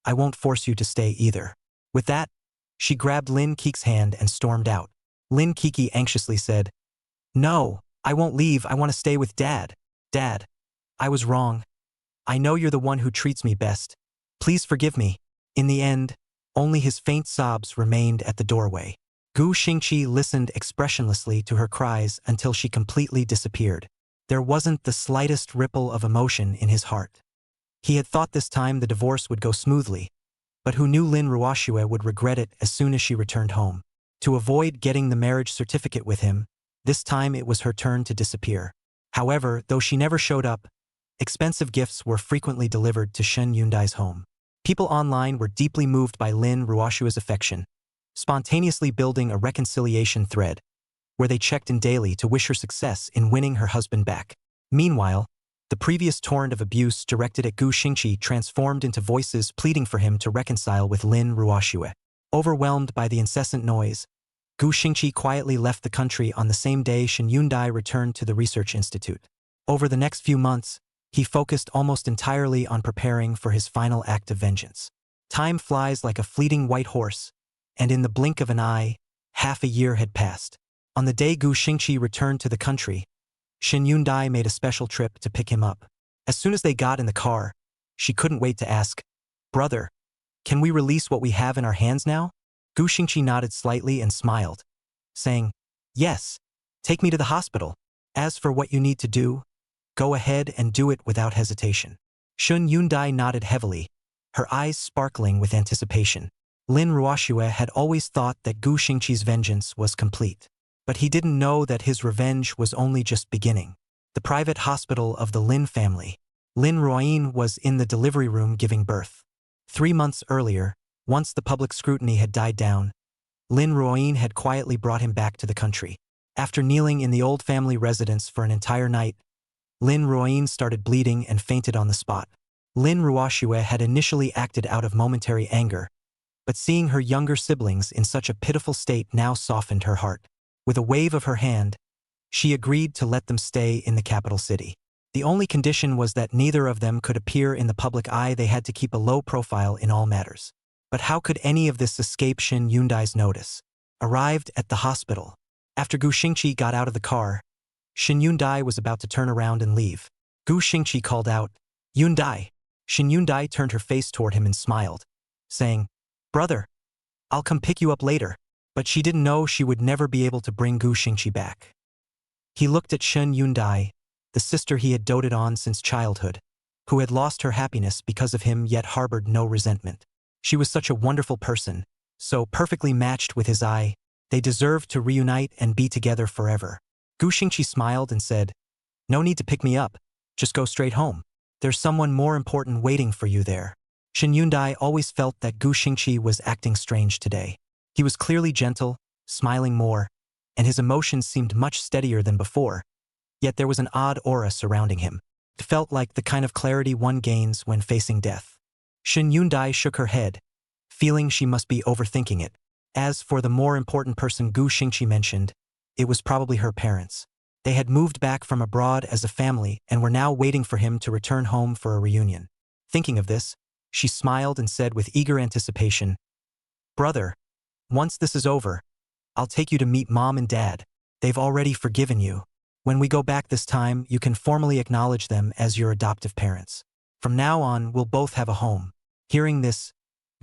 Speaker 1: I won't force you to stay either." With that, she grabbed Lin Keeke's hand and stormed out. Lin Keeke anxiously said, "No, I won't leave. I want to stay with Dad. Dad, I was wrong. I know you're the one who treats me best. Please forgive me." In the end, only his faint sobs remained at the doorway. Gu Xingqi listened expressionlessly to her cries until she completely disappeared. There wasn't the slightest ripple of emotion in his heart. He had thought this time the divorce would go smoothly, but who knew Lin Ruoxue would regret it as soon as she returned home. To avoid getting the marriage certificate with him, this time it was her turn to disappear. However, though she never showed up, expensive gifts were frequently delivered to Shen Yundai's home. People online were deeply moved by Lin Ruoxue's affection, spontaneously building a reconciliation thread, where they checked in daily to wish her success in winning her husband back. Meanwhile, the previous torrent of abuse directed at Gu Xingqi transformed into voices pleading for him to reconcile with Lin Ruoxue. Overwhelmed by the incessant noise, Gu Xingqi quietly left the country on the same day Shen Yundai returned to the research institute. Over the next few months, he focused almost entirely on preparing for his final act of vengeance. Time flies like a fleeting white horse, and in the blink of an eye, half a year had passed. On the day Gu Xingqi returned to the country, Shen Yundai made a special trip to pick him up. As soon as they got in the car, she couldn't wait to ask, "Brother, can we release what we have in our hands now?" Gu Xingqi nodded slightly and smiled, saying, "Yes, take me to the hospital. As for what you need to do, go ahead and do it without hesitation." Shen Yundai nodded heavily, her eyes sparkling with anticipation. Lin Ruoxue had always thought that Gu Xingqi's vengeance was complete. But he didn't know that his revenge was only just beginning. The private hospital of the Lin family. Lin Ruoyin was in the delivery room giving birth. 3 months earlier, once the public scrutiny had died down, Lin Ruoyin had quietly brought him back to the country. After kneeling in the old family residence for an entire night, Lin Ruoyin started bleeding and fainted on the spot. Lin Ruoxue had initially acted out of momentary anger, but seeing her younger siblings in such a pitiful state now softened her heart. With a wave of her hand, she agreed to let them stay in the capital city. The only condition was that neither of them could appear in the public eye. They had to keep a low profile in all matters. But how could any of this escape Shen Yundai's notice? Arrived at the hospital. After Gu Xingqi got out of the car, Shen Yundai was about to turn around and leave. Gu Xingqi called out, "Yundai." Shen Yundai turned her face toward him and smiled, saying, "Brother, I'll come pick you up later." But she didn't know she would never be able to bring Gu Xingqi back. He looked at Shen Yundai, the sister he had doted on since childhood, who had lost her happiness because of him yet harbored no resentment. She was such a wonderful person, so perfectly matched with his eye. They deserved to reunite and be together forever. Gu Xingqi smiled and said, "No need to pick me up, just go straight home. There's someone more important waiting for you there." Shen Yundai always felt that Gu Xingqi was acting strange today. He was clearly gentle, smiling more, and his emotions seemed much steadier than before, yet there was an odd aura surrounding him. It felt like the kind of clarity one gains when facing death. Shen Yundai shook her head, feeling she must be overthinking it. As for the more important person Gu Xingqi mentioned, it was probably her parents. They had moved back from abroad as a family and were now waiting for him to return home for a reunion. Thinking of this, she smiled and said with eager anticipation, "Brother, once this is over, I'll take you to meet Mom and Dad. They've already forgiven you. When we go back this time, you can formally acknowledge them as your adoptive parents. From now on, we'll both have a home." Hearing this,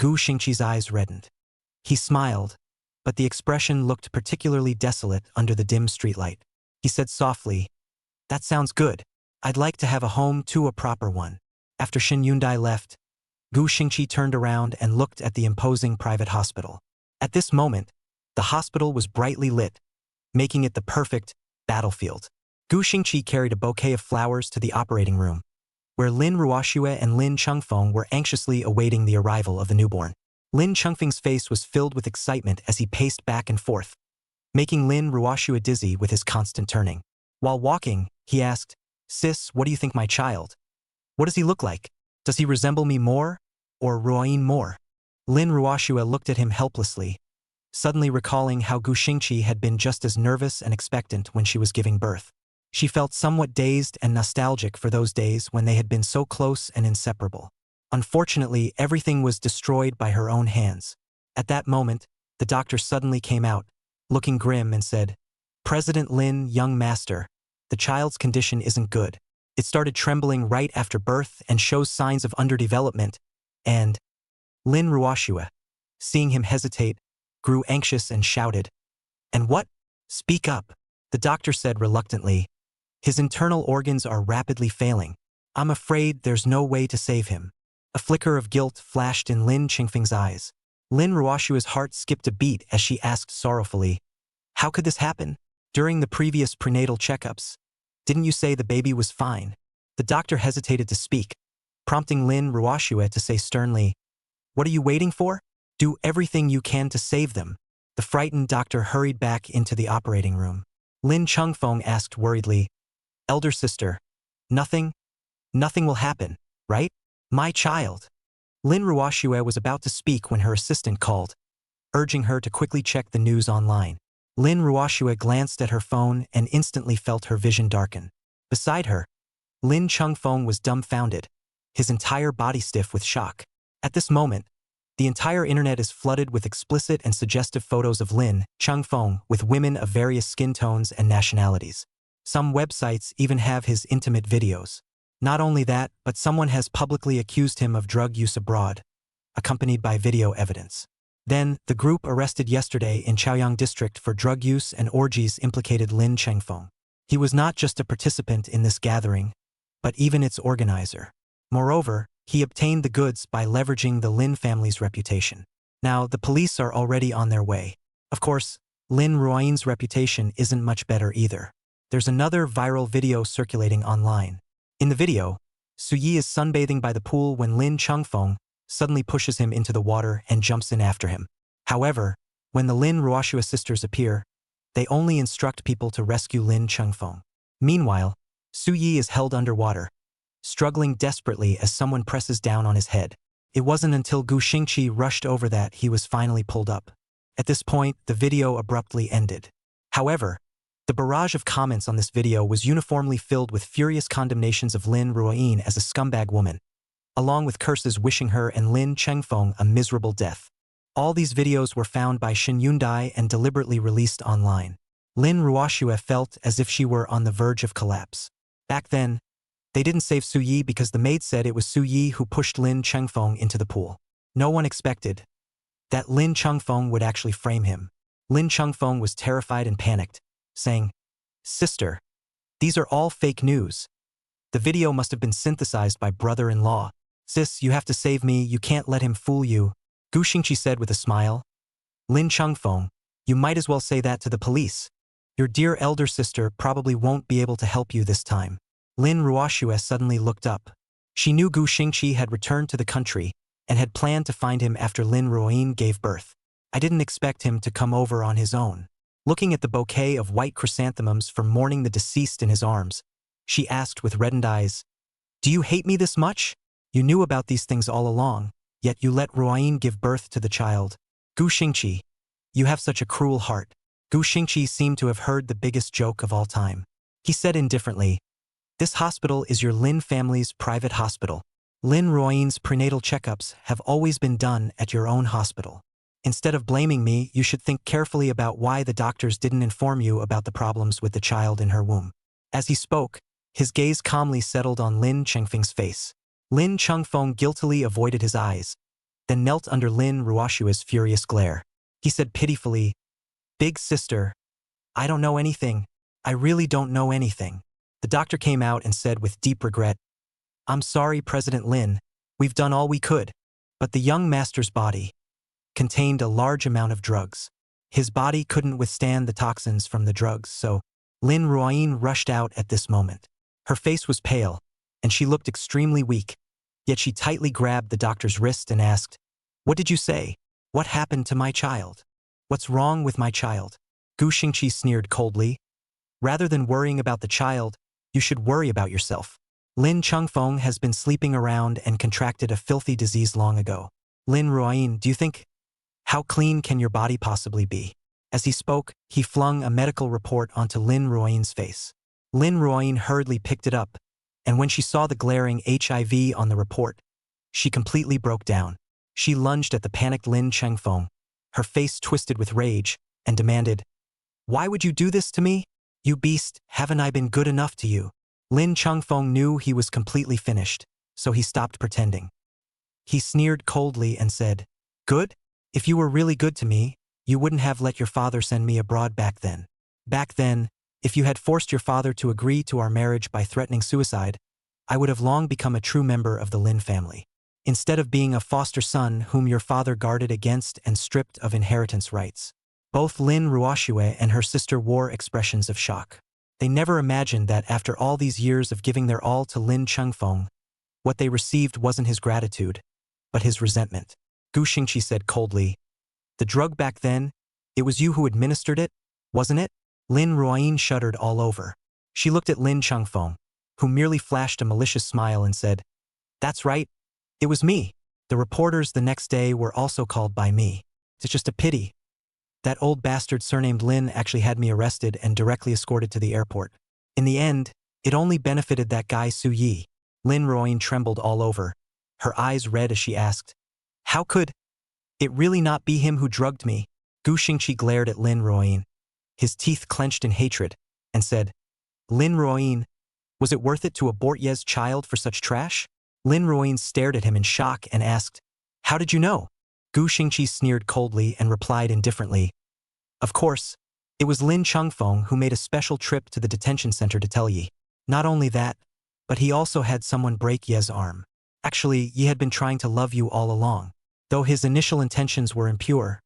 Speaker 1: Gu Xingqi's eyes reddened. He smiled, but the expression looked particularly desolate under the dim streetlight. He said softly, "That sounds good. I'd like to have a home too, a proper one." After Shen Yundai left, Gu Xingqi turned around and looked at the imposing private hospital. At this moment, the hospital was brightly lit, making it the perfect battlefield. Gu Xingqi carried a bouquet of flowers to the operating room, where Lin Ruoxue and Lin Chengfeng were anxiously awaiting the arrival of the newborn. Lin Chengfeng's face was filled with excitement as he paced back and forth, making Lin Ruoxue dizzy with his constant turning. While walking, he asked, "Sis, what do you think my child? What does he look like? Does he resemble me more, or Ruoyin more?" Lin Ruoxue looked at him helplessly, suddenly recalling how Gu Xingqi had been just as nervous and expectant when she was giving birth. She felt somewhat dazed and nostalgic for those days when they had been so close and inseparable. Unfortunately, everything was destroyed by her own hands. At that moment, the doctor suddenly came out, looking grim, and said, "President Lin, young master, the child's condition isn't good. It started trembling right after birth and shows signs of underdevelopment." And Lin Ruoshua, seeing him hesitate, grew anxious and shouted, "And what? Speak up." The doctor said reluctantly, "His internal organs are rapidly failing. I'm afraid there's no way to save him." A flicker of guilt flashed in Lin Qingfeng's eyes. Lin Ruoshua's heart skipped a beat as she asked sorrowfully, "How could this happen? During the previous prenatal checkups, didn't you say the baby was fine?" The doctor hesitated to speak, prompting Lin Ruoshua to say sternly, "What are you waiting for? Do everything you can to save them." The frightened doctor hurried back into the operating room. Lin Chengfeng asked worriedly, "Elder sister, nothing will happen, right? My child." Lin Ruoshua was about to speak when her assistant called, urging her to quickly check the news online. Lin Ruoshua glanced at her phone and instantly felt her vision darken. Beside her, Lin Chengfeng was dumbfounded, his entire body stiff with shock. At this moment, the entire internet is flooded with explicit and suggestive photos of Lin Chengfeng with women of various skin tones and nationalities. Some websites even have his intimate videos. Not only that, but someone has publicly accused him of drug use abroad, accompanied by video evidence. Then, the group arrested yesterday in Chaoyang district for drug use and orgies implicated Lin Chengfeng. He was not just a participant in this gathering, but even its organizer. Moreover, he obtained the goods by leveraging the Lin family's reputation. Now, the police are already on their way. Of course, Lin Ruoyin's reputation isn't much better either. There's another viral video circulating online. In the video, Su Yi is sunbathing by the pool when Lin Chengfeng suddenly pushes him into the water and jumps in after him. However, when the Lin Ruoshua sisters appear, they only instruct people to rescue Lin Chengfeng. Meanwhile, Su Yi is held underwater, struggling desperately as someone presses down on his head. It wasn't until Gu Xingqi rushed over that he was finally pulled up. At this point, the video abruptly ended. However, the barrage of comments on this video was uniformly filled with furious condemnations of Lin Ruoyin as a scumbag woman, along with curses wishing her and Lin Chengfeng a miserable death. All these videos were found by Shin Yundai and deliberately released online. Lin Ruoshua felt as if she were on the verge of collapse. Back then, they didn't save Su Yi because the maid said it was Su Yi who pushed Lin Chengfeng into the pool. No one expected that Lin Chengfeng would actually frame him. Lin Chengfeng was terrified and panicked, saying, "Sister, these are all fake news. The video must have been synthesized by brother-in-law. Sis, you have to save me, you can't let him fool you." Gu Xingqi said with a smile. "Lin Chengfeng, you might as well say that to the police. Your dear elder sister probably won't be able to help you this time." Lin Ruoshua suddenly looked up. She knew Gu Xingqi had returned to the country and had planned to find him after Lin Ruoyin gave birth. "I didn't expect him to come over on his own." Looking at the bouquet of white chrysanthemums for mourning the deceased in his arms, she asked with reddened eyes, "Do you hate me this much? You knew about these things all along, yet you let Ruoyin give birth to the child. Gu Xingqi, you have such a cruel heart." Gu Xingqi seemed to have heard the biggest joke of all time. He said indifferently, "This hospital is your Lin family's private hospital. Lin Ruoyin's prenatal checkups have always been done at your own hospital. Instead of blaming me, you should think carefully about why the doctors didn't inform you about the problems with the child in her womb." As he spoke, his gaze calmly settled on Lin Chengfeng's face. Lin Chengfeng guiltily avoided his eyes, then knelt under Lin Ruoshua's furious glare. He said pitifully, "Big sister, I don't know anything. I really don't know anything." The doctor came out and said with deep regret, "I'm sorry, President Lin. We've done all we could." But the young master's body contained a large amount of drugs. His body couldn't withstand the toxins from the drugs, so Lin Ruoyin rushed out at this moment. Her face was pale, and she looked extremely weak, yet she tightly grabbed the doctor's wrist and asked, "What did you say? What happened to my child? What's wrong with my child?" Gu Xingqi sneered coldly. "Rather than worrying about the child, you should worry about yourself. Lin Chengfeng has been sleeping around and contracted a filthy disease long ago. Lin Ruoyin, do you think? How clean can your body possibly be?" As he spoke, he flung a medical report onto Lin Ruoyin's face. Lin Ruoyin hurriedly picked it up, and when she saw the glaring HIV on the report, she completely broke down. She lunged at the panicked Lin Chengfeng, her face twisted with rage, and demanded, "Why would you do this to me? You beast, haven't I been good enough to you?" Lin Chengfeng knew he was completely finished, so he stopped pretending. He sneered coldly and said, "Good? If you were really good to me, you wouldn't have let your father send me abroad back then. Back then, if you had forced your father to agree to our marriage by threatening suicide, I would have long become a true member of the Lin family. Instead of being a foster son whom your father guarded against and stripped of inheritance rights." Both Lin Ruoxue and her sister wore expressions of shock. They never imagined that after all these years of giving their all to Lin Chengfeng, what they received wasn't his gratitude, but his resentment. Gu Xingqi said coldly, "The drug back then, it was you who administered it, wasn't it?" Lin Ruoyin shuddered all over. She looked at Lin Chengfeng, who merely flashed a malicious smile and said, "That's right. It was me. The reporters the next day were also called by me. It's just a pity. That old bastard surnamed Lin actually had me arrested and directly escorted to the airport. In the end, it only benefited that guy Su Yi." Lin Ruoyin trembled all over, her eyes red as she asked, "How could it really not be him who drugged me?" Gu Xingqi glared at Lin Ruoyin, his teeth clenched in hatred, and said, "Lin Ruoyin, was it worth it to abort Ye's child for such trash?" Lin Ruoyin stared at him in shock and asked, "How did you know?" Gu Xingqi sneered coldly and replied indifferently, "Of course, it was Lin Chengfeng who made a special trip to the detention center to tell Yi. Not only that, but he also had someone break Ye's arm. Actually, Yi had been trying to love you all along. Though his initial intentions were impure,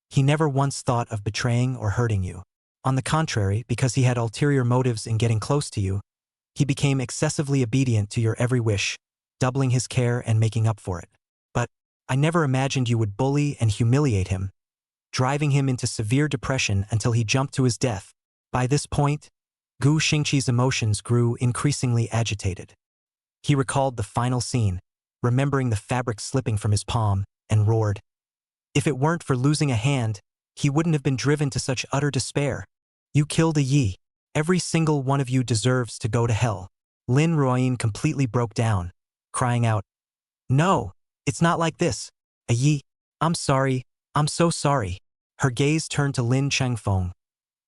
Speaker 1: he never once thought of betraying or hurting you. On the contrary, because he had ulterior motives in getting close to you, he became excessively obedient to your every wish, doubling his care and making up for it. But I never imagined you would bully and humiliate him, driving him into severe depression until he jumped to his death." By this point, Gu Xingqi's emotions grew increasingly agitated. He recalled the final scene, remembering the fabric slipping from his palm, and roared, "If it weren't for losing a hand, he wouldn't have been driven to such utter despair. You killed a Yi. Every single one of you deserves to go to hell." Lin Ruoyin completely broke down, crying out, "No, it's not like this. A Yi, I'm sorry, I'm so sorry." Her gaze turned to Lin Chengfeng,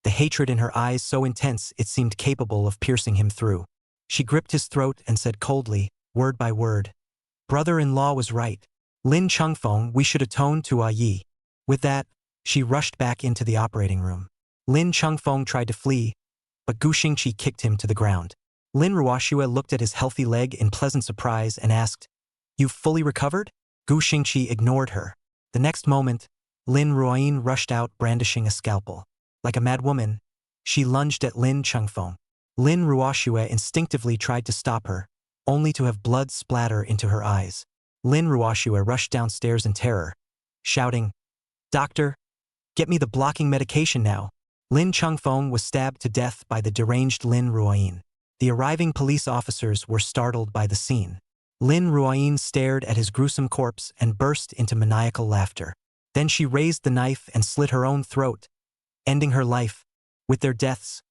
Speaker 1: the hatred in her eyes so intense it seemed capable of piercing him through. She gripped his throat and said coldly, word by word, "Brother-in-law was right. Lin Chengfeng, we should atone to A Yi." With that, she rushed back into the operating room. Lin Chengfeng tried to flee, but Gu Xingqi kicked him to the ground. Lin Ruoxue looked at his healthy leg in pleasant surprise and asked, "You've fully recovered?" Gu Xingqi ignored her. The next moment, Lin Ruoyin rushed out brandishing a scalpel. Like a mad woman, she lunged at Lin Chengfeng. Lin Ruoxue instinctively tried to stop her, only to have blood splatter into her eyes. Lin Ruoxue rushed downstairs in terror, shouting, "Doctor, get me the blocking medication now." Lin Chengfeng was stabbed to death by the deranged Lin Ruoyin. The arriving police officers were startled by the scene. Lin Ruoyin stared at his gruesome corpse and burst into maniacal laughter. Then she raised the knife and slit her own throat, ending her life. With their deaths,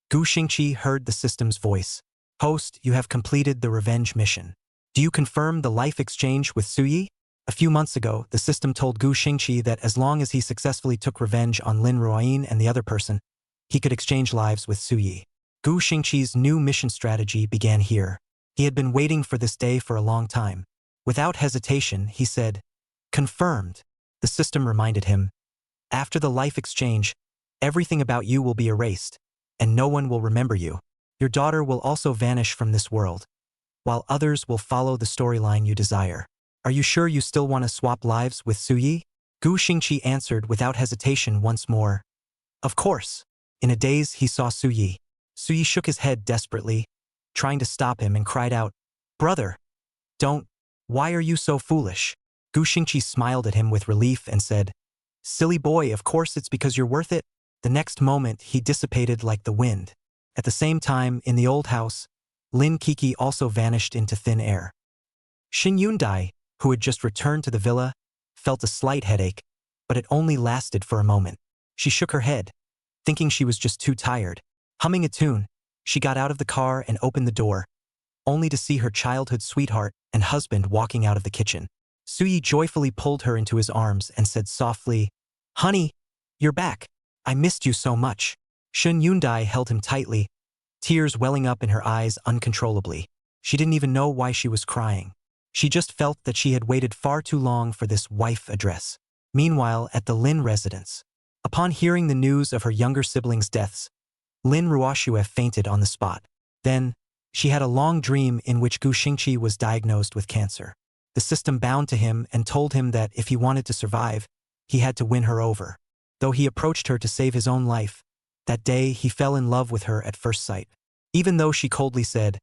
Speaker 1: Gu Xingqi heard the system's voice. "Host, you have completed the revenge mission. Do you confirm the life exchange with Su Yi?" A few months ago, the system told Gu Xingqi that as long as he successfully took revenge on Lin Ruoyin and the other person, he could exchange lives with Su Yi. Gu Xingqi's new mission strategy began here. He had been waiting for this day for a long time. Without hesitation, he said, "Confirmed." The system reminded him, "After the life exchange, everything about you will be erased, and no one will remember you. Your daughter will also vanish from this world, while others will follow the storyline you desire. Are you sure you still want to swap lives with Su Yi?" Gu Xingqi answered without hesitation once more, "Of course." In a daze, he saw Su Yi. Su Yi shook his head desperately, trying to stop him, and cried out, "Brother, don't. Why are you so foolish?" Gu Xingqi smiled at him with relief and said, "Silly boy, of course it's because you're worth it." The next moment, he dissipated like the wind. At the same time, in the old house, Lin Kiki also vanished into thin air. Xin Yundai, who had just returned to the villa, felt a slight headache, but it only lasted for a moment. She shook her head, thinking she was just too tired. Humming a tune, She got out of the car and opened the door, only to see her childhood sweetheart and husband walking out of the kitchen. Suyi joyfully pulled her into his arms and said softly, "Honey, you're back. I missed you so much." Shun Yundai held him tightly, tears welling up in her eyes uncontrollably. She didn't even know why she was crying. She just felt that she had waited far too long for this wife address. Meanwhile, at the Lin residence, upon hearing the news of her younger siblings' deaths, Lin Ruoxue fainted on the spot. Then, she had a long dream in which Gu Xingqi was diagnosed with cancer. The system bound to him and told him that if he wanted to survive, he had to win her over. Though he approached her to save his own life, that day he fell in love with her at first sight. Even though she coldly said,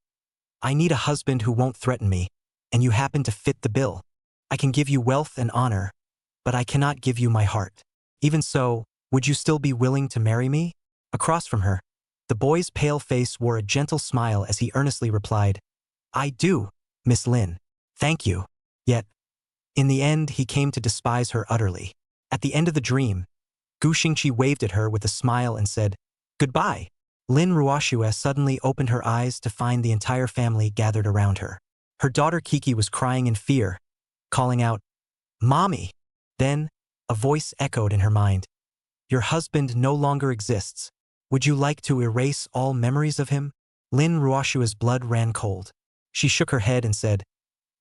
Speaker 1: "I need a husband who won't threaten me, and you happen to fit the bill. I can give you wealth and honor, but I cannot give you my heart. Even so, would you still be willing to marry me?" Across from her, the boy's pale face wore a gentle smile as he earnestly replied, "I do, Miss Lin. Thank you." Yet, in the end, he came to despise her utterly. At the end of the dream, Gu Xingqi waved at her with a smile and said, "Goodbye." Lin Ruoxue suddenly opened her eyes to find the entire family gathered around her. Her daughter Kiki was crying in fear, calling out, "Mommy!" Then, a voice echoed in her mind, "Your husband no longer exists. Would you like to erase all memories of him?" Lin Ruoxue's blood ran cold. She shook her head and said,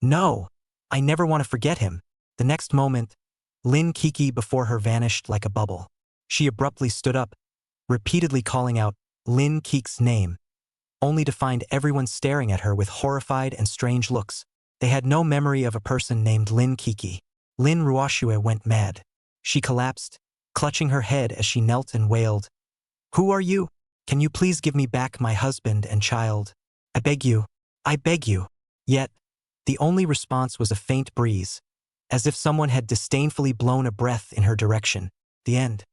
Speaker 1: "No, I never want to forget him." The next moment, Lin Kiki before her vanished like a bubble. She abruptly stood up, repeatedly calling out Lin Kiki's name, only to find everyone staring at her with horrified and strange looks. They had no memory of a person named Lin Kiki. Lin Ruoxue went mad. She collapsed, clutching her head as she knelt and wailed, "Who are you? Can you please give me back my husband and child? I beg you. I beg you." Yet, the only response was a faint breeze, as if someone had disdainfully blown a breath in her direction. The end.